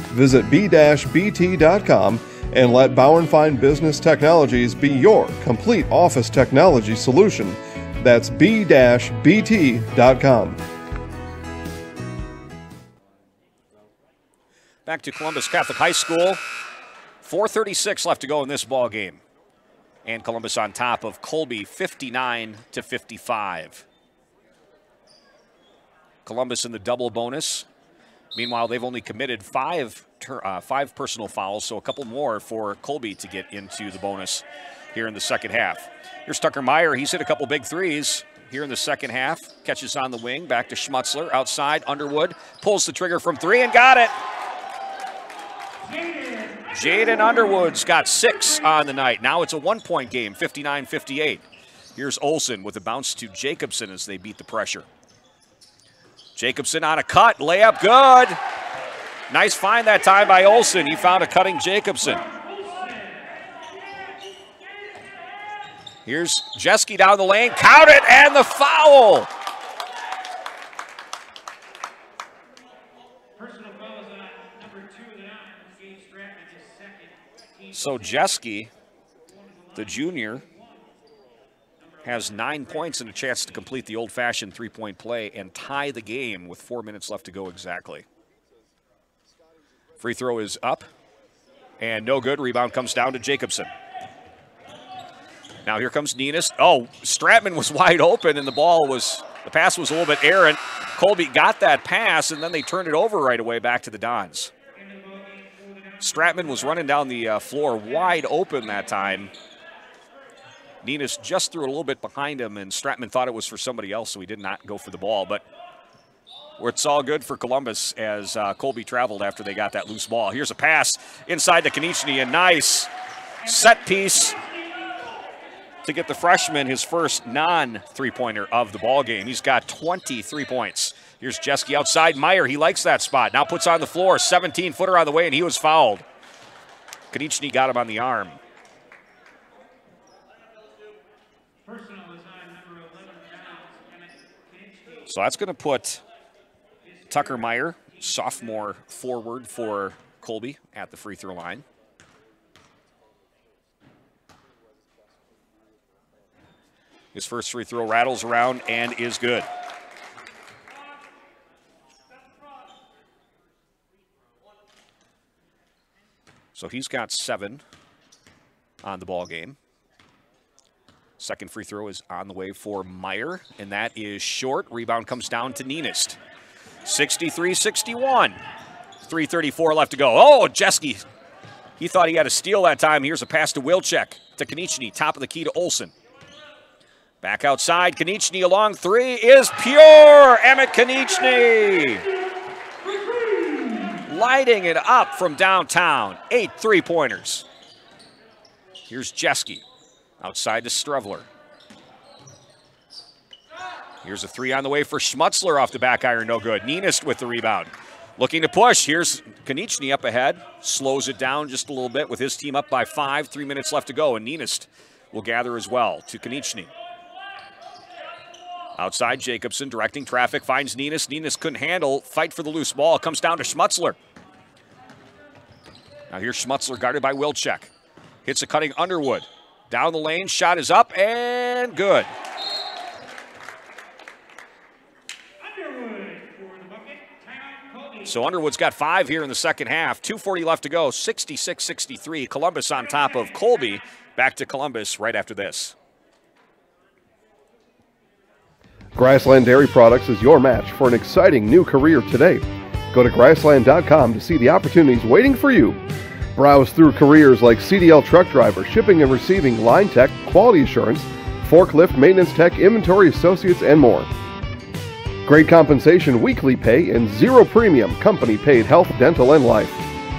Visit b-bt.com and let Bauer & Fine Business Technologies be your complete office technology solution. That's b-bt.com. Back to Columbus Catholic High School. 4:36 left to go in this ball game. And Columbus on top of Colby, 59-55. Columbus in the double bonus. Meanwhile, they've only committed five personal fouls, so a couple more for Colby to get into the bonus here in the second half. Here's Tucker Meyer. He's hit a couple big threes here in the second half. Catches on the wing, back to Schmutzler. Outside, Underwood pulls the trigger from three and got it. Jaden Underwood's got 6 on the night. Now it's a 1-point game, 59-58. Here's Olsen with a bounce to Jacobson as they beat the pressure. Jacobson on a cut, layup good. Nice find that time by Olsen. He found a cutting Jacobson. Here's Jeske down the lane, count it, and the foul. So Jeske, the junior, has 9 points and a chance to complete the old-fashioned three-point play and tie the game with 4 minutes left to go exactly. Free throw is up and no good. Rebound comes down to Jacobson. Now here comes Ninus. Oh, Stratman was wide open and the pass was a little bit errant. Colby got that pass and then they turned it over right away back to the Dons. Stratman was running down the floor wide open that time. Ninus just threw a little bit behind him, and Stratman thought it was for somebody else, so he did not go for the ball. But it's all good for Columbus as Colby traveled after they got that loose ball. Here's a pass inside to Konechny, a nice set piece to get the freshman his first non-three-pointer of the ball game. He's got 23 points. Here's Jeske outside. Meyer, he likes that spot. Now puts on the floor, 17-footer on the way, and he was fouled. Konechny got him on the arm. So that's going to put Tucker Meyer, sophomore forward for Colby, at the free throw line. His first free throw rattles around and is good. So he's got 7 on the ball game. Second free throw is on the way for Meyer, and that is short. Rebound comes down to Ninist. 63-61. 3:34 left to go. Oh, Jeske. He thought he had a steal that time. Here's a pass to Wilczek, to Konechny. Top of the key to Olsen. Back outside. Konechny along three is pure. Emmett Konechny. Lighting it up from downtown. 8 3-pointers. Here's Jeske. Outside to Strevler. Here's a 3 on the way for Schmutzler off the back iron, no good. Ninist with the rebound. Looking to push. Here's Konechny up ahead. Slows it down just a little bit with his team up by 5. 3 minutes left to go, and Ninist will gather as well to Konechny. Outside, Jacobson directing traffic, finds Ninist. Ninist couldn't handle. Fight for the loose ball. Comes down to Schmutzler. Now here's Schmutzler guarded by Wilczek. Hits a cutting Underwood. Down the lane, shot is up and good. So Underwood's got 5 here in the second half. 2:40 left to go, 66-63. Columbus on top of Colby. Back to Columbus right after this. Grassland Dairy Products is your match for an exciting new career today. Go to grassland.com to see the opportunities waiting for you. Browse through careers like CDL truck driver, shipping and receiving, line tech, quality assurance, forklift, maintenance tech, inventory associates, and more. Great compensation, weekly pay, and 0 premium company-paid health, dental, and life.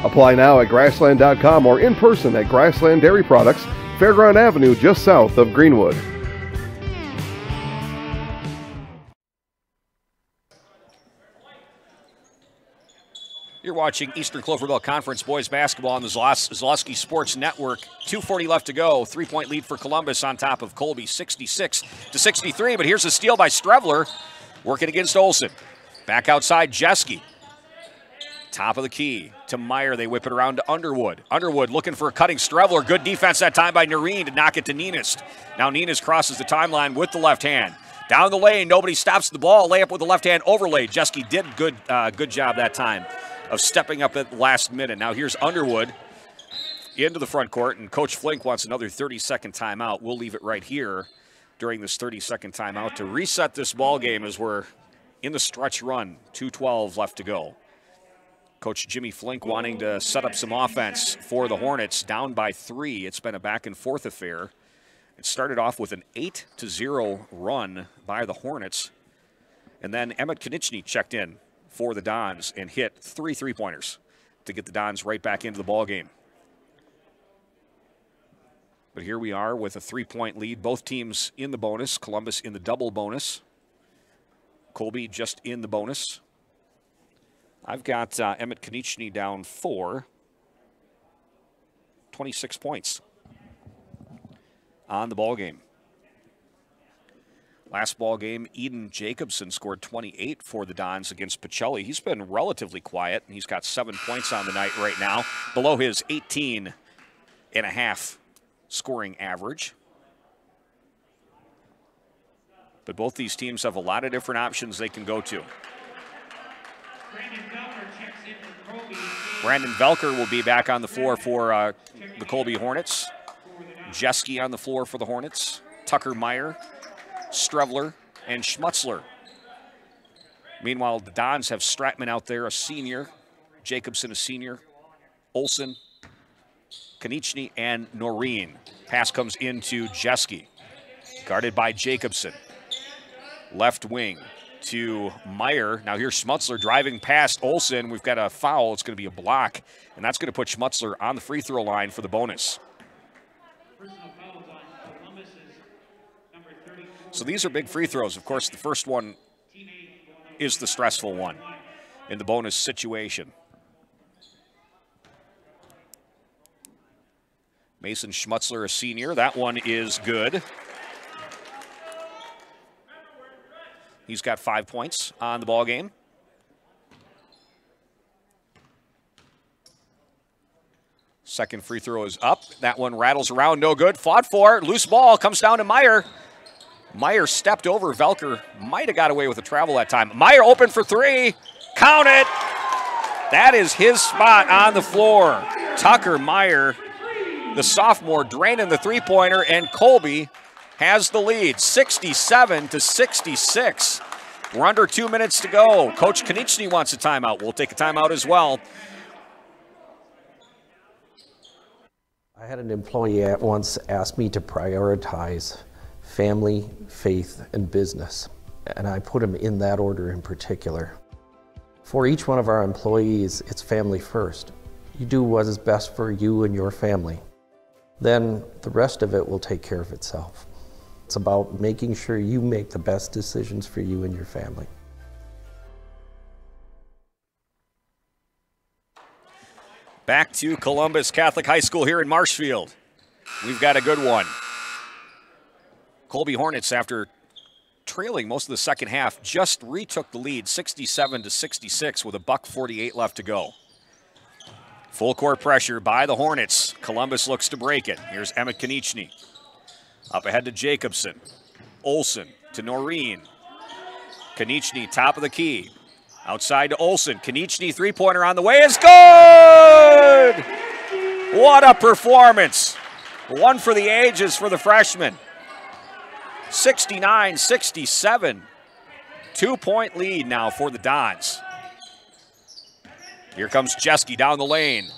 Apply now at grassland.com or in person at Grassland Dairy Products, Fairground Avenue, just south of Greenwood. You're watching Eastern Clover Belt Conference boys basketball on the Zalewski Sports Network. 2:40 left to go. 3-point lead for Columbus on top of Colby, 66-63. But here's a steal by Strevler, working against Olsen. Back outside, Jeske. Top of the key to Meyer. They whip it around to Underwood. Underwood looking for a cutting Strevler. Good defense that time by Nareen to knock it to Ninist. Now Ninist crosses the timeline with the left hand. Down the lane, nobody stops the ball. Layup with the left hand overlay. Jeske did good job that time of stepping up at the last minute. Now here's Underwood into the front court, and Coach Flink wants another 30-second timeout. We'll leave it right here during this 30-second timeout to reset this ball game as we're in the stretch run, 2:12 left to go. Coach Jimmy Flink wanting to set up some offense for the Hornets, down by 3. It's been a back-and-forth affair. It started off with an 8-0 run by the Hornets, and then Emmett Konieczny checked in for the Dons and hit 3 3-pointers to get the Dons right back into the ballgame. But here we are with a 3-point lead. Both teams in the bonus. Columbus in the double bonus. Colby just in the bonus. I've got Emmett Konieczny down 4. 26 points on the ball game. Last ball game, Eden Jacobson scored 28 for the Dons against Pacelli. He's been relatively quiet. He's got 7 points on the night right now, below his 18.5 scoring average. But both these teams have a lot of different options they can go to. Brandon Velker will be back on the floor for the Colby Hornets. Jeske on the floor for the Hornets. Tucker Meyer, Strevler, and Schmutzler. Meanwhile, the Dons have Stratman out there, a senior. Jacobson, a senior. Olsen, Konieczny, and Noreen. Pass comes into Jeske. Guarded by Jacobson. Left wing to Meyer. Now here's Schmutzler driving past Olsen. We've got a foul. It's going to be a block, and that's going to put Schmutzler on the free throw line for the bonus. So these are big free throws. Of course, the first one is the stressful one in the bonus situation. Mason Schmutzler, a senior. That one is good. He's got 5 points on the ball game. Second free throw is up. That one rattles around, no good. Fought for, loose ball, comes down to Meyer. Meyer stepped over Velker. Might have got away with a travel that time. Meyer open for 3. Count it. That is his spot on the floor. Tucker Meyer, the sophomore, draining the three-pointer, and Colby has the lead, 67-66. We're under 2 minutes to go. Coach Konieczny wants a timeout. We'll take a timeout as well. I had an employee at once ask me to prioritize family, faith, and business, and I put them in that order in particular. For each one of our employees, it's family first. You do what is best for you and your family. Then the rest of it will take care of itself. It's about making sure you make the best decisions for you and your family. Back to Columbus Catholic High School here in Marshfield. We've got a good one. Colby Hornets, after trailing most of the second half, just retook the lead, 67-66, with $1:48 left to go. Full court pressure by the Hornets. Columbus looks to break it. Here's Emmett Konieczny. Up ahead to Jacobson. Olsen to Noreen. Konieczny, top of the key. Outside to Olsen. Konieczny, three-pointer on the way is good! What a performance. One for the ages for the freshman. 69-67. 2-point lead now for the Dons. Here comes Jeske down the lane.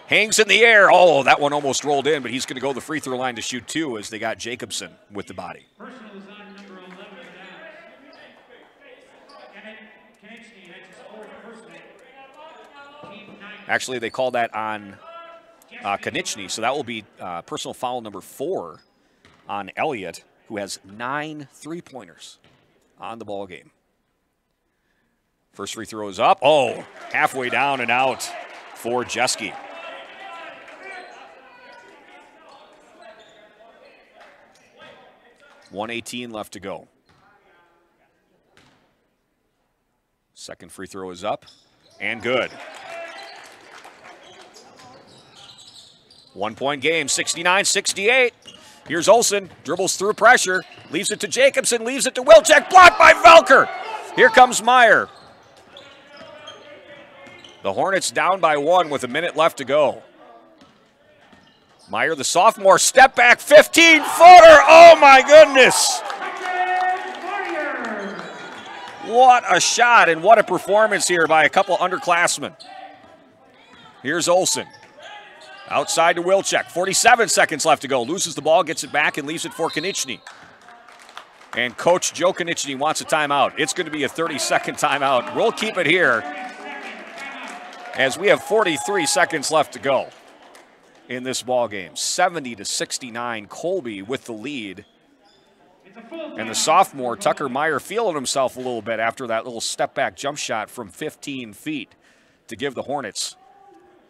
Hangs in the air. Oh, that one almost rolled in, but he's going to go to the free throw line to shoot 2 as they got Jacobson with the body. Actually, they call that on Konieczny, so that will be personal foul number 4 on Elliott, who has 9 three-pointers on the ball game. First free throw is up. Oh, halfway down and out for Jeske. $1:18 left to go. Second free throw is up and good. 1-point game, 69-68. Here's Olsen, dribbles through pressure, leaves it to Jacobson, leaves it to Wilczek, blocked by Velker. Here comes Meyer. The Hornets down by 1 with a minute left to go. Meyer, the sophomore, step back, 15-footer. Oh, my goodness. What a shot and what a performance here by a couple underclassmen. Here's Olsen. Outside to Wilczek. 47 seconds left to go. Loses the ball, gets it back, and leaves it for Konieczny. And Coach Joe Konieczny wants a timeout. It's going to be a 30-second timeout. We'll keep it here as we have 43 seconds left to go in this ball game. 70-69, Colby with the lead. And the sophomore, Tucker Meyer, feeling himself a little bit after that little step-back jump shot from 15 feet to give the Hornets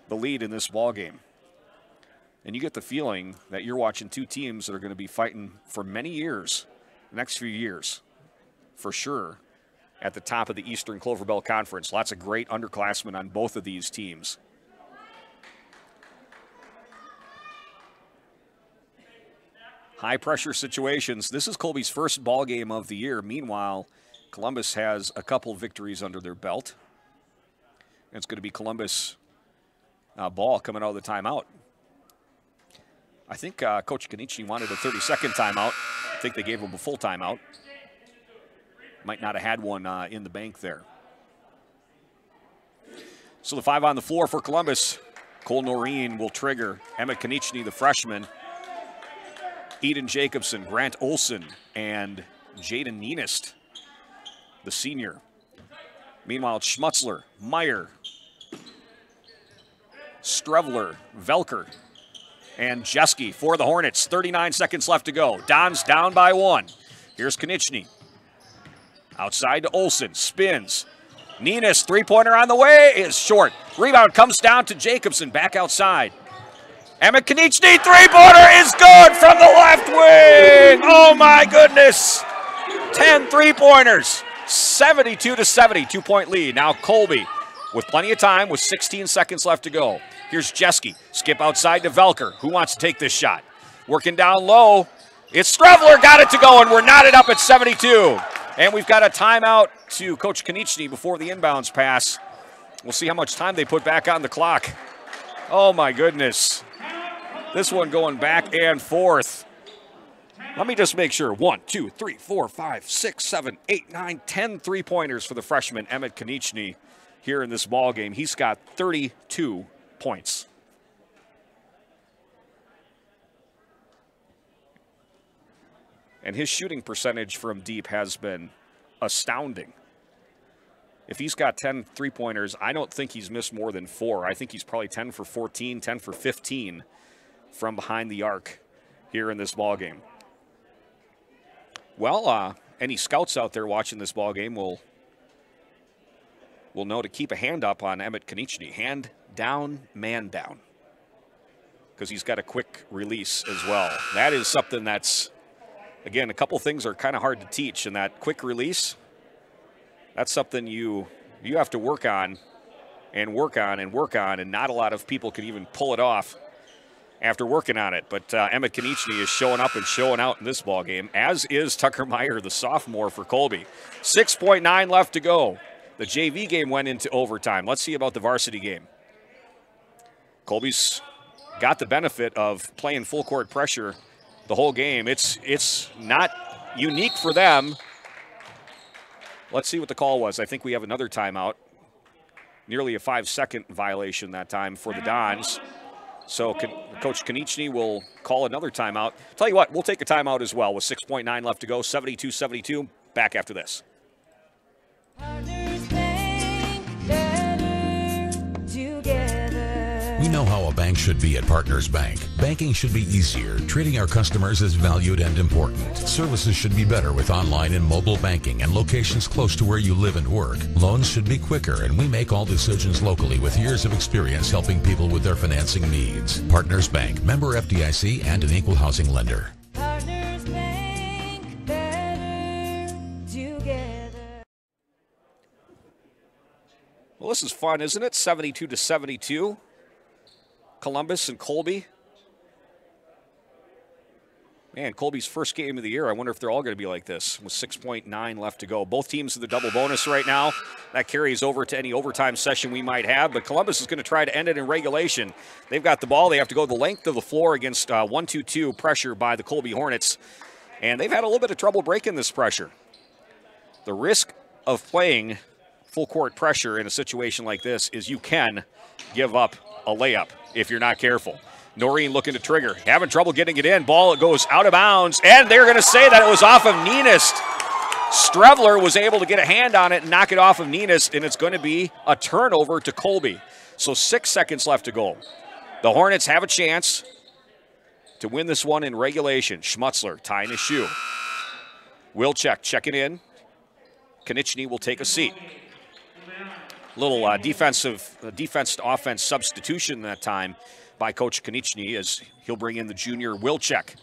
the lead in this ball game. And you get the feeling that you're watching two teams that are going to be fighting for many years, the next few years, for sure, at the top of the Eastern Clover Belt Conference. Lots of great underclassmen on both of these teams. High-pressure situations. This is Colby's first ball game of the year. Meanwhile, Columbus has a couple victories under their belt. And it's going to be Columbus ball coming out of the timeout. I think Coach Konieczny wanted a 30-second timeout. I think they gave him a full timeout. Might not have had one in the bank there. So the 5 on the floor for Columbus. Cole Noreen will trigger. Emmett Konieczny, the freshman. Eden Jacobson, Grant Olsen, and Jaden Nienist, the senior. Meanwhile, Schmutzler, Meyer, Strevler, Velker, and Jeske for the Hornets. 39 seconds left to go. Don's down by 1. Here's Konieczny. Outside to Olsen, spins. Nienist, three-pointer on the way, is short. Rebound comes down to Jacobson, back outside. Emmett Konieczny, three-pointer is good from the left wing. Oh, my goodness. 10 three-pointers. 72-70, two-point lead. Now Colby with plenty of time with 16 seconds left to go. Here's Jeske. Skip outside to Velker. Who wants to take this shot? Working down low. It's Strevler. Got it to go, and we're knotted up at 72. And we've got a timeout to Coach Konieczny before the inbounds pass. We'll see how much time they put back on the clock. Oh, my goodness. This one going back and forth. Let me just make sure. 1, 2, 3, 4, 5, 6, 7, 8, 9, 10 three-pointers for the freshman Emmett Konieczny here in this ball game. He's got 32 points. And his shooting percentage from deep has been astounding. If he's got 10 three-pointers, I don't think he's missed more than 4. I think he's probably 10 for 14, 10 for 15 from behind the arc here in this ball game. Well, any scouts out there watching this ball game will know to keep a hand up on Emmett Konieczny. Hand down, man down. Because he's got a quick release as well. That is something that's, again, a couple things are kind of hard to teach. And that quick release, that's something you have to work on and work on and work on. And not a lot of people can even pull it off after working on it. But Emmett Konieczny is showing up and showing out in this ball game, as is Tucker Meyer, the sophomore for Colby. 6.9 left to go. The JV game went into overtime. Let's see about the varsity game. Colby's got the benefit of playing full court pressure the whole game. It's not unique for them. Let's see what the call was. I think we have another timeout. Nearly a 5-second violation that time for the Dons. So Coach Konieczny will call another timeout. Tell you what, we'll take a timeout as well with 6.9 left to go, 72-72. Back after this. We know how a bank should be at Partners Bank. Banking should be easier, treating our customers as valued and important. Services should be better with online and mobile banking and locations close to where you live and work. Loans should be quicker, and we make all decisions locally with years of experience helping people with their financing needs. Partners Bank, member FDIC, and an equal housing lender. Partners Bank, better together. Well, this is fun, isn't it? 72-72. Columbus and Colby. Man, Colby's first game of the year. I wonder if they're all going to be like this with 6.9 left to go. Both teams in the double bonus right now. That carries over to any overtime session we might have, but Columbus is going to try to end it in regulation. They've got the ball. They have to go the length of the floor against 1-2-2 pressure by the Colby Hornets, and they've had a little bit of trouble breaking this pressure. The risk of playing full court pressure in a situation like this is you can give up a layup if you're not careful. Noreen looking to trigger, having trouble getting it in. Ball goes out of bounds, and they're going to say that it was off of Ninist. Strevler was able to get a hand on it and knock it off of Ninist, and it's going to be a turnover to Colby. So 6 seconds left to go. The Hornets have a chance to win this one in regulation. Schmutzler tying his shoe. Wilczek checking in. Konieczny will take a seat. Little defense to offense substitution that time by Coach Konieczny as he'll bring in the junior Wilczek.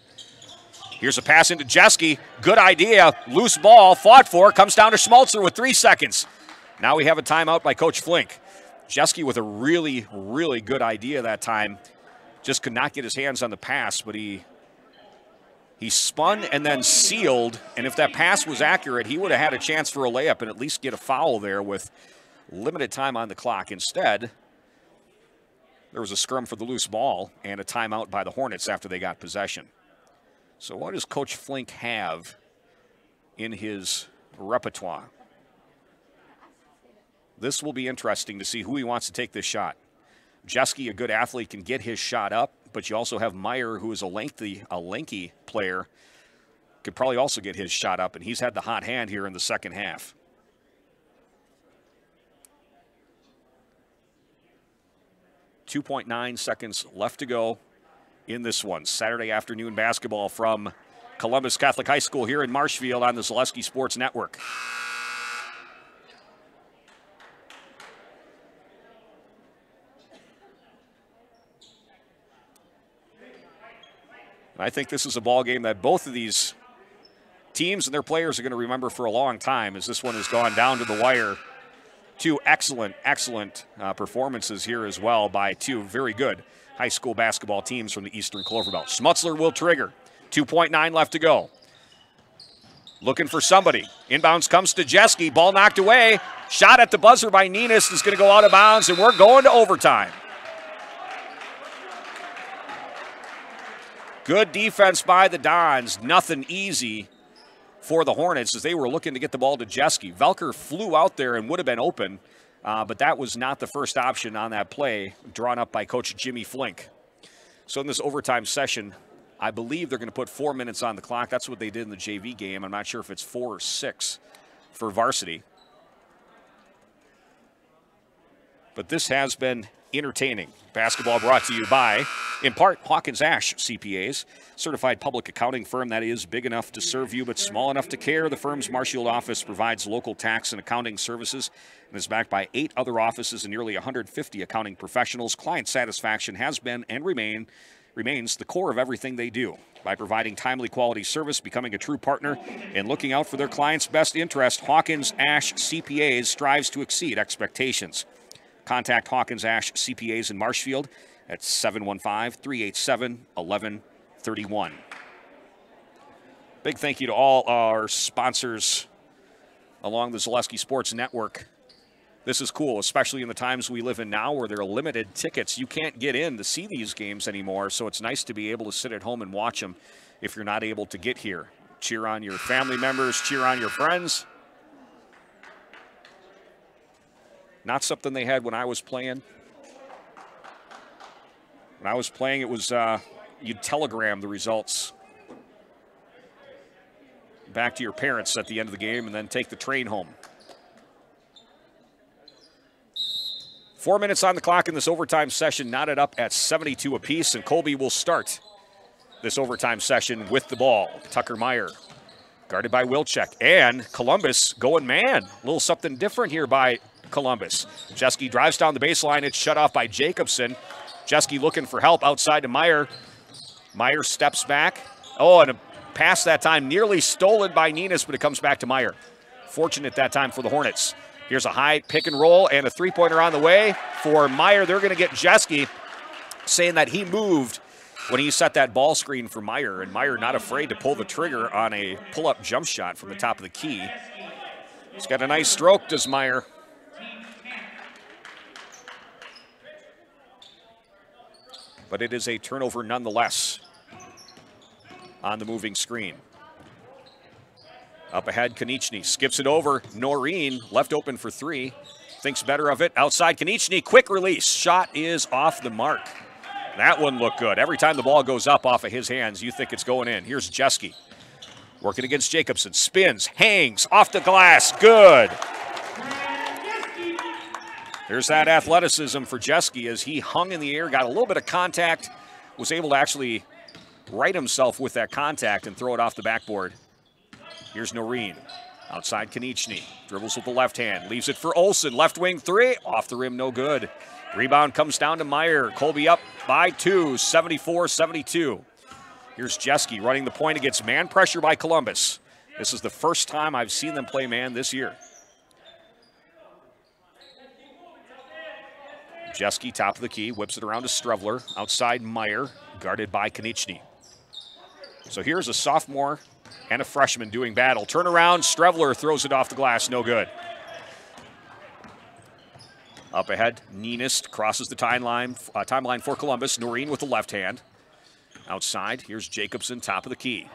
Here's a pass into Jeske. Good idea. Loose ball, fought for, comes down to Schmutzler with 3 seconds. Now we have a timeout by Coach Flink. Jeske with a really, really good idea that time. Just could not get his hands on the pass, but he spun and then sealed, and if that pass was accurate, he would have had a chance for a layup and at least get a foul there with limited time on the clock. Instead, there was a scrum for the loose ball and a timeout by the Hornets after they got possession. So what does Coach Flink have in his repertoire? This will be interesting to see who he wants to take this shot. Jeske, a good athlete, can get his shot up, but you also have Meyer, who is a lanky player, could probably also get his shot up, and he's had the hot hand here in the second half. .9 seconds left to go in this one. Saturday afternoon basketball from Columbus Catholic High School here in Marshfield on the Zaleski Sports Network. I think this is a ball game that both of these teams and their players are going to remember for a long time, as this one has gone down to the wire. Two excellent performances here as well by two very good high school basketball teams from the Eastern Clover Belt. Schmutzler will trigger. 2.9 left to go. Looking for somebody. Inbounds comes to Jeske. Ball knocked away. Shot at the buzzer by Ninist is going to go out of bounds, and we're going to overtime. Good defense by the Dons. Nothing easy for the Hornets as they were looking to get the ball to Jeske. Velker flew out there and would have been open, but that was not the first option on that play drawn up by Coach Jimmy Flink. So in this overtime session, I believe they're going to put 4 minutes on the clock. That's what they did in the JV game. I'm not sure if it's 4 or 6 for varsity. But this has been entertaining. Basketball brought to you by, in part, Hawkins Ash CPAs, certified public accounting firm that is big enough to serve you but small enough to care. The firm's Marshfield office provides local tax and accounting services and is backed by 8 other offices and nearly 150 accounting professionals. Client satisfaction has been and remains the core of everything they do. By providing timely quality service, becoming a true partner, and looking out for their clients' best interest, Hawkins Ash CPAs strives to exceed expectations. Contact Hawkins Ash CPAs in Marshfield at 715-387-1131. Big thank you to all our sponsors along the Zaleski Sports Network. This is cool, especially in the times we live in now where there are limited tickets. You can't get in to see these games anymore, so it's nice to be able to sit at home and watch them if you're not able to get here. Cheer on your family members, cheer on your friends. Not something they had when I was playing. When I was playing, it was you'd telegram the results back to your parents at the end of the game and then take the train home. 4 minutes on the clock in this overtime session, knotted up at 72 apiece, and Colby will start this overtime session with the ball. Tucker Meyer, guarded by Wilczek, and Columbus going man. A little something different here by Columbus. Jeske drives down the baseline. It's shut off by Jacobson. Jeske looking for help outside to Meyer. Meyer steps back. Oh, and a pass that time nearly stolen by Ninist, but it comes back to Meyer. Fortunate that time for the Hornets. Here's a high pick and roll and a three-pointer on the way for Meyer. They're going to get Jeske, saying that he moved when he set that ball screen for Meyer, and Meyer not afraid to pull the trigger on a pull-up jump shot from the top of the key. He's got a nice stroke, does Meyer. But it is a turnover nonetheless on the moving screen. Up ahead, Konieczny skips it over. Noreen left open for three. Thinks better of it. Outside, Konieczny, quick release. Shot is off the mark. That one looked good. Every time the ball goes up off of his hands, you think it's going in. Here's Jeske working against Jacobson. Spins, hangs, off the glass. Good. There's that athleticism for Jeske as he hung in the air, got a little bit of contact, was able to actually right himself with that contact and throw it off the backboard. Here's Noreen. Outside Konieczny. Dribbles with the left hand. Leaves it for Olsen. Left wing three. Off the rim, no good. Rebound comes down to Meyer. Colby up by 2, 74-72. Here's Jeske running the point against man pressure by Columbus. This is the first time I've seen them play man this year. Jeske, top of the key, whips it around to Strevler. Outside Meyer, guarded by Konieczny. So here's a sophomore and a freshman doing battle. Turn around, Strevler throws it off the glass, no good. Up ahead, Nienist crosses the timeline for Columbus. Noreen with the left hand. Outside, here's Jacobson, top of the key.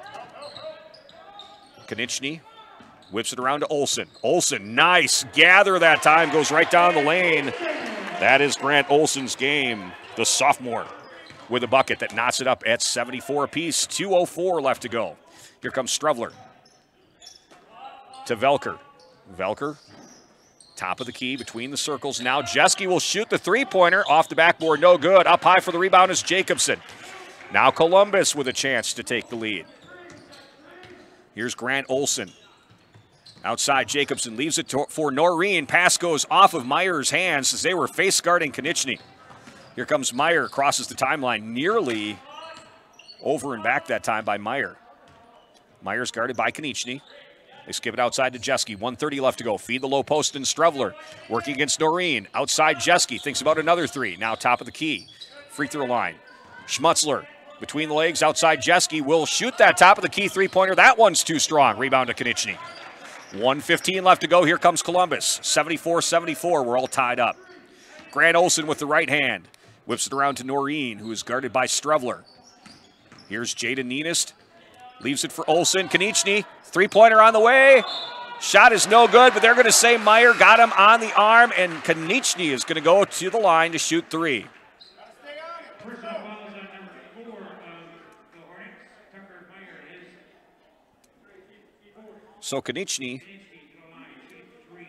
Konieczny whips it around to Olsen. Olsen, nice gather that time, goes right down the lane. That is Grant Olsen's game, the sophomore, with a bucket that knots it up at 74 apiece. 2:04 left to go. Here comes Strevler to Velker. Velker, top of the key, between the circles. Now Jeske will shoot the three-pointer off the backboard, no good. Up high for the rebound is Jacobson. Now Columbus with a chance to take the lead. Here's Grant Olsen. Outside, Jacobson leaves it for Noreen. Pass goes off of Meyer's hands as they were face guarding Konieczny. Here comes Meyer, crosses the timeline, nearly over and back that time by Meyer. Meyer's guarded by Konieczny. They skip it outside to Jeske. 1:30 left to go. Feed the low post and Strevler working against Noreen. Outside Jeske, thinks about another three. Now top of the key. Free throw line. Schmutzler between the legs. Outside Jeske will shoot that top of the key three-pointer. That one's too strong. Rebound to Konieczny. 1:15 left to go. Here comes Columbus. 74-74. We're all tied up. Grant Olsen with the right hand. Whips it around to Noreen, who is guarded by Strevler. Here's Jaden Nienist. Leaves it for Olsen. Konieczny, three-pointer on the way. Shot is no good, but they're going to say Meyer got him on the arm, and Konieczny is going to go to the line to shoot three. So Konieczny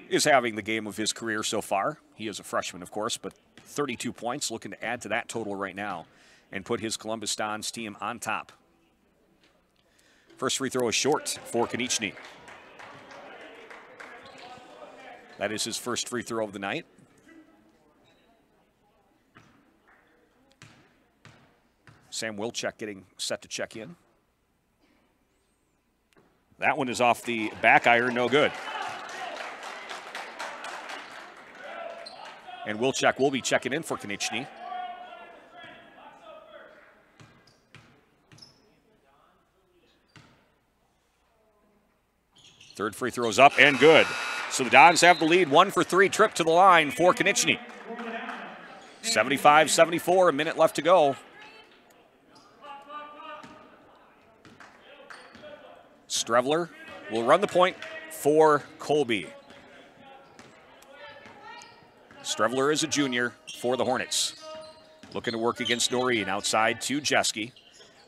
is having the game of his career so far. He is a freshman, of course, but 32 points, looking to add to that total right now and put his Columbus Dons team on top. First free throw is short for Konieczny. That is his first free throw of the night. Sam Wilczek getting set to check in. That one is off the back iron, no good. And Wilczek will be checking in for Konieczny. Third free throw's up and good. So the Dons have the lead, 1 for 3 trip to the line for Konieczny. 75-74, a minute left to go. Strevler will run the point for Colby. Strevler is a junior for the Hornets. Looking to work against Noreen. Outside to Jeske.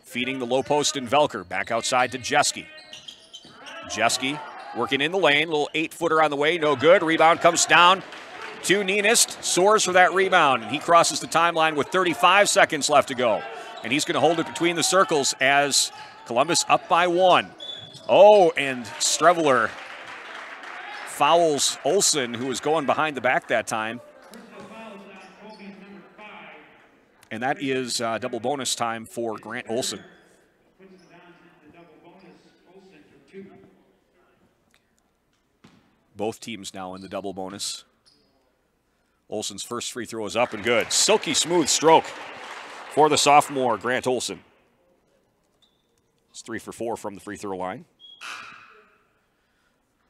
Feeding the low post in Velker. Back outside to Jeske. Jeske working in the lane. Little 8-footer on the way. No good. Rebound comes down to Nienist. Soars for that rebound. And he crosses the timeline with 35 seconds left to go. And he's going to hold it between the circles as Columbus up by 1. Oh, and Strevler fouls Olsen, who was going behind the back that time. And that is double bonus time for Grant Olsen. Both teams now in the double bonus. Olsen's first free throw is up and good. Silky smooth stroke for the sophomore, Grant Olsen. It's 3 for 4 from the free throw line.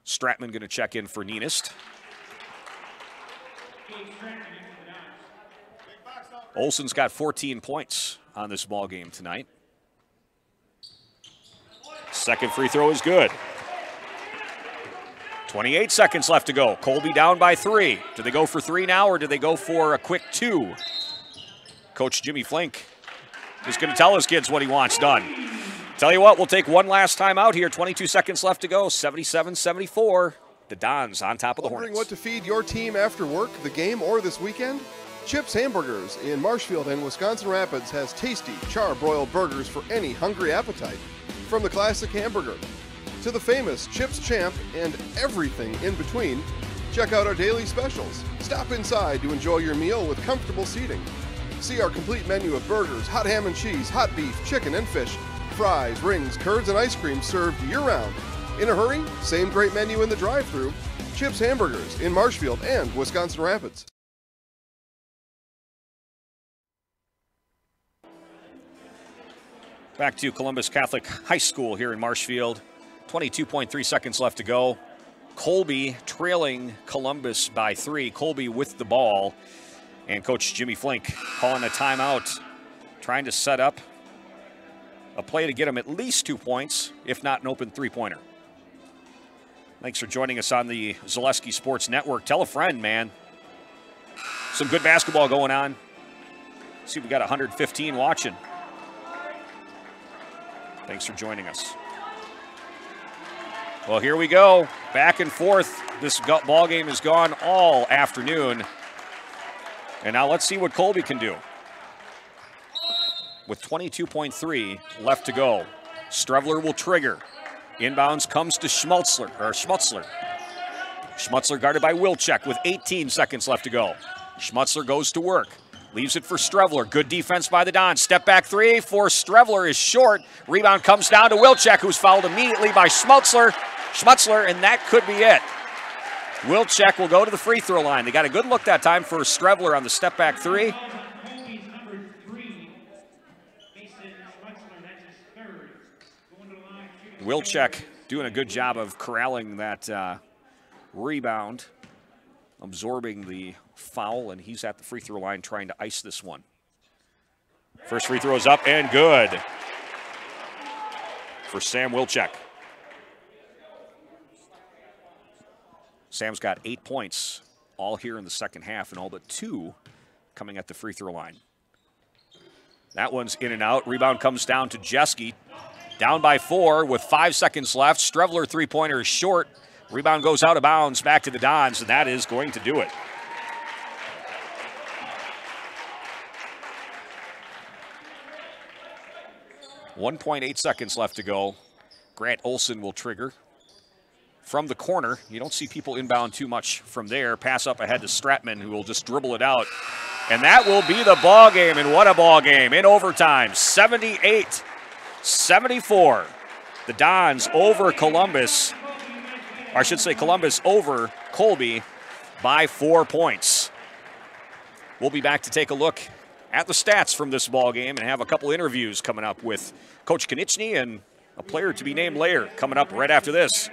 Stratman going to check in for Nienist. Olsen's got 14 points on this ball game tonight. Second free throw is good. 28 seconds left to go. Colby down by 3. Do they go for 3 now, or do they go for a quick 2? Coach Jimmy Flink is going to tell his kids what he wants done. Tell you what, we'll take one last time out here. 22 seconds left to go. 77-74. The Dons on top of the Wondering Hornets. what to feed your team after work, the game, or this weekend? Chips Hamburgers in Marshfield and Wisconsin Rapids has tasty, char-broiled burgers for any hungry appetite. From the classic hamburger to the famous Chips Champ and everything in between, check out our daily specials. Stop inside to enjoy your meal with comfortable seating. See our complete menu of burgers, hot ham and cheese, hot beef, chicken and fish, fries, rings, curds, and ice cream served year-round. In a hurry? Same great menu in the drive-thru. Chips Hamburgers in Marshfield and Wisconsin Rapids. Back to Columbus Catholic High School here in Marshfield. 22.3 seconds left to go. Colby trailing Columbus by 3. Colby with the ball. And Coach Jimmy Flink calling a timeout, trying to set up a play to get him at least 2 points, if not an open three-pointer. Thanks for joining us on the Zaleski Sports Network. Tell a friend, man. Some good basketball going on. See, we got 115 watching. Thanks for joining us. Well, here we go. Back and forth. This ball game has gone all afternoon. And now let's see what Colby can do. With 22.3 left to go, Strevler will trigger. Inbounds comes to Schmutzler. Schmutzler guarded by Wilczek with 18 seconds left to go. Schmutzler goes to work. Leaves it for Strevler. Good defense by the Dons. Step back 3 for Strevler is short. Rebound comes down to Wilczek, who's fouled immediately by Schmutzler, and that could be it. Wilczek will go to the free throw line. They got a good look that time for Strevler on the step back 3. Wilczek doing a good job of corralling that rebound, absorbing the foul, and he's at the free throw line trying to ice this one. First free throw is up and good for Sam Wilczek. Sam's got 8 points all here in the second half, and all but 2 coming at the free throw line. That one's in and out. Rebound comes down to Jeske. Down by 4 with 5 seconds left. Strevler three-pointer is short. Rebound goes out of bounds back to the Dons, and that is going to do it. .8 seconds left to go. Grant Olson will trigger. From the corner, you don't see people inbound too much from there. Pass up ahead to Stratman, who will just dribble it out. And that will be the ball game, and what a ball game in overtime. 78-74. The Dons over Columbus, or I should say Columbus over Colby by 4 points. We'll be back to take a look at the stats from this ball game and have a couple interviews coming up with Coach Konieczny and a player to be named later coming up right after this.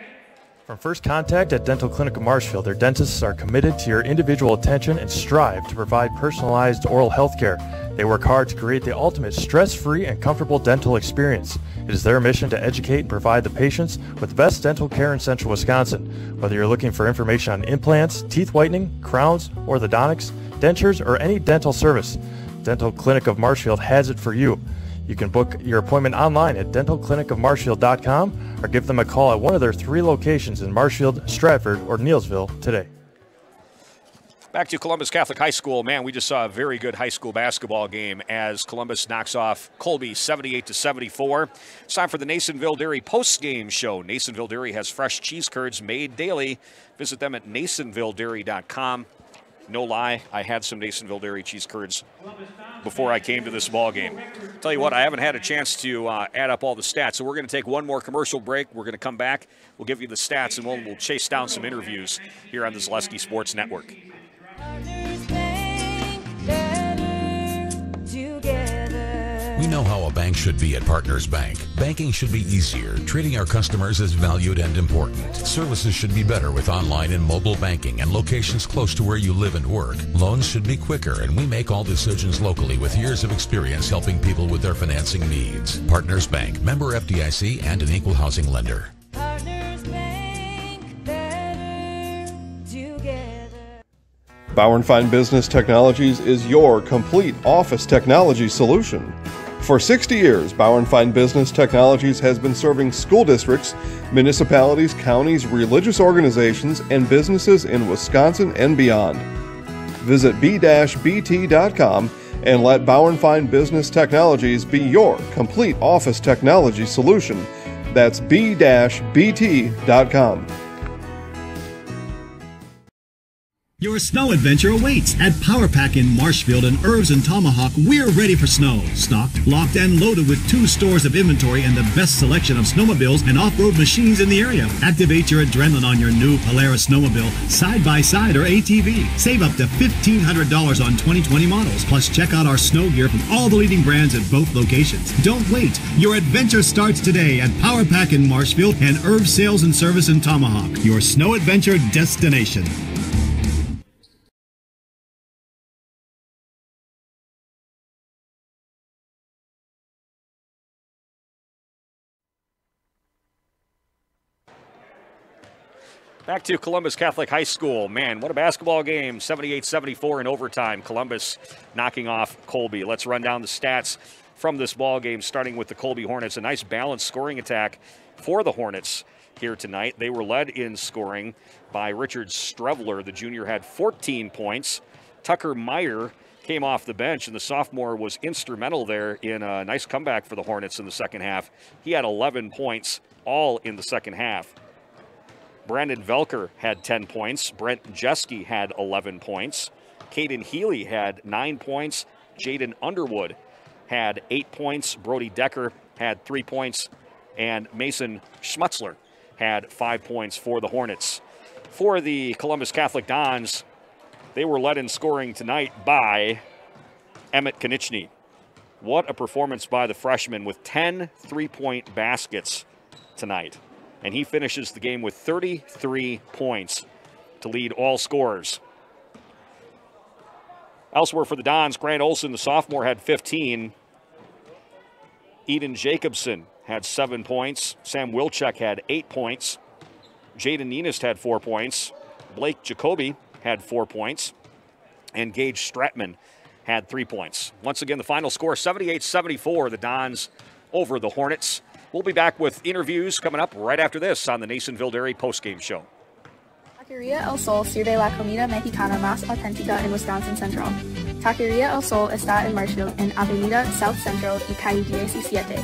From first contact at Dental Clinic of Marshfield, their dentists are committed to your individual attention and strive to provide personalized oral health care. They work hard to create the ultimate stress-free and comfortable dental experience. It is their mission to educate and provide the patients with the best dental care in central Wisconsin. Whether you're looking for information on implants, teeth whitening, crowns, orthodontics, dentures, or any dental service, Dental Clinic of Marshfield has it for you. You can book your appointment online at dentalclinicofmarshfield.com or give them a call at one of their 3 locations in Marshfield, Stratford, or Neillsville today. Back to Columbus Catholic High School. Man, we just saw a very good high school basketball game as Columbus knocks off Colby 78-74. It's time for the Nasonville Dairy post-game show. Nasonville Dairy has fresh cheese curds made daily. Visit them at nasonvilledairy.com. No lie, I had some Nasonville Dairy cheese curds before I came to this ball game. Tell you what, I haven't had a chance to add up all the stats, so we're going to take one more commercial break. We're going to come back. We'll give you the stats, and we'll chase down some interviews here on the Zaleski Sports Network. We know how a bank should be at Partners Bank. Banking should be easier, treating our customers as valued and important. Services should be better with online and mobile banking and locations close to where you live and work. Loans should be quicker, and we make all decisions locally with years of experience helping people with their financing needs. Partners Bank, member FDIC, and an equal housing lender. Partners Bank, better Bauer & Fine Business Technologies is your complete office technology solution. For 60 years, Bauer & Fine Business Technologies has been serving school districts, municipalities, counties, religious organizations, and businesses in Wisconsin and beyond. Visit b-bt.com and let Bauer & Fine Business Technologies be your complete office technology solution. That's b-bt.com. Your snow adventure awaits at Power Pack in Marshfield and Herbs and Tomahawk. We're ready for snow. Stocked, locked, and loaded with 2 stores of inventory and the best selection of snowmobiles and off-road machines in the area. Activate your adrenaline on your new Polaris snowmobile, side-by-side or ATV. Save up to $1,500 on 2020 models. Plus, check out our snow gear from all the leading brands at both locations. Don't wait. Your adventure starts today at Power Pack in Marshfield and Herbs Sales and Service in Tomahawk. Your snow adventure destination. Back to Columbus Catholic High School. Man, what a basketball game. 78-74 in overtime. Columbus knocking off Colby. Let's run down the stats from this ball game, starting with the Colby Hornets. A nice balanced scoring attack for the Hornets here tonight. They were led in scoring by Richard Strevler. The junior had 14 points. Tucker Meyer came off the bench, and the sophomore was instrumental there in a nice comeback for the Hornets in the second half. He had 11 points, all in the second half. Brandon Velker had 10 points. Brent Jeske had 11 points. Caden Healy had 9 points. Jaden Underwood had 8 points. Brody Decker had 3 points. And Mason Schmutzler had 5 points for the Hornets. For the Columbus Catholic Dons, they were led in scoring tonight by Emmett Konieczny. What a performance by the freshman with 10 three-point baskets tonight. And he finishes the game with 33 points to lead all scorers. Elsewhere for the Dons, Grant Olson, the sophomore, had 15. Eden Jacobson had 7 points. Sam Wilczek had 8 points. Jaden Nenist had 4 points. Blake Jacoby had 4 points. And Gage Stratman had 3 points. Once again, the final score, 78-74, the Dons over the Hornets. We'll be back with interviews coming up right after this on the Nasonville Dairy postgame show. Taqueria El Sol sirve la comida mexicana más auténtica en Wisconsin Central. Taqueria El Sol está en Marshfield, en Avenida South Central y calle 17.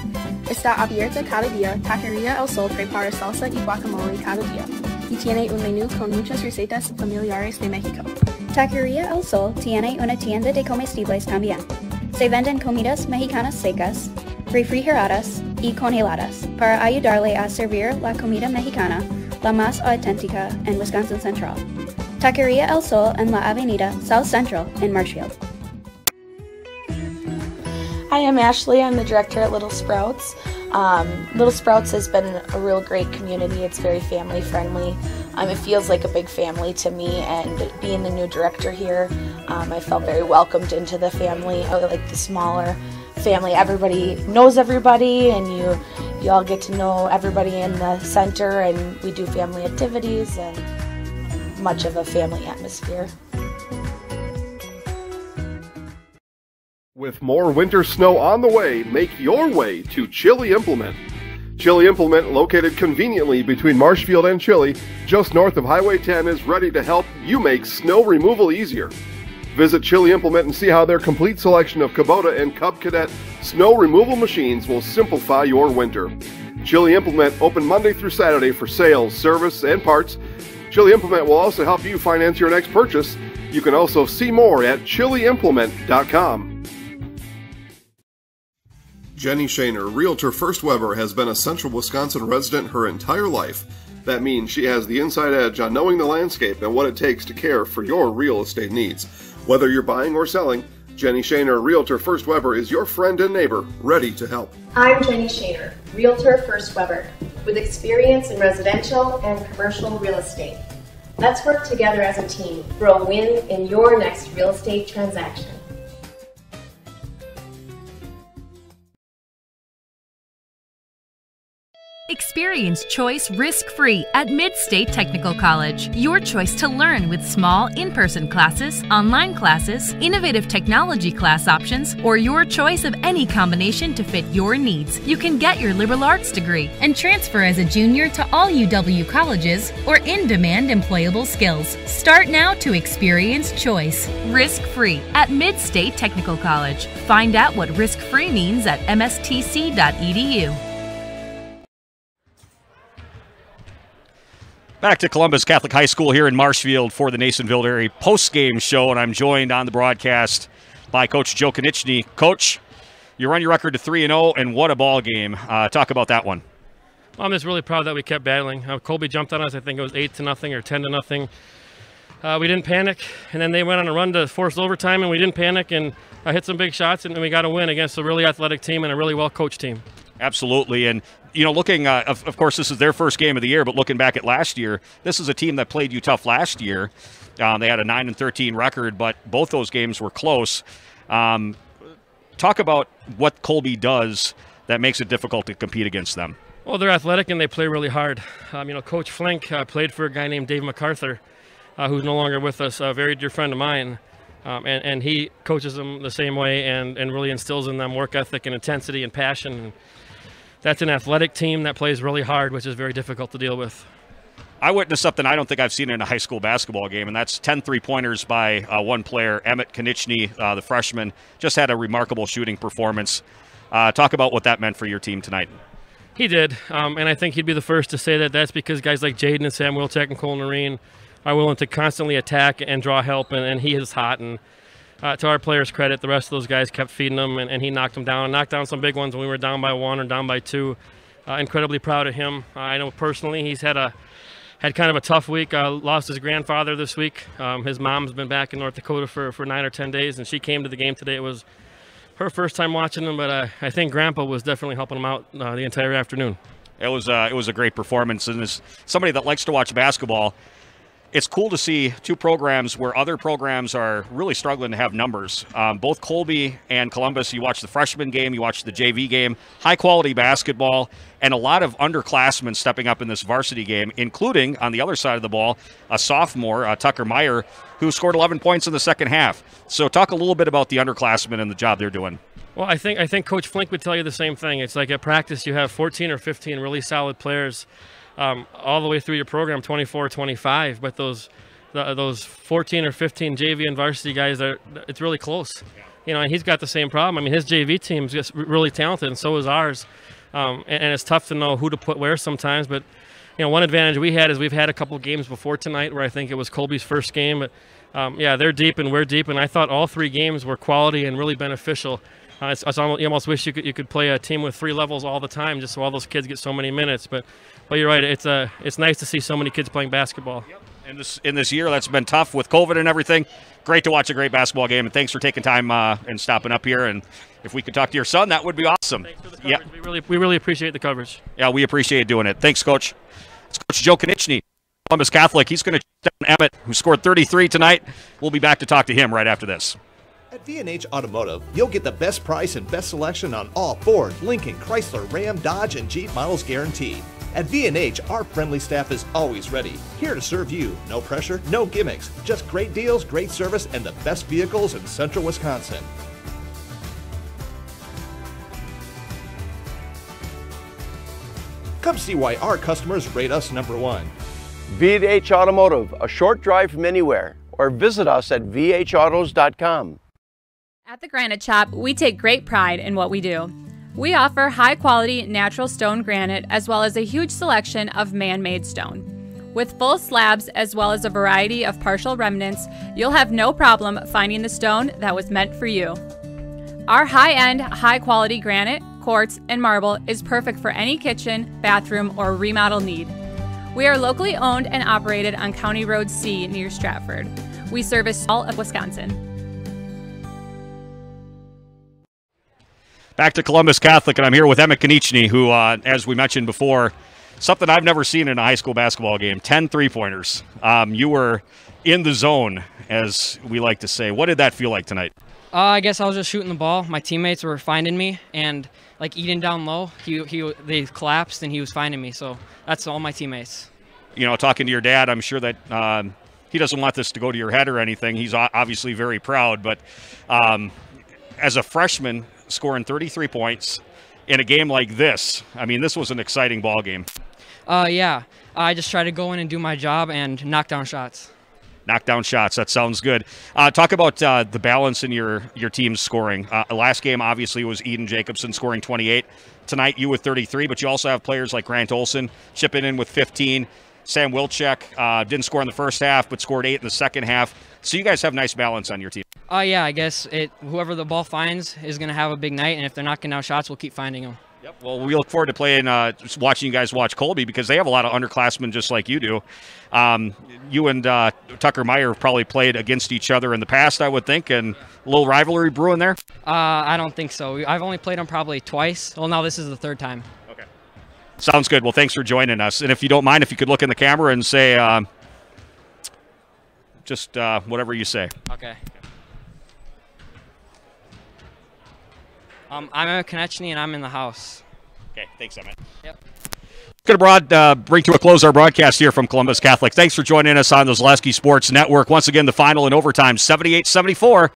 Está abierta cada día. Taqueria El Sol prepara salsa y guacamole cada día. Y tiene un menú con muchas recetas familiares de México. Taqueria El Sol tiene una tienda de comestibles también. Se venden comidas mexicanas secas, refrigeradas y congeladas para ayudarle a servir la comida mexicana, la más auténtica en Wisconsin Central. Taqueria El Sol en la Avenida South Central in Marshfield. Hi, I'm Ashley. I'm the director at Little Sprouts. Little Sprouts has been a real great community. It's very family friendly. It feels like a big family to me, and being the new director here, I felt very welcomed into the family. I like the smaller family. Everybody knows everybody, and you all get to know everybody in the center, and we do family activities and much of a family atmosphere. With more winter snow on the way, make your way to Chili Implement. Chili Implement, located conveniently between Marshfield and Chili, just north of Highway 10, is ready to help you make snow removal easier. Visit Chili Implement and see how their complete selection of Kubota and Cub Cadet snow removal machines will simplify your winter. Chili Implement open Monday through Saturday for sales, service, and parts. Chili Implement will also help you finance your next purchase. You can also see more at chiliimplement.com. Jenny Shaner, Realtor First Weber, has been a Central Wisconsin resident her entire life. That means she has the inside edge on knowing the landscape and what it takes to care for your real estate needs. Whether you're buying or selling, Jenny Shaner, Realtor First Weber, is your friend and neighbor, ready to help. I'm Jenny Shaner, Realtor First Weber, with experience in residential and commercial real estate. Let's work together as a team for a win in your next real estate transaction. Experience choice risk-free at Mid-State Technical College. Your choice to learn with small in-person classes, online classes, innovative technology class options, or your choice of any combination to fit your needs. You can get your liberal arts degree and transfer as a junior to all UW colleges or in-demand employable skills. Start now to experience choice risk-free at Mid-State Technical College. Find out what risk-free means at mstc.edu. Back to Columbus Catholic High School here in Marshfield for the Nasonville Dairy post-game show, and I'm joined on the broadcast by Coach Joe Konieczny. Coach, you run your record to 3-0, and what a ball game. Talk about that one. Well, I'm just really proud that we kept battling. Colby jumped on us. I think it was 8-0 or 10-0. We didn't panic, and then they went on a run to force overtime, and we didn't panic, and hit some big shots, and we got a win against a really athletic team and a really well-coached team. Absolutely, and looking, of course, this is their first game of the year, but looking back at last year, this is a team that played you tough last year. They had a 9-13 record, but both those games were close. Talk about what Colby does that makes it difficult to compete against them. Well, they're athletic and they play really hard. Coach Flink played for a guy named Dave MacArthur, who's no longer with us, a very dear friend of mine. And he coaches them the same way and really instills in them work ethic and intensity and passion. That's an athletic team that plays really hard, which is very difficult to deal with. I witnessed something I don't think I've seen in a high school basketball game, and that's 10 three-pointers by one player. Emmett Konieczny, the freshman, just had a remarkable shooting performance. Talk about what that meant for your team tonight. He did, and I think he'd be the first to say that that's because guys like Jaden and Sam Wilczek and Cole Noreen are willing to constantly attack and draw help, and he is hot. And to our players' credit, the rest of those guys kept feeding him, and he knocked them down. Knocked down some big ones when we were down by 1 or down by 2. Incredibly proud of him. I know personally he's had kind of a tough week. Lost his grandfather this week. His mom's been back in North Dakota for 9 or 10 days, and she came to the game today. It was her first time watching him, but I think Grandpa was definitely helping him out the entire afternoon. It was a great performance, and as somebody that likes to watch basketball, it's cool to see two programs where other programs are really struggling to have numbers. Both Colby and Columbus, you watch the freshman game, you watch the JV game, high-quality basketball, and a lot of underclassmen stepping up in this varsity game, including, on the other side of the ball, a sophomore, Tucker Meyer, who scored 11 points in the second half. So talk a little bit about the underclassmen and the job they're doing. Well, I think Coach Flink would tell you the same thing. It's like at practice you have 14 or 15 really solid players all the way through your program, 24, 25, but those 14 or 15 JV and varsity guys, it's really close. And he's got the same problem. I mean, his JV team's just really talented, and so is ours. And it's tough to know who to put where sometimes, but one advantage we had is we've had a couple games before tonight where I think it was Colby's first game, but yeah, they're deep and we're deep, and I thought all 3 games were quality and really beneficial. You almost wish you could play a team with 3 levels all the time, just so all those kids get so many minutes. But you're right. It's nice to see so many kids playing basketball. Yep. And in this year that's been tough with COVID and everything. Great to watch a great basketball game, and thanks for taking time and stopping up here. And if we could talk to your son, that would be awesome. Thanks for the coverage. Yeah, we really appreciate the coverage. Yeah, we appreciate doing it. Thanks, Coach. It's Coach Joe Konieczny, Columbus Catholic. He's going to down Emmett, who scored 33 tonight. We'll be back to talk to him right after this. At V&H Automotive, you'll get the best price and best selection on all Ford, Lincoln, Chrysler, Ram, Dodge, and Jeep models guaranteed. At V&H, our friendly staff is always ready, here to serve you. No pressure, no gimmicks, just great deals, great service, and the best vehicles in central Wisconsin. Come see why our customers rate us #1. V&H Automotive, a short drive from anywhere, or visit us at vhautos.com. At the Granite Shop, we take great pride in what we do. We offer high-quality natural stone granite as well as a huge selection of man-made stone. With full slabs as well as a variety of partial remnants, you'll have no problem finding the stone that was meant for you. Our high-end, high-quality granite, quartz, and marble is perfect for any kitchen, bathroom, or remodel need. We are locally owned and operated on County Road C near Stratford. We service all of Wisconsin. Back to Columbus Catholic, and I'm here with Emmett Konieczny, who, as we mentioned before, something I've never seen in a high school basketball game, 10 three-pointers. You were in the zone, as we like to say. What did that feel like tonight? I guess I was just shooting the ball. My teammates were finding me, and like Eden down low, they collapsed and he was finding me. So that's all my teammates. You know, talking to your dad, I'm sure that he doesn't want this to go to your head or anything. He's obviously very proud, but as a freshman scoring 33 points in a game like this, I mean, this was an exciting ball game. Yeah, I just try to go in and do my job and knock down shots. Knock down shots. That sounds good. Talk about the balance in your team's scoring. Last game, obviously, was Eden Jacobson scoring 28. Tonight, you with 33, but you also have players like Grant Olson chipping in with 15. Sam Wilczek didn't score in the first half, but scored 8 in the second half. So you guys have nice balance on your team. Yeah, I guess whoever the ball finds is going to have a big night, and if they're knocking down shots, we'll keep finding them. Yep. Well, we look forward to playing, watching you guys watch Colby because they have a lot of underclassmen just like you do. You and Tucker Meyer have probably played against each other in the past, I would think, and a little rivalry brewing there? I don't think so. I've only played them probably twice. Well, now this is the third time. Okay. Sounds good. Well, thanks for joining us. And if you don't mind, if you could look in the camera and say just whatever you say. Okay. I'm a Konechny, and I'm in the house. Okay, thanks, Emmett. Yep. Going to bring to a close our broadcast here from Columbus Catholic. Thanks for joining us on the Zaleski Sports Network. Once again, the final in overtime, 78-74.